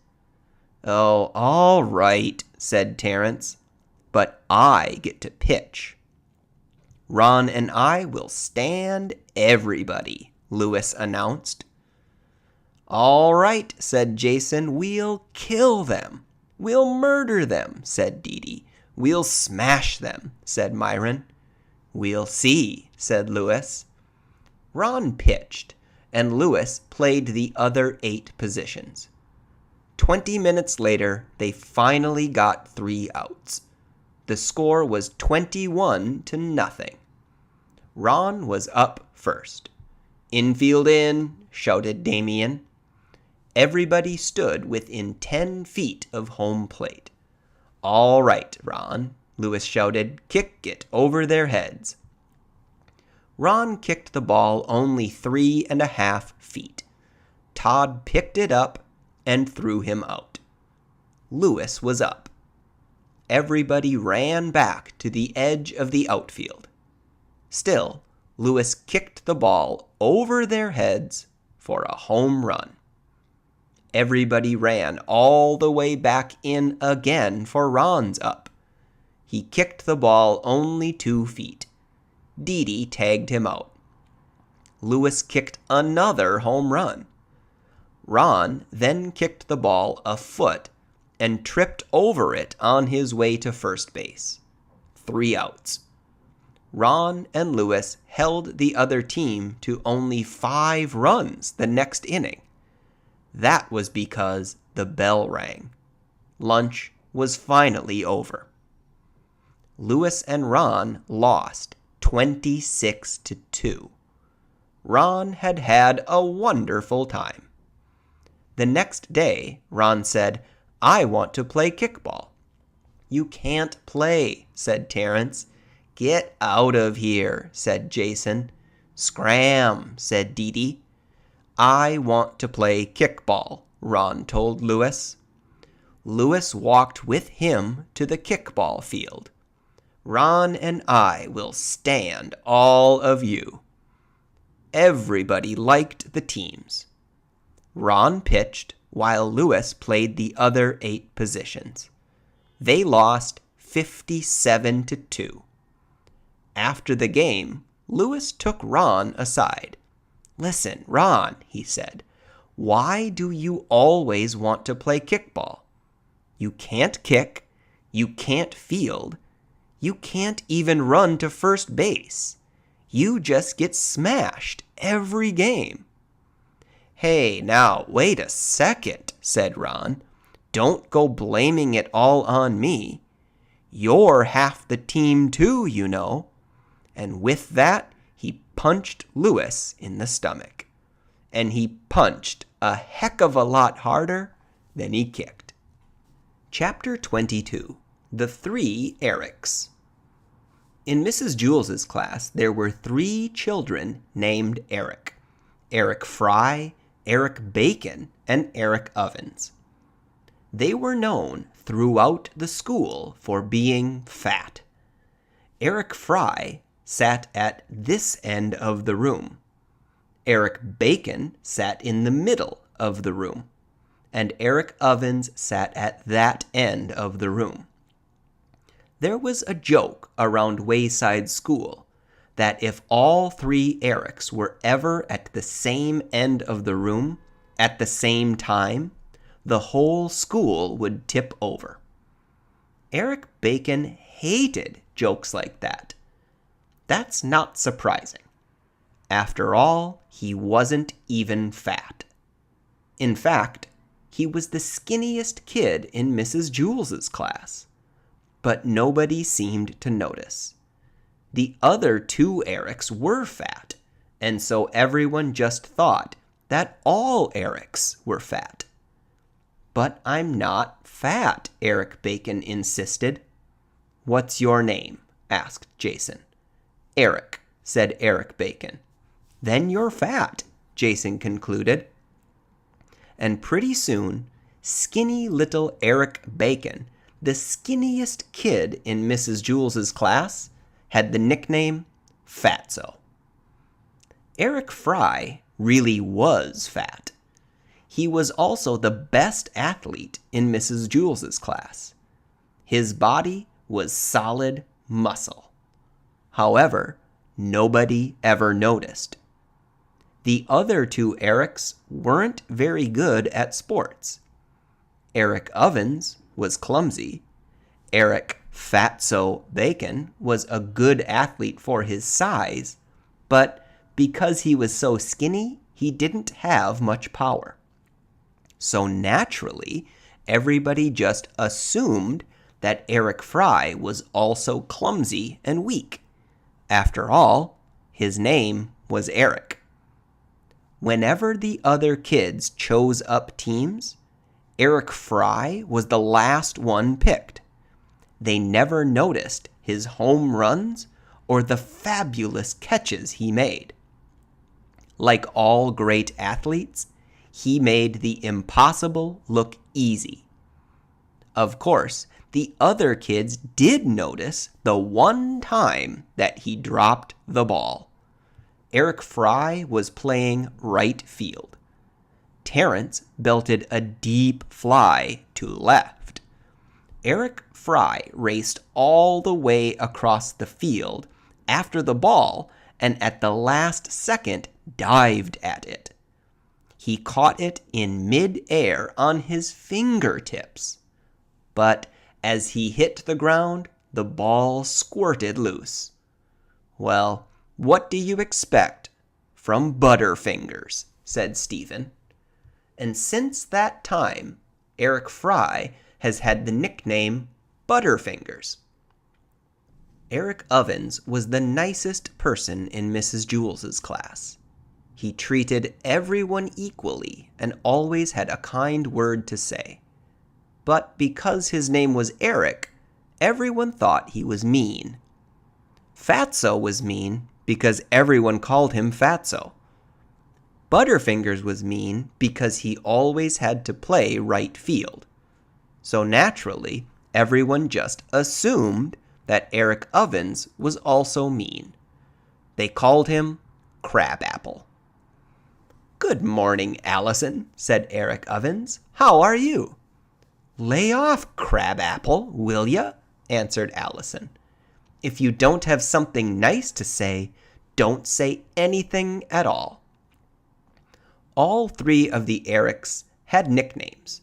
"Oh, all right," said Terrence. "But I get to pitch." "Ron and I will stand everybody," Louis announced. "All right," said Jason. "We'll kill them. We'll murder them," said Dede. "We'll smash them," said Myron. "We'll see," said Louis. Ron pitched, and Louis played the other 8 positions. 20 minutes later, they finally got 3 outs. The score was 21-0. Ron was up first. "Infield in," shouted Damian. Everybody stood within 10 feet of home plate. "All right, Ron," Louis shouted. "Kick it over their heads." Ron kicked the ball only 3.5 feet. Todd picked it up and threw him out. Louis was up. Everybody ran back to the edge of the outfield. Still, Louis kicked the ball over their heads for a home run. Everybody ran all the way back in again for Ron's up. He kicked the ball only 2 feet. Dede tagged him out. Louis kicked another home run. Ron then kicked the ball a foot and tripped over it on his way to first base. 3 outs. Ron and Louis held the other team to only 5 runs the next inning. That was because the bell rang. Lunch was finally over. Louis and Ron lost 26-2. Ron had had a wonderful time. The next day, Ron said, "I want to play kickball." "You can't play," said Terrence. "Get out of here," said Jason. "Scram," said Dede. I want to play kickball, Ron told Louis. Louis walked with him to the kickball field. Ron and I will stand all of you. Everybody liked the teams. Ron pitched while Louis played the other 8 positions. They lost 57-2. After the game, Louis took Ron aside. "Listen, Ron," he said, "why do you always want to play kickball? You can't kick, you can't field, you can't even run to first base. You just get smashed every game." "Hey, now, wait a second," said Ron. "Don't go blaming it all on me. You're half the team too, you know." And with that, he punched Louis in the stomach. And he punched a heck of a lot harder than he kicked. Chapter 22. The 3 Erics. In Mrs. Jewls' class, there were 3 children named Eric. Eric Fry, Eric Bacon, and Eric Ovens. They were known throughout the school for being fat. Eric Fry sat at this end of the room. Eric Bacon sat in the middle of the room. And Eric Ovens sat at that end of the room. There was a joke around Wayside School that if all 3 Erics were ever at the same end of the room at the same time, the whole school would tip over. Eric Bacon hated jokes like that. That's not surprising. After all, he wasn't even fat. In fact, he was the skinniest kid in Mrs. Jewls' class. But nobody seemed to notice. The other 2 Erics were fat, and so everyone just thought that all Erics were fat. "But I'm not fat," Eric Bacon insisted. "What's your name?" asked Jason. "Eric," said Eric Bacon. "Then you're fat," Jason concluded. And pretty soon, skinny little Eric Bacon, the skinniest kid in Mrs. Jewls' class, had the nickname Fatso. Eric Fry really was fat. He was also the best athlete in Mrs. Jewls' class. His body was solid muscle. However, nobody ever noticed. The other 2 Erics weren't very good at sports. Eric Ovens was clumsy. Eric Fatso Bacon was a good athlete for his size, but because he was so skinny, he didn't have much power. So naturally, everybody just assumed that Eric Fry was also clumsy and weak. After all, his name was Eric. Whenever the other kids chose up teams, Eric Fry was the last one picked. They never noticed his home runs or the fabulous catches he made. Like all great athletes, he made the impossible look easy. Of course, the other kids did notice the one time that he dropped the ball. Eric Fry was playing right field. Terrence belted a deep fly to left. Eric Fry raced all the way across the field after the ball and at the last second dived at it. He caught it in mid-air on his fingertips. But as he hit the ground, the ball squirted loose. "Well, what do you expect from Butterfingers?" said Stephen. And since that time, Eric Fry has had the nickname Butterfingers. Eric Ovens was the nicest person in Mrs. Jewls' class. He treated everyone equally and always had a kind word to say. But because his name was Eric, everyone thought he was mean. Fatso was mean because everyone called him Fatso. Butterfingers was mean because he always had to play right field. So naturally, everyone just assumed that Eric Ovens was also mean. They called him Crabapple. "Good morning, Allison," said Eric Ovens. "How are you?" "Lay off, Crabapple, will ya?" answered Allison. "If you don't have something nice to say, don't say anything at all." All three of the Erics had nicknames.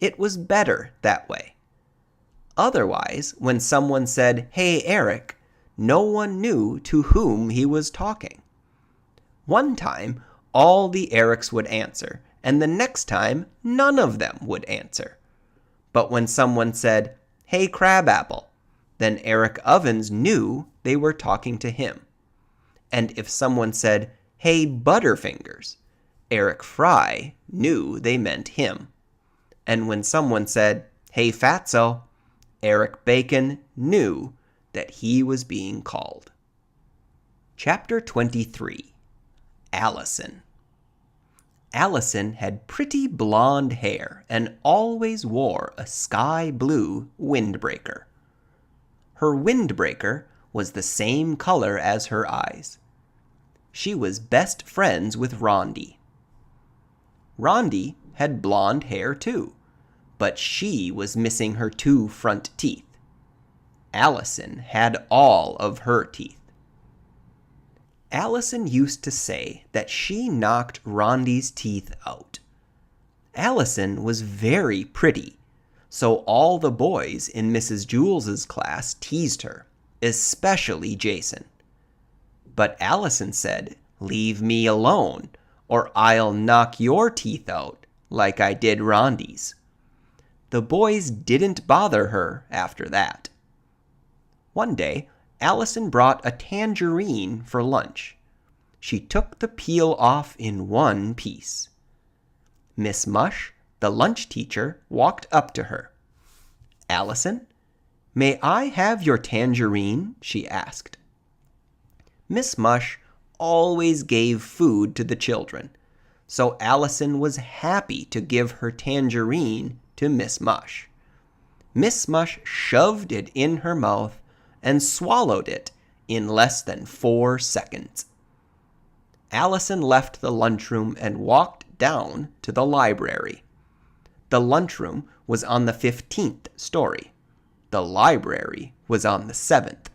It was better that way. Otherwise, when someone said, "Hey, Eric," no one knew to whom he was talking. One time, all the Erics would answer, and the next time, none of them would answer. But when someone said, "Hey, Crabapple," then Eric Ovens knew they were talking to him. And if someone said, "Hey, Butterfingers," Eric Fry knew they meant him. And when someone said, "Hey, Fatso," Eric Bacon knew that he was being called. Chapter 23. Allison. Allison had pretty blonde hair and always wore a sky blue windbreaker. Her windbreaker was the same color as her eyes. She was best friends with Rondi. Rondi had blonde hair too, but she was missing her 2 front teeth. Allison had all of her teeth. Allison used to say that she knocked Rondi's teeth out. Allison was very pretty, so all the boys in Mrs. Jewls' class teased her, especially Jason. But Allison said, "Leave me alone, or I'll knock your teeth out like I did Rondi's." The boys didn't bother her after that. One day, Allison brought a tangerine for lunch. She took the peel off in one piece. Miss Mush, the lunch teacher, walked up to her. "Allison, may I have your tangerine?" she asked. Miss Mush always gave food to the children, so Allison was happy to give her tangerine to Miss Mush. Miss Mush shoved it in her mouth and swallowed it in less than 4 seconds. Allison left the lunchroom and walked down to the library. The lunchroom was on the 15th story. The library was on the 7th.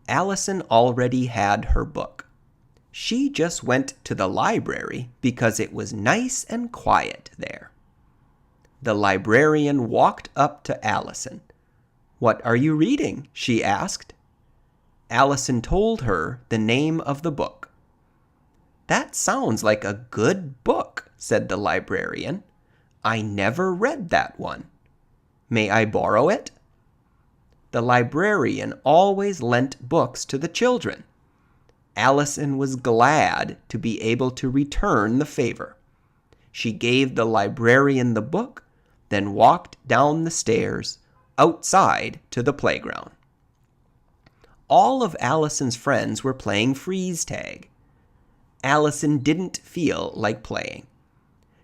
Allison already had her book. She just went to the library because it was nice and quiet there. The librarian walked up to Allison. "What are you reading?" she asked. Allison told her the name of the book. "That sounds like a good book," said the librarian. "I never read that one. May I borrow it?" The librarian always lent books to the children. Allison was glad to be able to return the favor. She gave the librarian the book, then walked down the stairs outside to the playground. All of Allison's friends were playing freeze tag. Allison didn't feel like playing.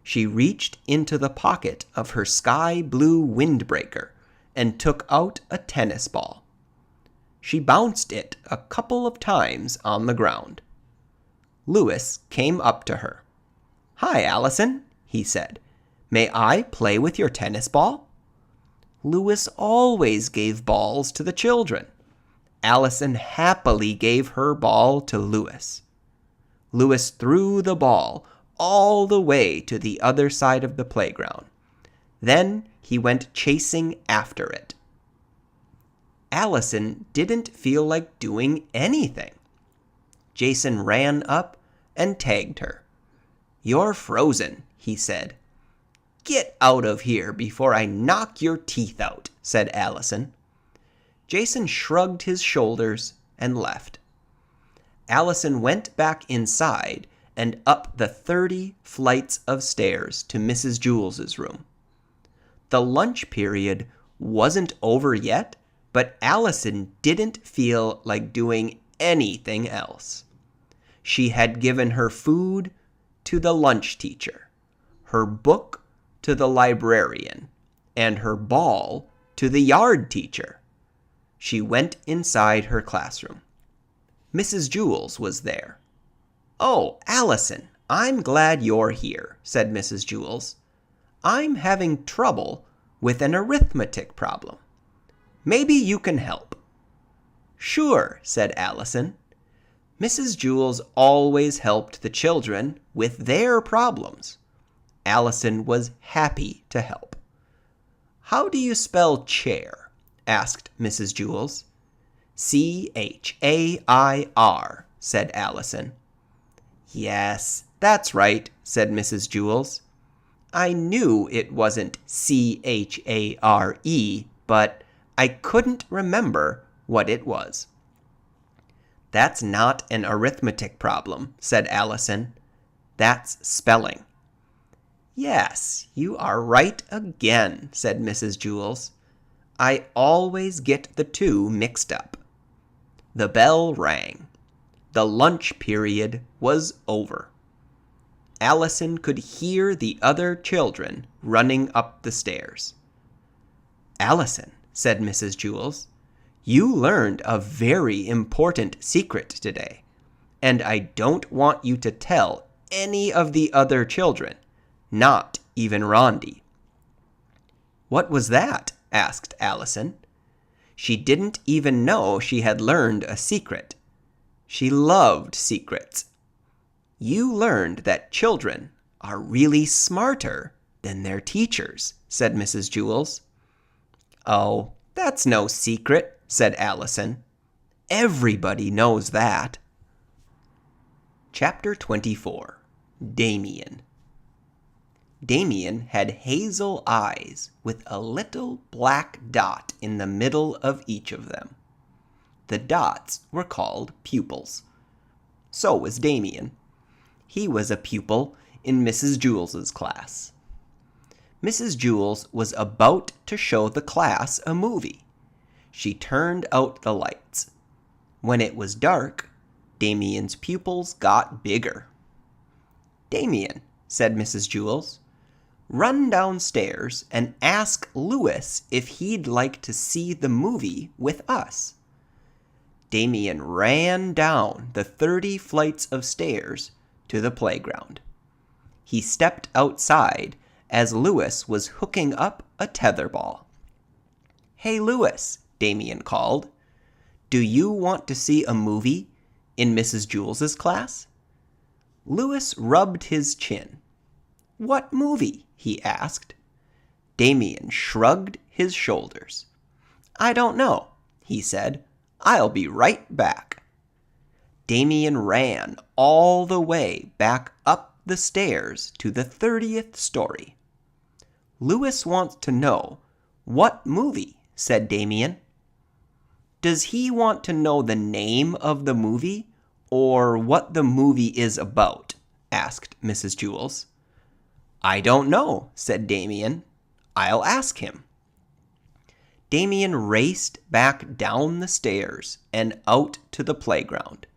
She reached into the pocket of her sky blue windbreaker and took out a tennis ball. She bounced it a couple of times on the ground. Louis came up to her. "Hi, Allison," he said. "May I play with your tennis ball?" Louis always gave balls to the children. Allison happily gave her ball to Louis. Louis threw the ball all the way to the other side of the playground. Then he went chasing after it. Allison didn't feel like doing anything. Jason ran up and tagged her. "You're frozen," he said. "Get out of here before I knock your teeth out," said Allison. Jason shrugged his shoulders and left. Allison went back inside and up the 30 flights of stairs to Mrs. Jewls' room. The lunch period wasn't over yet, but Allison didn't feel like doing anything else. She had given her food to the lunch teacher, her book to the librarian, and her ball to the yard teacher. She went inside her classroom. Mrs. Jewls was there. "Oh, Allison, I'm glad you're here," said Mrs. Jewls. "I'm having trouble with an arithmetic problem. Maybe you can help." "Sure," said Allison. Mrs. Jewls always helped the children with their problems. Allison was happy to help. "How do you spell chair?" asked Mrs. Jewls. "Chair," said Allison. "Yes, that's right," said Mrs. Jewls. "I knew it wasn't Chare, but I couldn't remember what it was." "That's not an arithmetic problem," said Allison. "That's spelling." "Yes, you are right again," said Mrs. Jewls. "I always get the two mixed up." The bell rang. The lunch period was over. Allison could hear the other children running up the stairs. "Allison," said Mrs. Jewls, "you learned a very important secret today, and I don't want you to tell any of the other children, not even Rondi." "What was that?" asked Allison. She didn't even know she had learned a secret. She loved secrets. "You learned that children are really smarter than their teachers," said Mrs. Jewls. "Oh, that's no secret," said Allison. "Everybody knows that." Chapter 24. Damian. Damian had hazel eyes with a little black dot in the middle of each of them. The dots were called pupils. So was Damian. He was a pupil in Mrs. Jewls's class. Mrs. Jewls was about to show the class a movie. She turned out the lights. When it was dark, Damian's pupils got bigger. "Damian," said Mrs. Jewls, "run downstairs and ask Louis if he'd like to see the movie with us." Damian ran down the 30 flights of stairs to the playground. He stepped outside as Louis was hooking up a tetherball. "Hey, Louis," Damian called. "Do you want to see a movie in Mrs. Jewls's class?" Louis rubbed his chin. "What movie?" he asked. Damian shrugged his shoulders. "I don't know," he said. "I'll be right back." Damian ran all the way back up the stairs to the 30th story. "Louis wants to know what movie," said Damian. "Does he want to know the name of the movie or what the movie is about?" asked Mrs. Jewls. "I don't know," said Damian. "I'll ask him." Damian raced back down the stairs and out to the playground.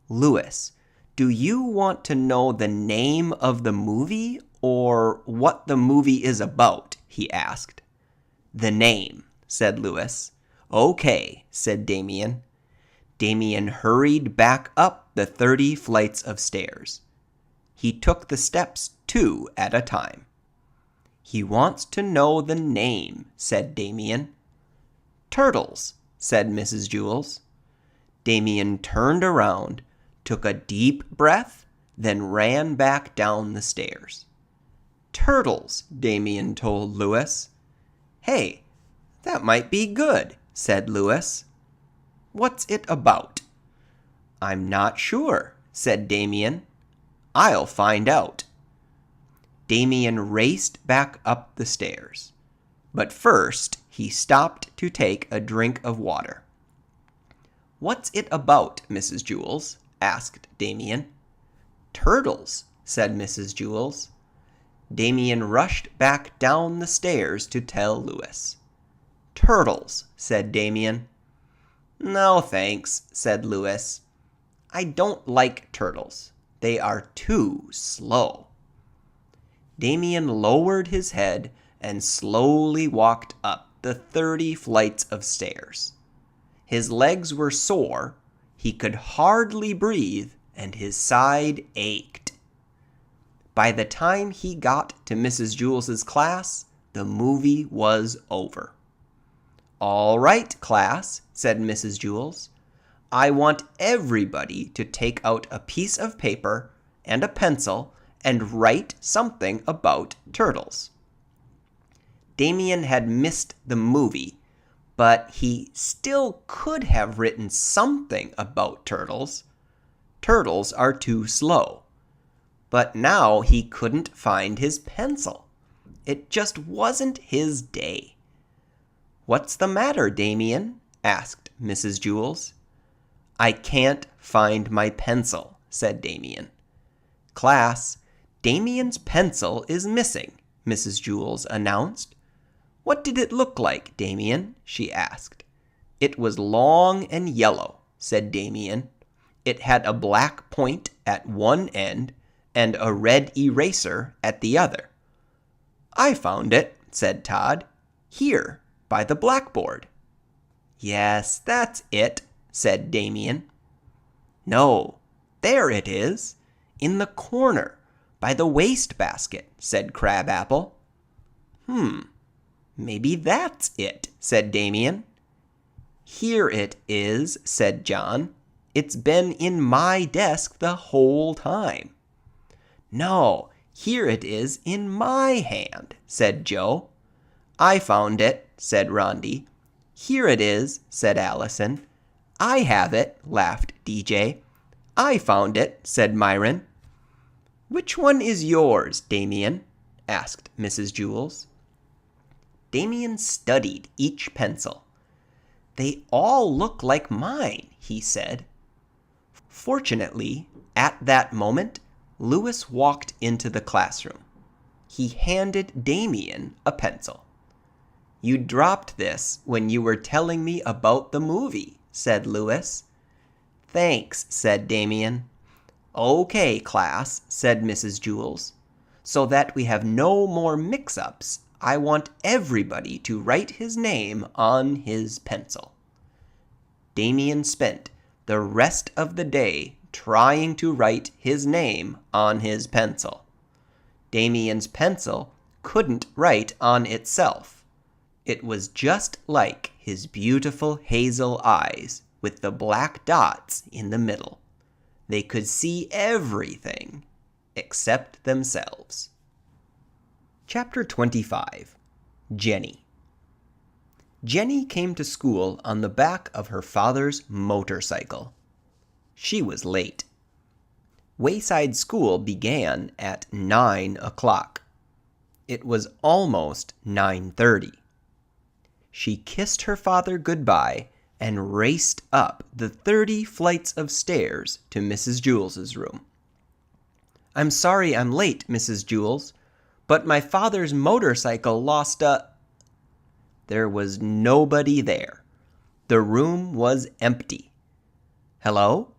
"Louis, do you want to know the name of the movie or what the movie is about?" he asked. "The name," said Louis. "Okay," said Damian. Damian hurried back up the 30 flights of stairs. He took the steps 2 at a time. "He wants to know the name," said Damian. "Turtles," said Mrs. Jewls. Damian turned around, took a deep breath, then ran back down the stairs. "Turtles," Damian told Louis. "Hey, that might be good," said Louis. "What's it about?" "I'm not sure," said Damian. "I'll find out." Damian raced back up the stairs. But first, he stopped to take a drink of water. "What's it about, Mrs. Jewls?" asked Damian. "Turtles," said Mrs. Jewls. Damian rushed back down the stairs to tell Louis. "Turtles," said Damian. "No, thanks," said Louis. "I don't like turtles. They are too slow." Damian lowered his head and slowly walked up the 30 flights of stairs. His legs were sore, he could hardly breathe, and his side ached. By the time he got to Mrs. Jewls' class, the movie was over. "All right, class," said Mrs. Jewls. "I want everybody to take out a piece of paper and a pencil and write something about turtles." Damian had missed the movie, but he still could have written something about turtles. Turtles are too slow. But now he couldn't find his pencil. It just wasn't his day. "What's the matter, Damian?" asked Mrs. Jewls. "I can't find my pencil," said Damian. "Class, Damian's pencil is missing," Mrs. Jewls announced. "What did it look like, Damian?" she asked. "It was long and yellow," said Damian. "It had a black point at one end and a red eraser at the other." "I found it," said Todd. "Here, by the blackboard." "Yes, that's it," said Damian. "No, there it is, in the corner, by the wastebasket," said Crabapple. "Maybe that's it," said Damian. "Here it is," said John. "It's been in my desk the whole time." "No, here it is in my hand," said Joe. "I found it," said Rondi. "Here it is," said Allison. "I have it," laughed DJ. "I found it," said Myron. "Which one is yours, Damian?" asked Mrs. Jewls. Damian studied each pencil. "They all look like mine," he said. Fortunately, at that moment, Louis walked into the classroom. He handed Damian a pencil. "You dropped this when you were telling me about the movie," said Louis. "Thanks," said Damian. "Okay, class," said Mrs. Jewls. "So that we have no more mix-ups, I want everybody to write his name on his pencil." Damian spent the rest of the day trying to write his name on his pencil. Damian's pencil couldn't write on itself. It was just like his beautiful hazel eyes with the black dots in the middle. They could see everything except themselves. Chapter 25. Jenny. Jenny came to school on the back of her father's motorcycle. She was late. Wayside School began at 9 o'clock. It was almost 9:30. She kissed her father goodbye and raced up the 30 flights of stairs to Mrs. Jewls' room. "I'm sorry I'm late, Mrs. Jewls, but my father's motorcycle lost a—" There was nobody there. The room was empty. "Hello?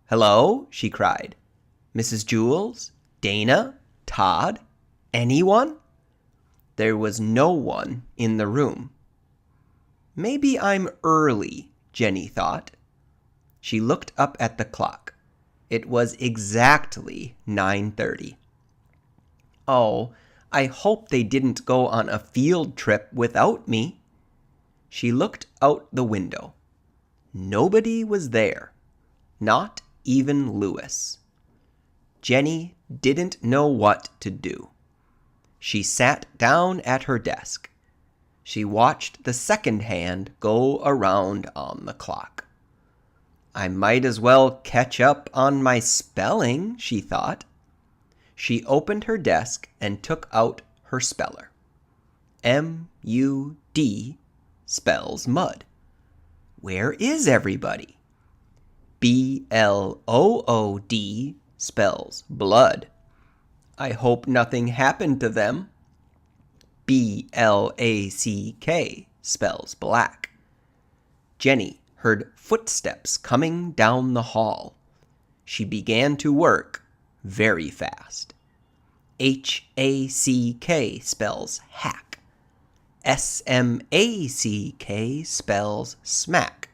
Hello?" she cried. "Mrs. Jewls? Dana? Todd? Anyone?" There was no one in the room. "Maybe I'm early," Jenny thought. She looked up at the clock. It was exactly 9:30. "Oh, I hope they didn't go on a field trip without me." She looked out the window. Nobody was there, not even Louis. Jenny didn't know what to do. She sat down at her desk. She watched the second hand go around on the clock. "I might as well catch up on my spelling," she thought. She opened her desk and took out her speller. M-U-D spells mud. Where is everybody? B-L-O-O-D spells blood. I hope nothing happened to them. B-L-A-C-K spells black. Jenny heard footsteps coming down the hall. She began to work very fast. H-A-C-K spells hack. S-M-A-C-K spells smack.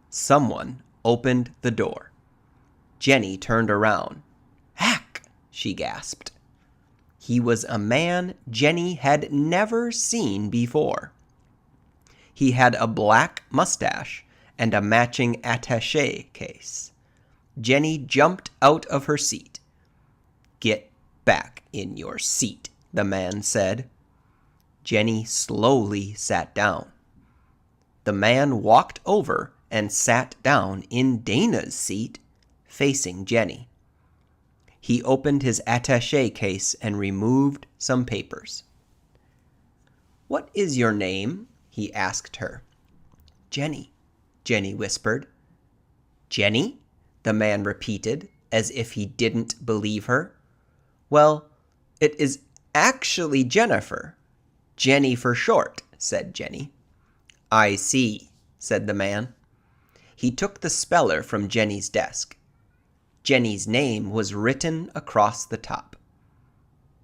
Someone opened the door. Jenny turned around. Hack, she gasped. He was a man Jenny had never seen before. He had a black mustache and a matching attaché case. Jenny jumped out of her seat. Get back in your seat, the man said. Jenny slowly sat down. The man walked over and sat down in Dana's seat, facing Jenny. He opened his attaché case and removed some papers. What is your name? He asked her. Jenny, Jenny whispered. Jenny? The man repeated, as if he didn't believe her. Well, it is actually Jennifer. Jenny for short, said Jenny. I see, said the man. He took the speller from Jenny's desk. Jenny's name was written across the top.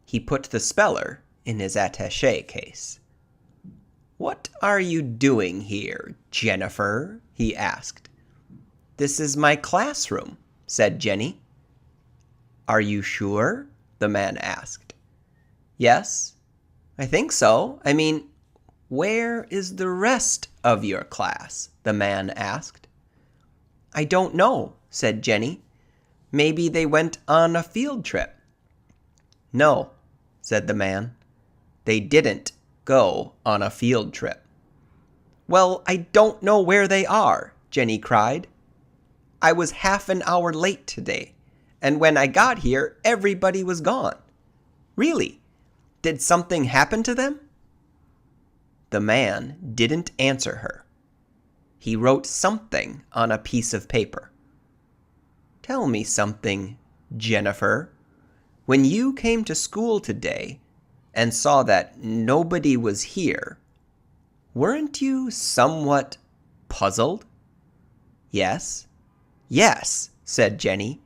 He put the speller in his attaché case. What are you doing here, Jennifer? He asked. This is my classroom, said Jenny. Are you sure? The man asked. Yes, I think so. I mean, where is the rest of your class? The man asked. I don't know, said Jenny. Maybe they went on a field trip. No, said the man. They didn't go on a field trip. Well, I don't know where they are, Jenny cried. I was half an hour late today, and when I got here, everybody was gone. Really? Did something happen to them? The man didn't answer her. He wrote something on a piece of paper. Tell me something, Jennifer. When you came to school today and saw that nobody was here, weren't you somewhat puzzled? Yes. Yes, said Jenny.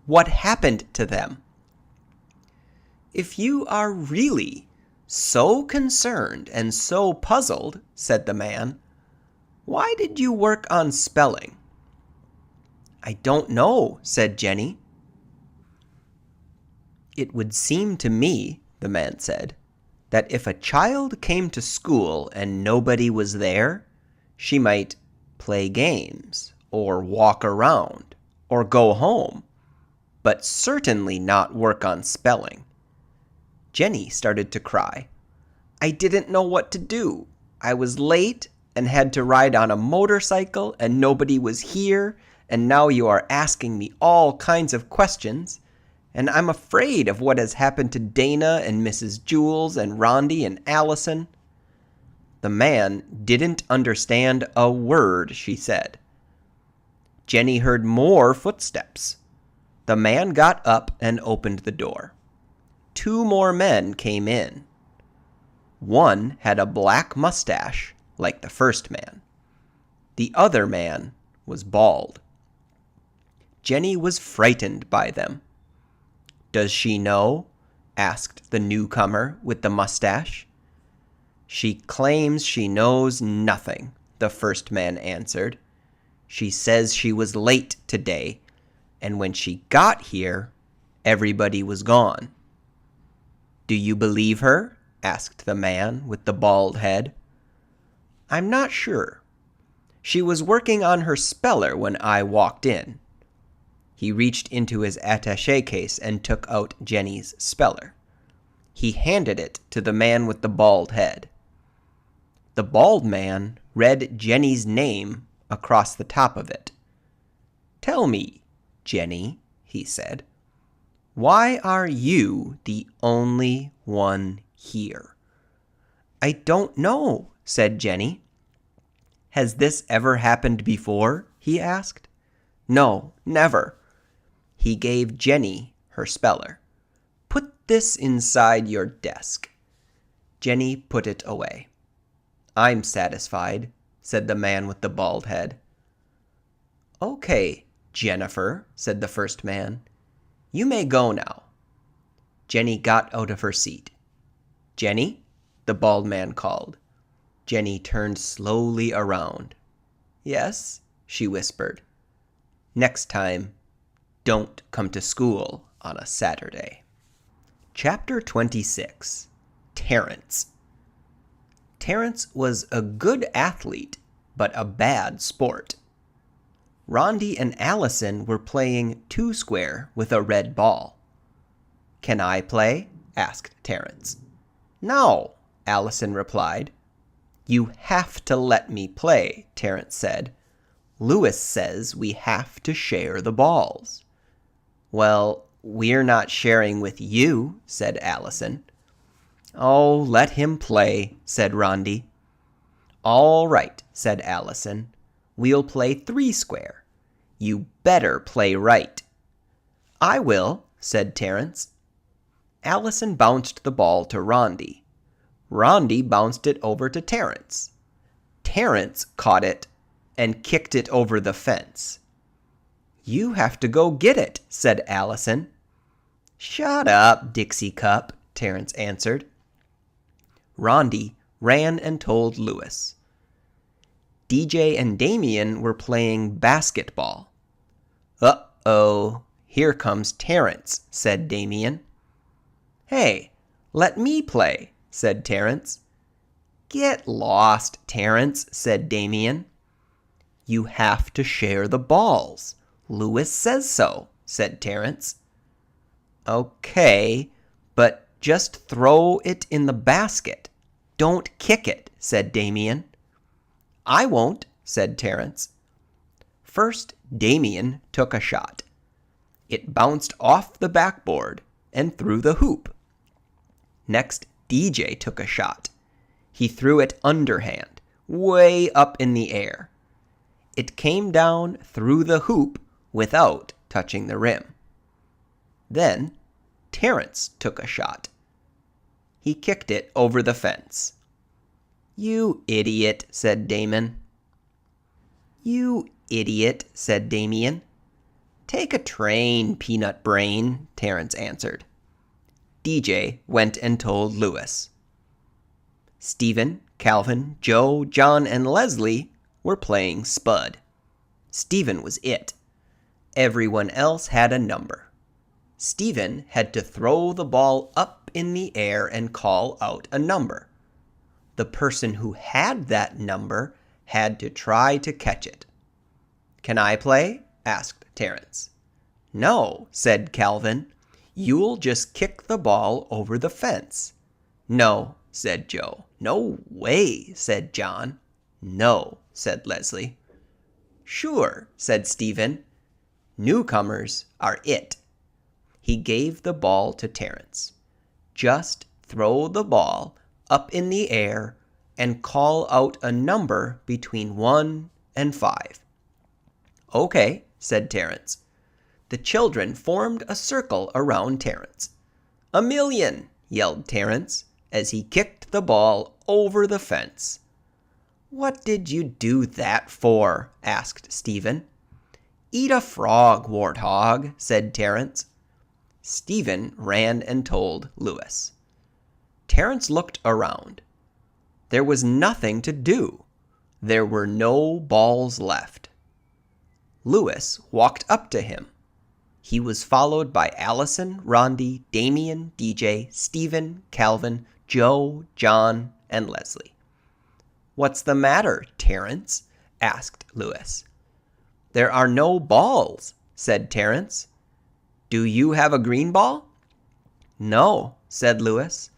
What happened to them? If you are really so concerned and so puzzled, said the man, why did you work on spelling? I don't know, said Jenny. It would seem to me, the man said, that if a child came to school and nobody was there, she might play games, or walk around, or go home, but certainly not work on spelling. Jenny started to cry. I didn't know what to do. I was late and had to ride on a motorcycle and nobody was here, and now you are asking me all kinds of questions, and I'm afraid of what has happened to Dana and Mrs. Jewls and Rondi and Allison. The man didn't understand a word she said. Jenny heard more footsteps. The man got up and opened the door. 2 more men came in. One had a black mustache, like the first man. The other man was bald. Jenny was frightened by them. Does she know? Asked the newcomer with the mustache. She claims she knows nothing, the first man answered. She says she was late today, and when she got here, everybody was gone. Do you believe her? Asked the man with the bald head. I'm not sure. She was working on her speller when I walked in. He reached into his attaché case and took out Jenny's speller. He handed it to the man with the bald head. The bald man read Jenny's name across the top of it. Tell me, Jenny, he said, why are you the only one here? I don't know, said Jenny. Has this ever happened before? He asked. No, never. He gave Jenny her speller. Put this inside your desk. Jenny put it away. I'm satisfied, said the man with the bald head. Okay, Jennifer, said the first man. You may go now." Jenny got out of her seat. "Jenny?" the bald man called. Jenny turned slowly around. "Yes?" she whispered. "Next time, don't come to school on a Saturday." Chapter 26. Terrence. Terrence was a good athlete, but a bad sport. Rondi and Allison were playing two-square with a red ball. "Can I play?" asked Terrence. "No," Allison replied. "You have to let me play," Terrence said. "Louis says we have to share the balls." "Well, we're not sharing with you," said Allison. "Oh, let him play," said Rondi. "All right," said Allison. "We'll play three-square. You better play right." "I will," said Terrence. Allison bounced the ball to Rondi. Rondi bounced it over to Terrence. Terrence caught it and kicked it over the fence. "You have to go get it," said Allison. "Shut up, Dixie Cup," Terrence answered. Rondi ran and told Louis. DJ and Damian were playing basketball. "Uh-oh, here comes Terrence," said Damian. "Hey, let me play," said Terrence. "Get lost, Terrence," said Damian. "You have to share the balls. Louis says so," said Terrence. "Okay, but just throw it in the basket. Don't kick it," said Damian. "I won't," said Terrence. First, Damian took a shot. It bounced off the backboard and through the hoop. Next, DJ took a shot. He threw it underhand, way up in the air. It came down through the hoop without touching the rim. Then, Terrence took a shot. He kicked it over the fence. "You idiot," said Damon. "You idiot," said Damian. "Take a train, peanut brain," Terrence answered. DJ went and told Louis. Stephen, Calvin, Joe, John, and Leslie were playing Spud. Stephen was it. Everyone else had a number. Stephen had to throw the ball up in the air and call out a number. The person who had that number had to try to catch it. "Can I play?" asked Terrence. "No," said Calvin. "You'll just kick the ball over the fence." "No," said Joe. "No way," said John. "No," said Leslie. "Sure," said Stephen. "Newcomers are it." He gave the ball to Terrence. "Just throw the ball up in the air and call out a number between 1 and 5. "Okay," said Terrence. The children formed a circle around Terrence. "A million!" yelled Terrence as he kicked the ball over the fence. "What did you do that for?" asked Stephen. "Eat a frog, warthog," said Terrence. Stephen ran and told Louis. Terrence looked around. There was nothing to do. There were no balls left. Louis walked up to him. He was followed by Allison, Rondi, Damian, DJ, Stephen, Calvin, Joe, John, and Leslie. "What's the matter, Terrence?" asked Louis. "There are no balls," said Terrence. "Do you have a green ball?" "No," said Louis.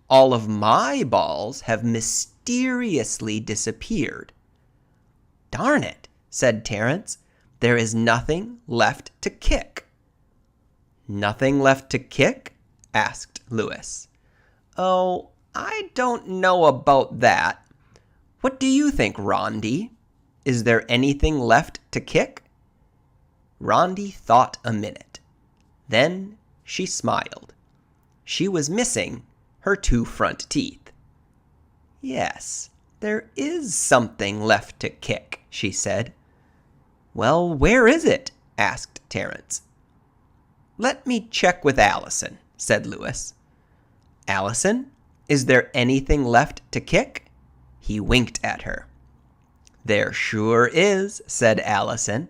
"All of my balls have mysteriously disappeared." "Darn it," said Terrence. "There is nothing left to kick." "Nothing left to kick?" asked Louis. "Oh, I don't know about that. What do you think, Rondi? Is there anything left to kick?" Rondi thought a minute. Then she smiled. She was missing her 2 front teeth. "Yes, there is something left to kick," she said. "Well, where is it?" asked Terrence. "Let me check with Allison," said Louis. "Allison, is there anything left to kick?" He winked at her. "There sure is," said Allison.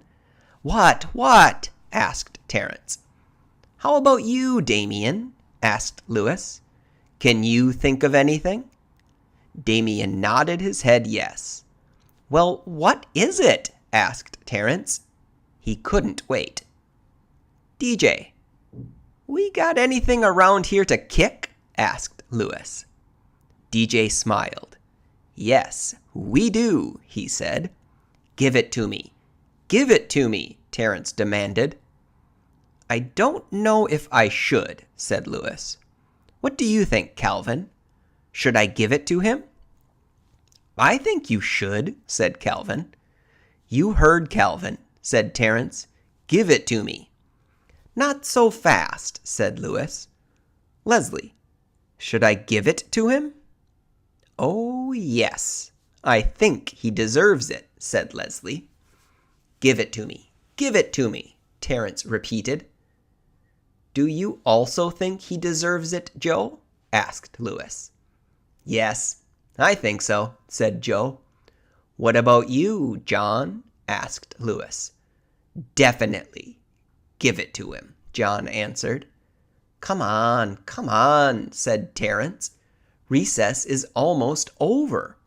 What? Asked Terrence. "How about you, Damian?" asked Louis. "Can you think of anything?" Damian nodded his head yes. "Well, what is it?" asked Terrence. He couldn't wait. "DJ, we got anything around here to kick?" asked Louis. DJ smiled. "Yes, we do," he said. "Give it to me. Give it to me," Terrence demanded. "I don't know if I should," said Louis. "What do you think, Calvin? Should I give it to him?" "I think you should," said Calvin. "You heard Calvin," said Terrence. "Give it to me." "Not so fast," said Louis. "Leslie, should I give it to him?" "Oh, yes. I think he deserves it," said Leslie. "Give it to me. Give it to me," Terrence repeated. "Do you also think he deserves it, Joe?" asked Louis. "Yes, I think so," said Joe. "What about you, John?" asked Louis. "Definitely. Give it to him," John answered. Come on, said Terrence. "Recess is almost over."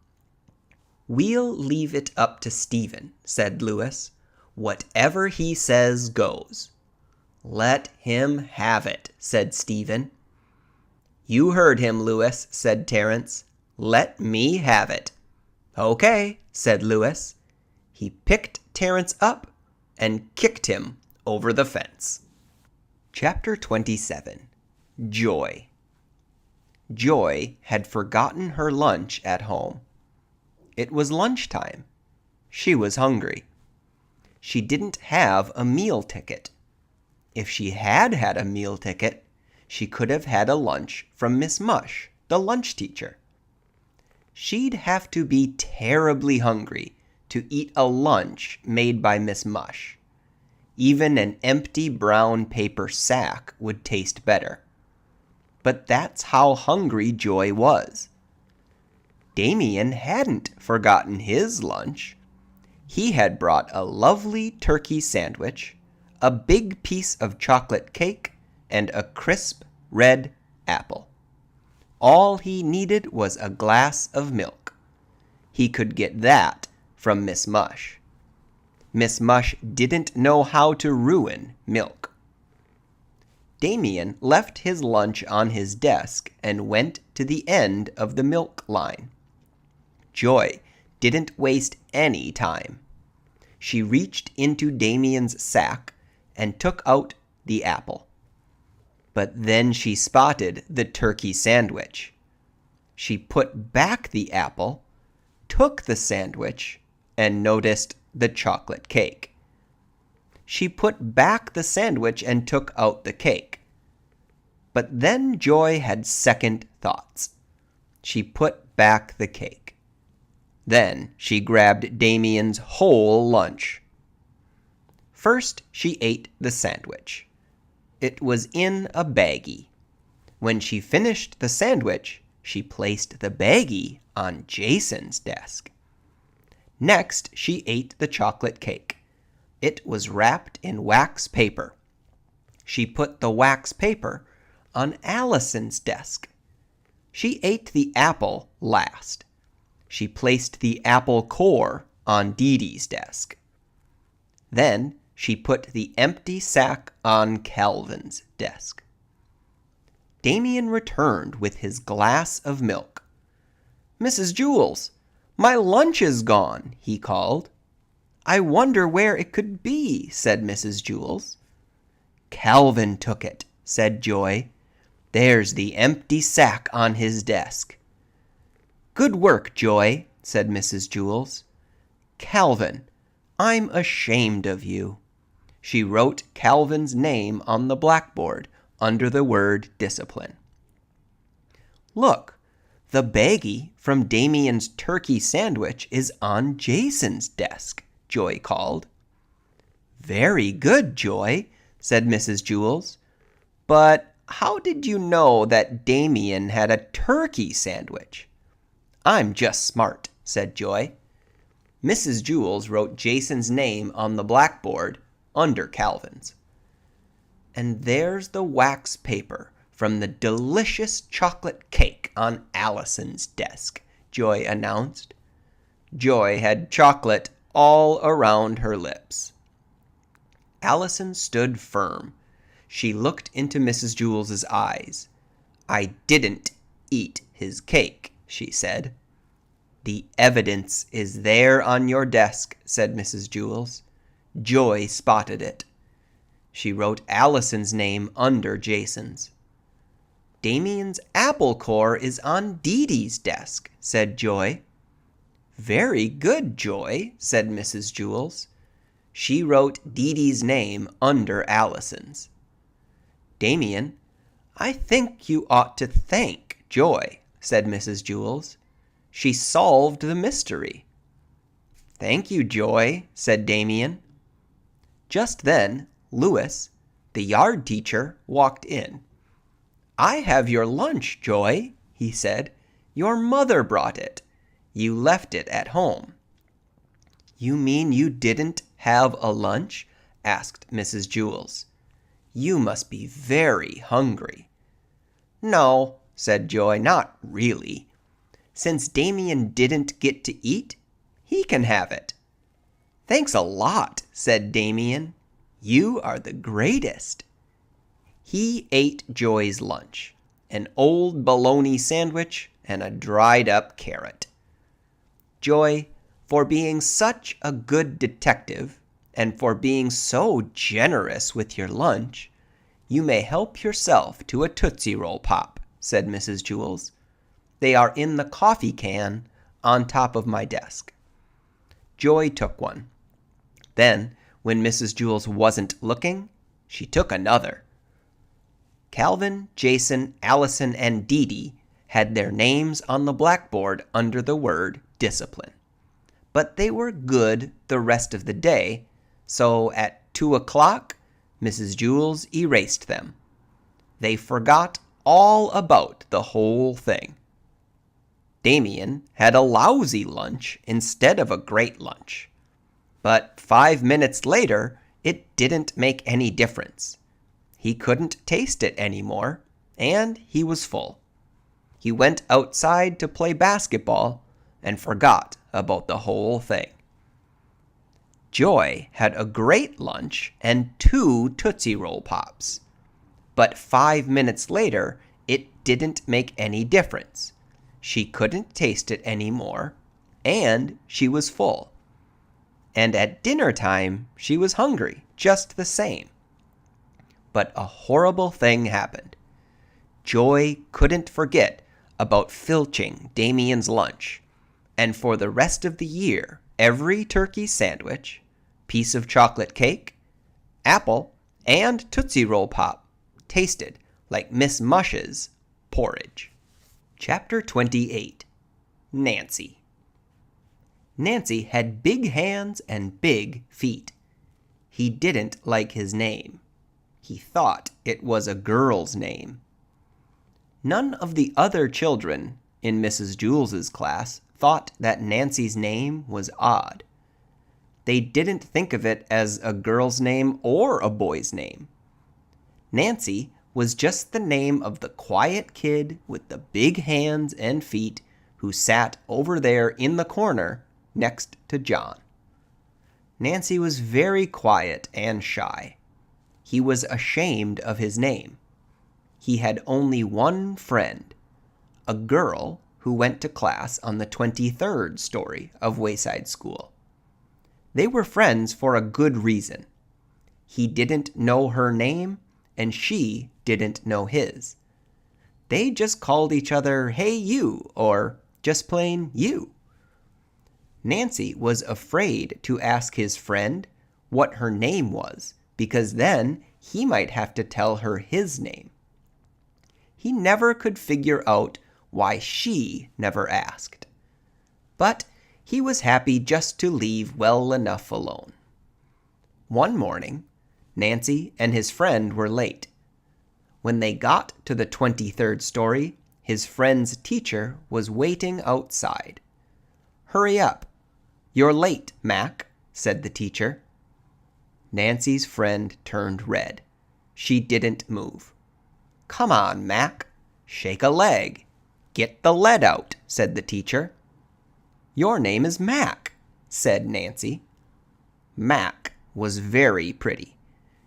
"We'll leave it up to Stephen," said Louis. "Whatever he says goes." "Let him have it," said Stephen. "You heard him, Louis," said Terrence. "Let me have it." "Okay," said Louis. He picked Terrence up and kicked him over the fence. Chapter 27. Joy. Joy had forgotten her lunch at home. It was lunchtime. She was hungry. She didn't have a meal ticket. If she had had a meal ticket, she could have had a lunch from Miss Mush, the lunch teacher. She'd have to be terribly hungry to eat a lunch made by Miss Mush. Even an empty brown paper sack would taste better. But that's how hungry Joy was. Damian hadn't forgotten his lunch. He had brought a lovely turkey sandwich, a big piece of chocolate cake, and a crisp red apple. All he needed was a glass of milk. He could get that from Miss Mush. Miss Mush didn't know how to ruin milk. Damian left his lunch on his desk and went to the end of the milk line. Joy didn't waste any time. She reached into Damian's sack and took out the apple. But then she spotted the turkey sandwich. She put back the apple, took the sandwich, and noticed the chocolate cake. She put back the sandwich and took out the cake. But then Joy had second thoughts. She put back the cake. Then she grabbed Damian's whole lunch. First, she ate the sandwich. It was in a baggie. When she finished the sandwich, she placed the baggie on Jason's desk. Next, she ate the chocolate cake. It was wrapped in wax paper. She put the wax paper on Allison's desk. She ate the apple last. She placed the apple core on Dee Dee's desk. Then she put the empty sack on Calvin's desk. Damian returned with his glass of milk. "Mrs. Jewls, my lunch is gone," he called. "I wonder where it could be," said Mrs. Jewls. "Calvin took it," said Joy. "There's the empty sack on his desk." "Good work, Joy," said Mrs. Jewls. "Calvin, I'm ashamed of you." She wrote Calvin's name on the blackboard under the word discipline. "Look, the baggie from Damian's turkey sandwich is on Jason's desk," Joy called. "Very good, Joy," said Mrs. Jewls. But how did you know that Damian had a turkey sandwich? I'm just smart, said Joy. Mrs. Jewls wrote Jason's name on the blackboard under Calvin's. And there's the wax paper from the delicious chocolate cake on Allison's desk, Joy announced. Joy had chocolate all around her lips. Allison stood firm. She looked into Mrs. Jewls' eyes. I didn't eat his cake, she said. The evidence is there on your desk, said Mrs. Jewls. Joy spotted it. She wrote Allison's name under Jason's. Damian's apple core is on Dee Dee's desk, said Joy. Very good, Joy, said Mrs. Jewls. She wrote Dee Dee's name under Allison's. Damian, I think you ought to thank Joy, said Mrs. Jewls. She solved the mystery. Thank you, Joy, said Damian. Just then, Louis, the yard teacher, walked in. I have your lunch, Joy, he said. Your mother brought it. You left it at home. You mean you didn't have a lunch? Asked Mrs. Jewls. You must be very hungry. No, said Joy, not really. Since Damian didn't get to eat, he can have it. Thanks a lot, said Damian. You are the greatest. He ate Joy's lunch, an old bologna sandwich and a dried-up carrot. Joy, for being such a good detective and for being so generous with your lunch, you may help yourself to a Tootsie Roll Pop, said Mrs. Jewls. They are in the coffee can on top of my desk. Joy took one. Then, when Mrs. Jewls wasn't looking, she took another. Calvin, Jason, Allison, and Dee Dee had their names on the blackboard under the word discipline. But they were good the rest of the day, so at 2 o'clock, Mrs. Jewls erased them. They forgot all about the whole thing. Damian had a lousy lunch instead of a great lunch. But 5 minutes later, it didn't make any difference. He couldn't taste it anymore, and he was full. He went outside to play basketball and forgot about the whole thing. Joy had a great lunch and 2 Tootsie Roll Pops. But 5 minutes later, it didn't make any difference. She couldn't taste it anymore, and she was full. And at dinner time, she was hungry, just the same. But a horrible thing happened. Joy couldn't forget about filching Damian's lunch, and for the rest of the year, every turkey sandwich, piece of chocolate cake, apple, and Tootsie Roll Pop tasted like Miss Mush's porridge. Chapter 28. Nancy. Nancy had big hands and big feet. He didn't like his name. He thought it was a girl's name. None of the other children in Mrs. Jewls' class thought that Nancy's name was odd. They didn't think of it as a girl's name or a boy's name. Nancy was just the name of the quiet kid with the big hands and feet who sat over there in the corner next to John. Nancy was very quiet and shy. He was ashamed of his name. He had only one friend, a girl who went to class on the 23rd story of Wayside School. They were friends for a good reason. He didn't know her name, and she didn't know his. They just called each other, "Hey, you," or just plain "you." Nancy was afraid to ask his friend what her name was, because then he might have to tell her his name. He never could figure out why she never asked. But he was happy just to leave well enough alone. One morning, Nancy and his friend were late. When they got to the 23rd story, his friend's teacher was waiting outside. "Hurry up. You're late, Mac," said the teacher. Nancy's friend turned red. She didn't move. "Come on, Mac. Shake a leg. Get the lead out," said the teacher. "Your name is Mac," said Nancy. Mac was very pretty.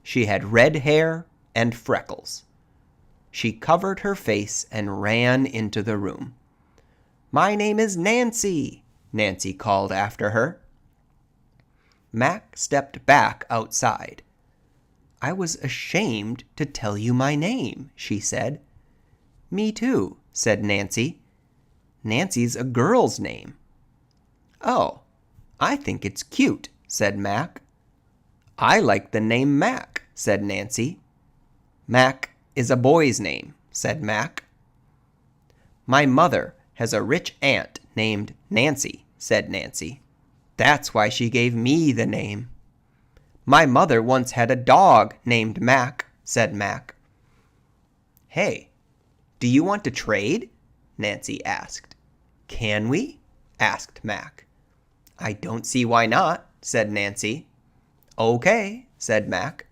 She had red hair and freckles. She covered her face and ran into the room. "My name is Nancy," Nancy called after her. Mac stepped back outside. "I was ashamed to tell you my name," she said. "Me too," said Nancy. "Nancy's a girl's name." "Oh, I think it's cute," said Mac. "I like the name Mac," said Nancy. "Mac is a boy's name," said Mac. "My mother has a rich aunt named Nancy," said Nancy. "That's why she gave me the name." "My mother once had a dog named Mac," said Mac. "Hey, do you want to trade?" Nancy asked. "Can we?" asked Mac. "I don't see why not," said Nancy. "Okay," said Mac.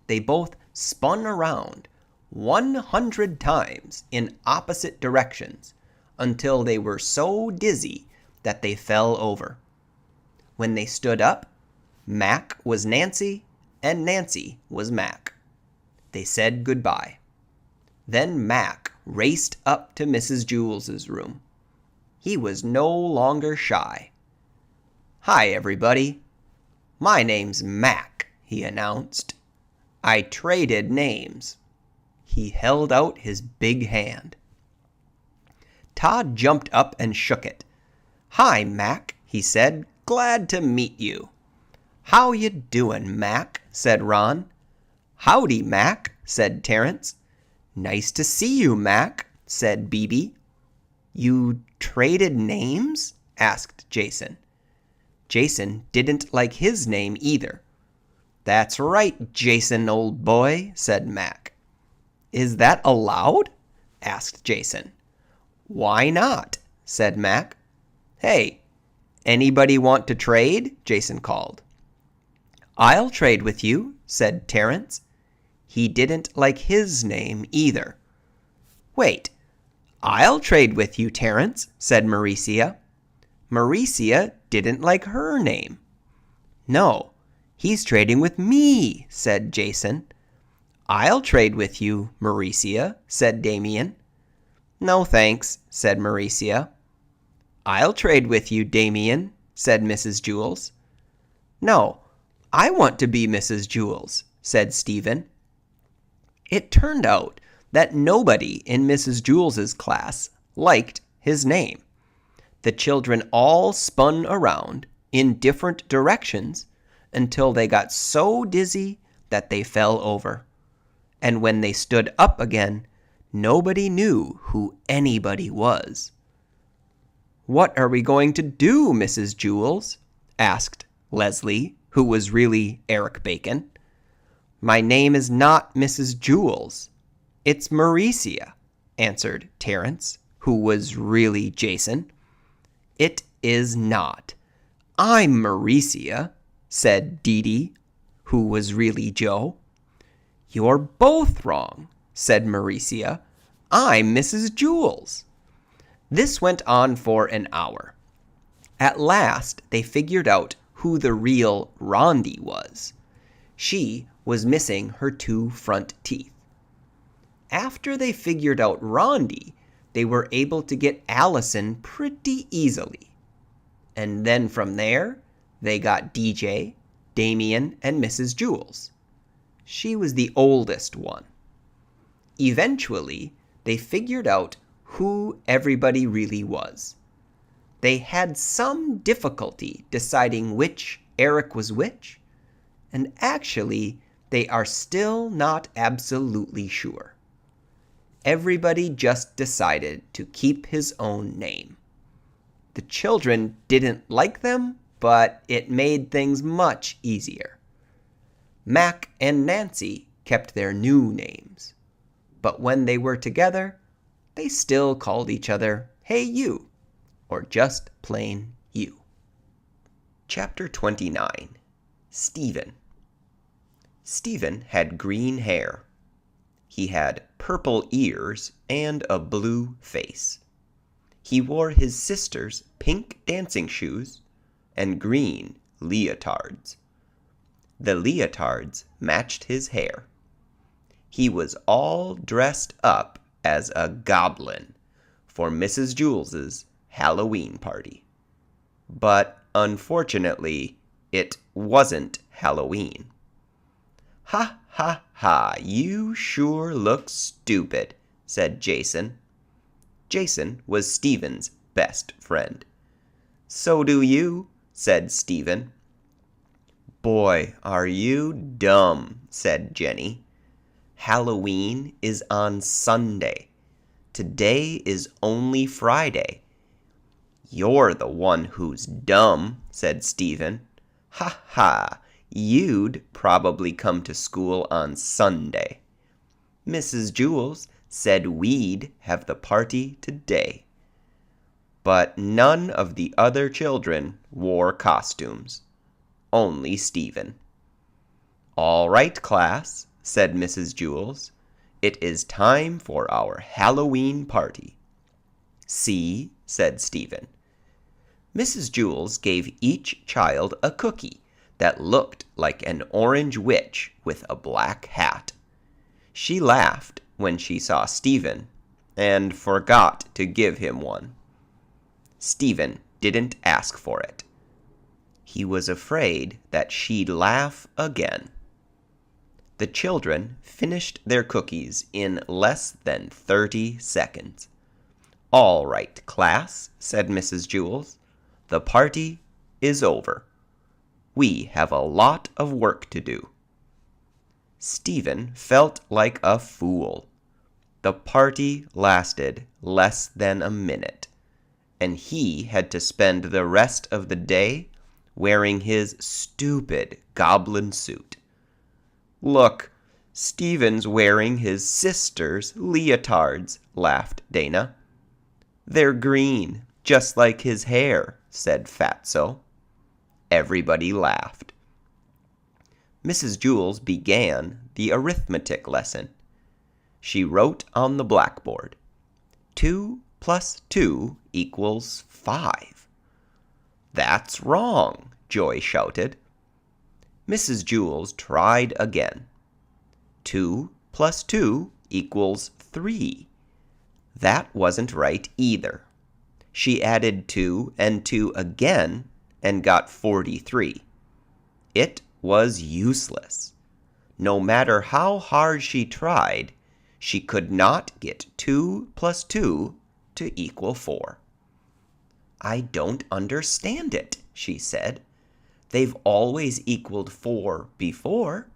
They both spun around 100 times in opposite directions until they were so dizzy that they fell over. When they stood up, Mac was Nancy and Nancy was Mac. They said goodbye. Then Mac raced up to Mrs. Jewls' room. He was no longer shy. "Hi, everybody. My name's Mac," he announced. "I traded names." He held out his big hand. Todd jumped up and shook it. "Hi, Mac," he said. "Glad to meet you." "How you doin', Mac?" said Ron. "Howdy, Mac," said Terrence. "Nice to see you, Mac," said Bebe. "You traded names?" asked Jason. Jason didn't like his name either. "That's right, Jason, old boy," said Mac. "Is that allowed?" asked Jason. "Why not?" said Mac. "Hey, anybody want to trade?" Jason called. "I'll trade with you," said Terrence. He didn't like his name either. "Wait, I'll trade with you, Terrence," said Maurecia. Maurecia didn't like her name. "No, he's trading with me," said Jason. "I'll trade with you, Maurecia," said Damian. "No thanks," said Maurecia. "I'll trade with you, Damian," said Mrs. Jewls. "No, I want to be Mrs. Jewls," said Stephen. It turned out that nobody in Mrs. Jewls' class liked his name. The children all spun around in different directions until they got so dizzy that they fell over. And when they stood up again, nobody knew who anybody was. "What are we going to do, Mrs. Jewls?" asked Leslie, who was really Eric Bacon. "My name is not Mrs. Jewls. It's Maurecia," answered Terrence, who was really Jason. "It is not. I'm Maurecia," said Dee, who was really Joe. "You're both wrong," said Maurecia. "I'm Mrs. Jewls." This went on for an hour. At last they figured out who the real Rondi was. She was missing her 2 front teeth. After they figured out Rondi, they were able to get Allison pretty easily. And then from there, they got DJ, Damian, and Mrs. Jewls. She was the oldest one. Eventually, they figured out who everybody really was. They had some difficulty deciding which Eric was which, and actually, they are still not absolutely sure. Everybody just decided to keep his own name. The children didn't like them, but it made things much easier. Mac and Nancy kept their new names. But when they were together, they still called each other, "Hey, you," or just plain you. Chapter 29. Stephen. Stephen had green hair. He had purple ears and a blue face. He wore his sister's pink dancing shoes and green leotards. The leotards matched his hair. He was all dressed up as a goblin for Mrs. Jewls's Halloween party. But unfortunately, it wasn't Halloween. "Ha, ha, ha, you sure look stupid," said Jason. Jason was Stephen's best friend. "So do you," said Stephen. "Boy, are you dumb," said Jenny. "Halloween is on Sunday. Today is only Friday." "You're the one who's dumb," said Stephen. "Ha ha, you'd probably come to school on Sunday. Mrs. Jewls said we'd have the party today." But none of the other children wore costumes. Only Stephen. "All right, class," said Mrs. Jewls. "It is time for our Halloween party." "See," said Stephen. Mrs. Jewls gave each child a cookie that looked like an orange witch with a black hat. She laughed when she saw Stephen and forgot to give him one. Stephen didn't ask for it. He was afraid that she'd laugh again. The children finished their cookies in less than 30 seconds. "All right, class," said Mrs. Jewls. "The party is over. We have a lot of work to do." Stephen felt like a fool. The party lasted less than a minute, and he had to spend the rest of the day wearing his stupid goblin suit. "Look, Stephen's wearing his sister's leotards," laughed Dana. "They're green, just like his hair," said Fatso. Everybody laughed. Mrs. Jewls began the arithmetic lesson. She wrote on the blackboard, 2 plus 2 equals 5. "That's wrong," Joy shouted. Mrs. Jewls tried again. 2 plus 2 equals 3. That wasn't right either. She added 2 and 2 again and got 43. It was useless. No matter how hard she tried, she could not get 2 plus 2 to equal 4. "I don't understand it," she said. "They've always equaled 4 before."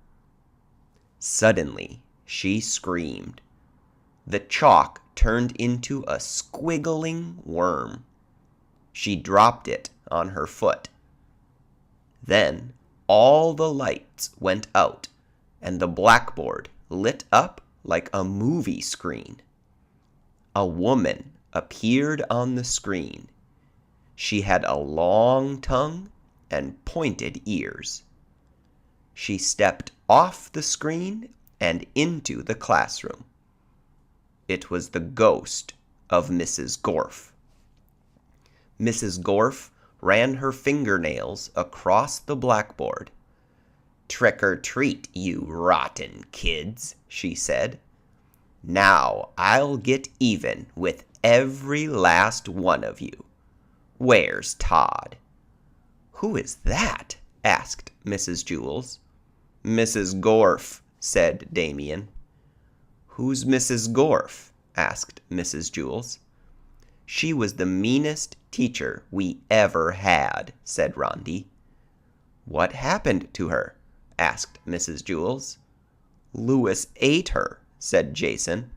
Suddenly, she screamed. The chalk turned into a squiggling worm. She dropped it on her foot. Then all the lights went out, and the blackboard lit up like a movie screen. A woman appeared on the screen. She had a long tongue and pointed ears. She stepped off the screen and into the classroom. It was the ghost of Mrs. Gorf. Mrs. Gorf ran her fingernails across the blackboard. "Trick or treat, you rotten kids," she said. "Now I'll get even with every last one of you. Where's Todd?" "Who is that?" asked Mrs. Jewls. "Mrs. Gorf," said Damian. "Who's Mrs. Gorf?" asked Mrs. Jewls. "She was the meanest teacher we ever had," said Rondi. "What happened to her?" asked Mrs. Jewls. "Louis ate her," said Jason.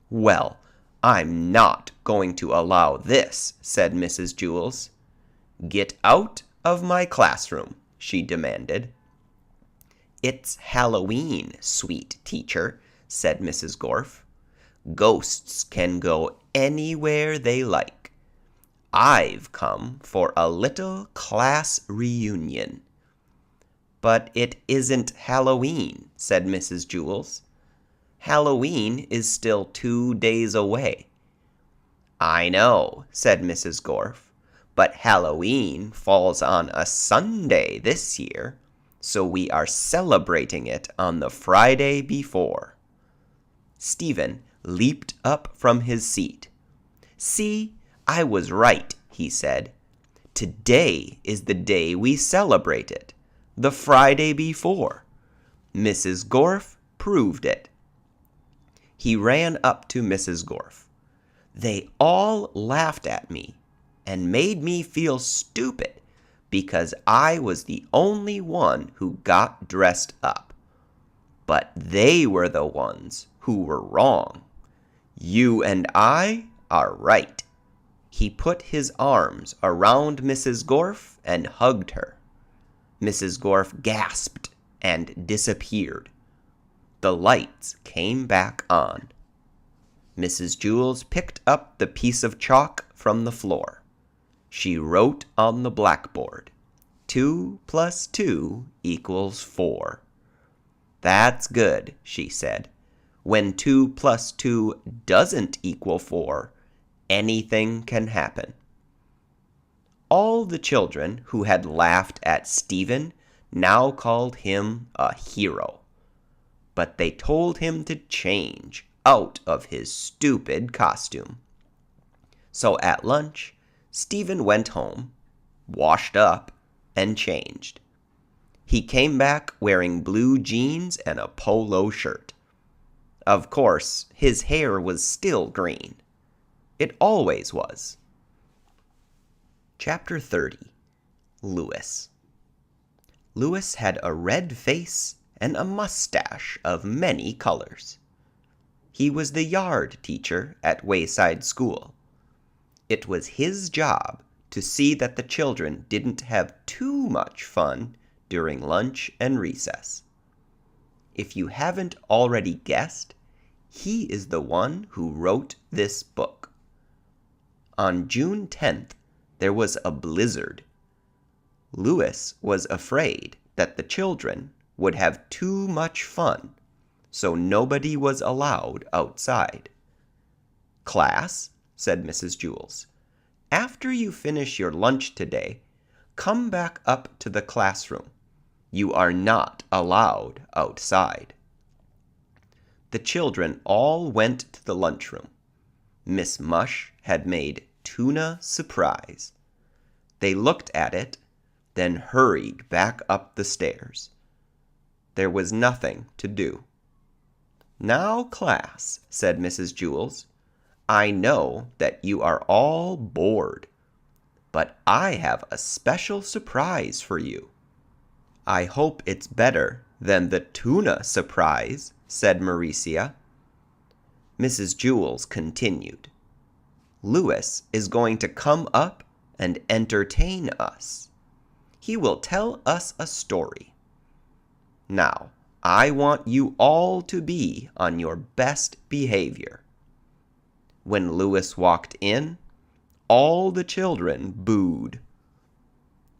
"Well, I'm not going to allow this," said Mrs. Jewls. "Get out of my classroom," she demanded. "It's Halloween, sweet teacher," said Mrs. Gorf. "Ghosts can go anywhere they like. I've come for a little class reunion." "But it isn't Halloween," said Mrs. Jewls. "Halloween is still 2 days away." "I know," said Mrs. Gorf, "but Halloween falls on a Sunday this year, so we are celebrating it on the Friday before." Stephen leaped up from his seat. "See, I was right," he said. "Today is the day we celebrate it, the Friday before. Mrs. Gorf proved it." He ran up to Mrs. Gorf. "They all laughed at me and made me feel stupid because I was the only one who got dressed up. But they were the ones who were wrong. You and I are right." He put his arms around Mrs. Gorf and hugged her. Mrs. Gorf gasped and disappeared. The lights came back on. Mrs. Jewls picked up the piece of chalk from the floor. She wrote on the blackboard, 2 + 2 = 4. "That's good," she said. "When 2 + 2 doesn't equal 4, anything can happen." All the children who had laughed at Stephen now called him a hero. But they told him to change out of his stupid costume. So at lunch, Stephen went home, washed up, and changed. He came back wearing blue jeans and a polo shirt. Of course, his hair was still green. It always was. Chapter 30. Louis. Louis had a red face and a mustache of many colors. He was the yard teacher at Wayside School. It was his job to see that the children didn't have too much fun during lunch and recess. If you haven't already guessed, he is the one who wrote this book. On June 10th, there was a blizzard. Louis was afraid that the children would have too much fun, so nobody was allowed outside. "Class," said Mrs. Jewls, "after you finish your lunch today, come back up to the classroom. You are not allowed outside." The children all went to the lunchroom. Miss Mush had made tuna surprise. They looked at it, then hurried back up the stairs. There was nothing to do. "Now, class," said Mrs. Jewls, "I know that you are all bored, but I have a special surprise for you." "I hope it's better than the tuna surprise," said Maurecia. Mrs. Jewls continued, "Louis is going to come up and entertain us. He will tell us a story. Now, I want you all to be on your best behavior." When Louis walked in, all the children booed.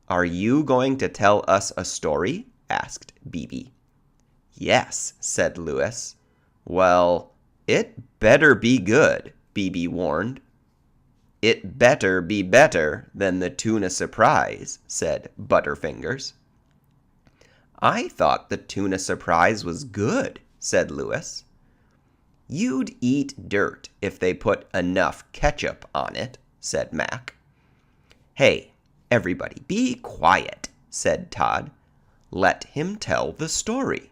"Are you going to tell us a story?" asked Bebe. "Yes," said Louis. "Well, it better be good," Bebe warned. "It better be better than the tuna surprise," said Butterfingers. "I thought the tuna surprise was good," said Louis. "You'd eat dirt if they put enough ketchup on it," said Mac. "Hey, everybody, be quiet," said Todd. "Let him tell the story."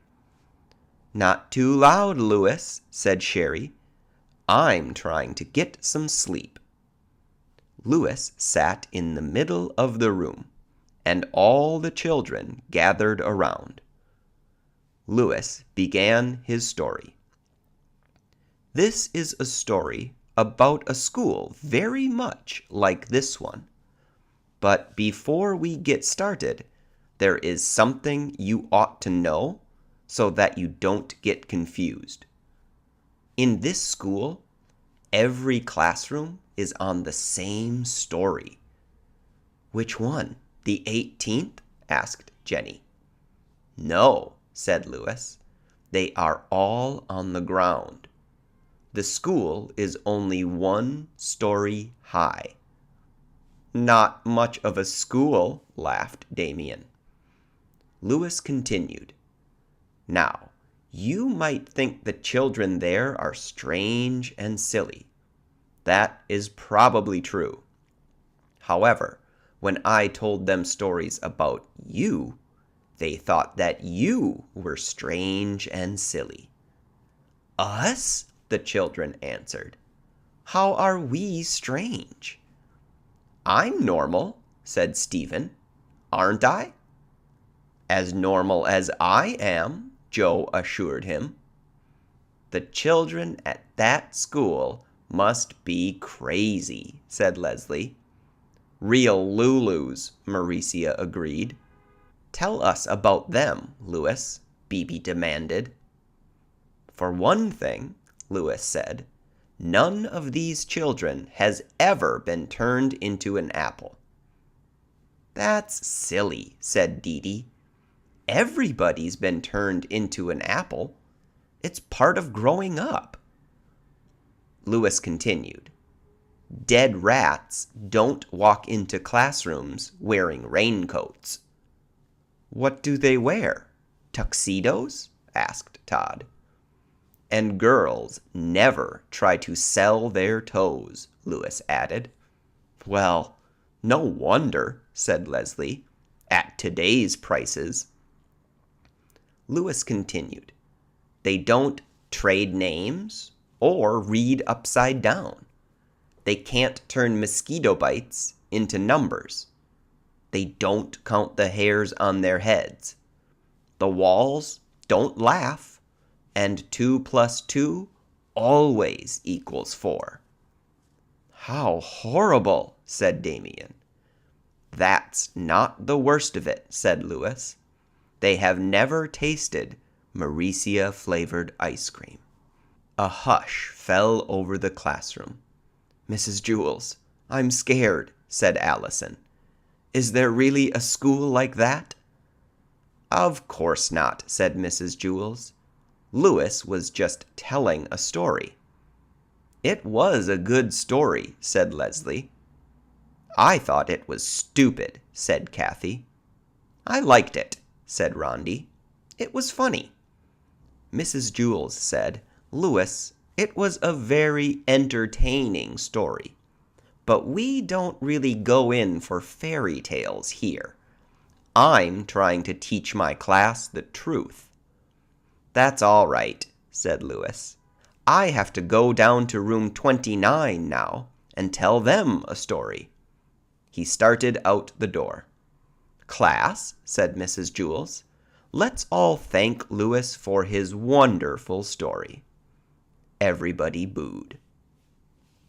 "Not too loud, Louis," said Sherry. "I'm trying to get some sleep." Louis sat in the middle of the room, and all the children gathered around. Louis began his story. This is a story about a school very much like this one. But before we get started, there is something you ought to know so that you don't get confused. In this school, every classroom is on the same story." "Which one? The 18th?" asked Jenny. "No," said Louis. "They are all on the ground. The school is only 1 story high." "Not much of a school," laughed Damian. Louis continued. "Now, you might think the children there are strange and silly. That is probably true. However, when I told them stories about you, they thought that you were strange and silly." "Us?" the children answered. "How are we strange?" "I'm normal," said Stephen. "Aren't I?" "As normal as I am," Joe assured him. "The children at that school must be crazy," said Leslie. "Real Lulus," Maurecia agreed. "Tell us about them, Louis," Bebe demanded. "For one thing," Louis said, "none of these children has ever been turned into an apple." "That's silly," said Dee. "Everybody's been turned into an apple. It's part of growing up." Louis continued. "Dead rats don't walk into classrooms wearing raincoats." "What do they wear? Tuxedos?" asked Todd. "And girls never try to sell their toes," Louis added. "Well, no wonder," said Leslie, "at today's prices." Louis continued. "They don't trade names or read upside down. They can't turn mosquito bites into numbers. They don't count the hairs on their heads. The walls don't laugh, and 2 + 2 always equals 4. "How horrible," said Damian. "That's not the worst of it," said Louis. "They have never tasted Maurecia-flavored ice cream." A hush fell over the classroom. "Mrs. Jewls, I'm scared," said Allison. "Is there really a school like that?" "Of course not," said Mrs. Jewls. "Louis was just telling a story." "It was a good story," said Leslie. "I thought it was stupid," said Kathy. "I liked it," said Rondi. "It was funny." Mrs. Jewls said, "Louis, it was a very entertaining story. But we don't really go in for fairy tales here. I'm trying to teach my class the truth." "That's all right," said Louis. "I have to go down to room 29 now and tell them a story." He started out the door. "Class," said Mrs. Jewls, "let's all thank Louis for his wonderful story." Everybody booed.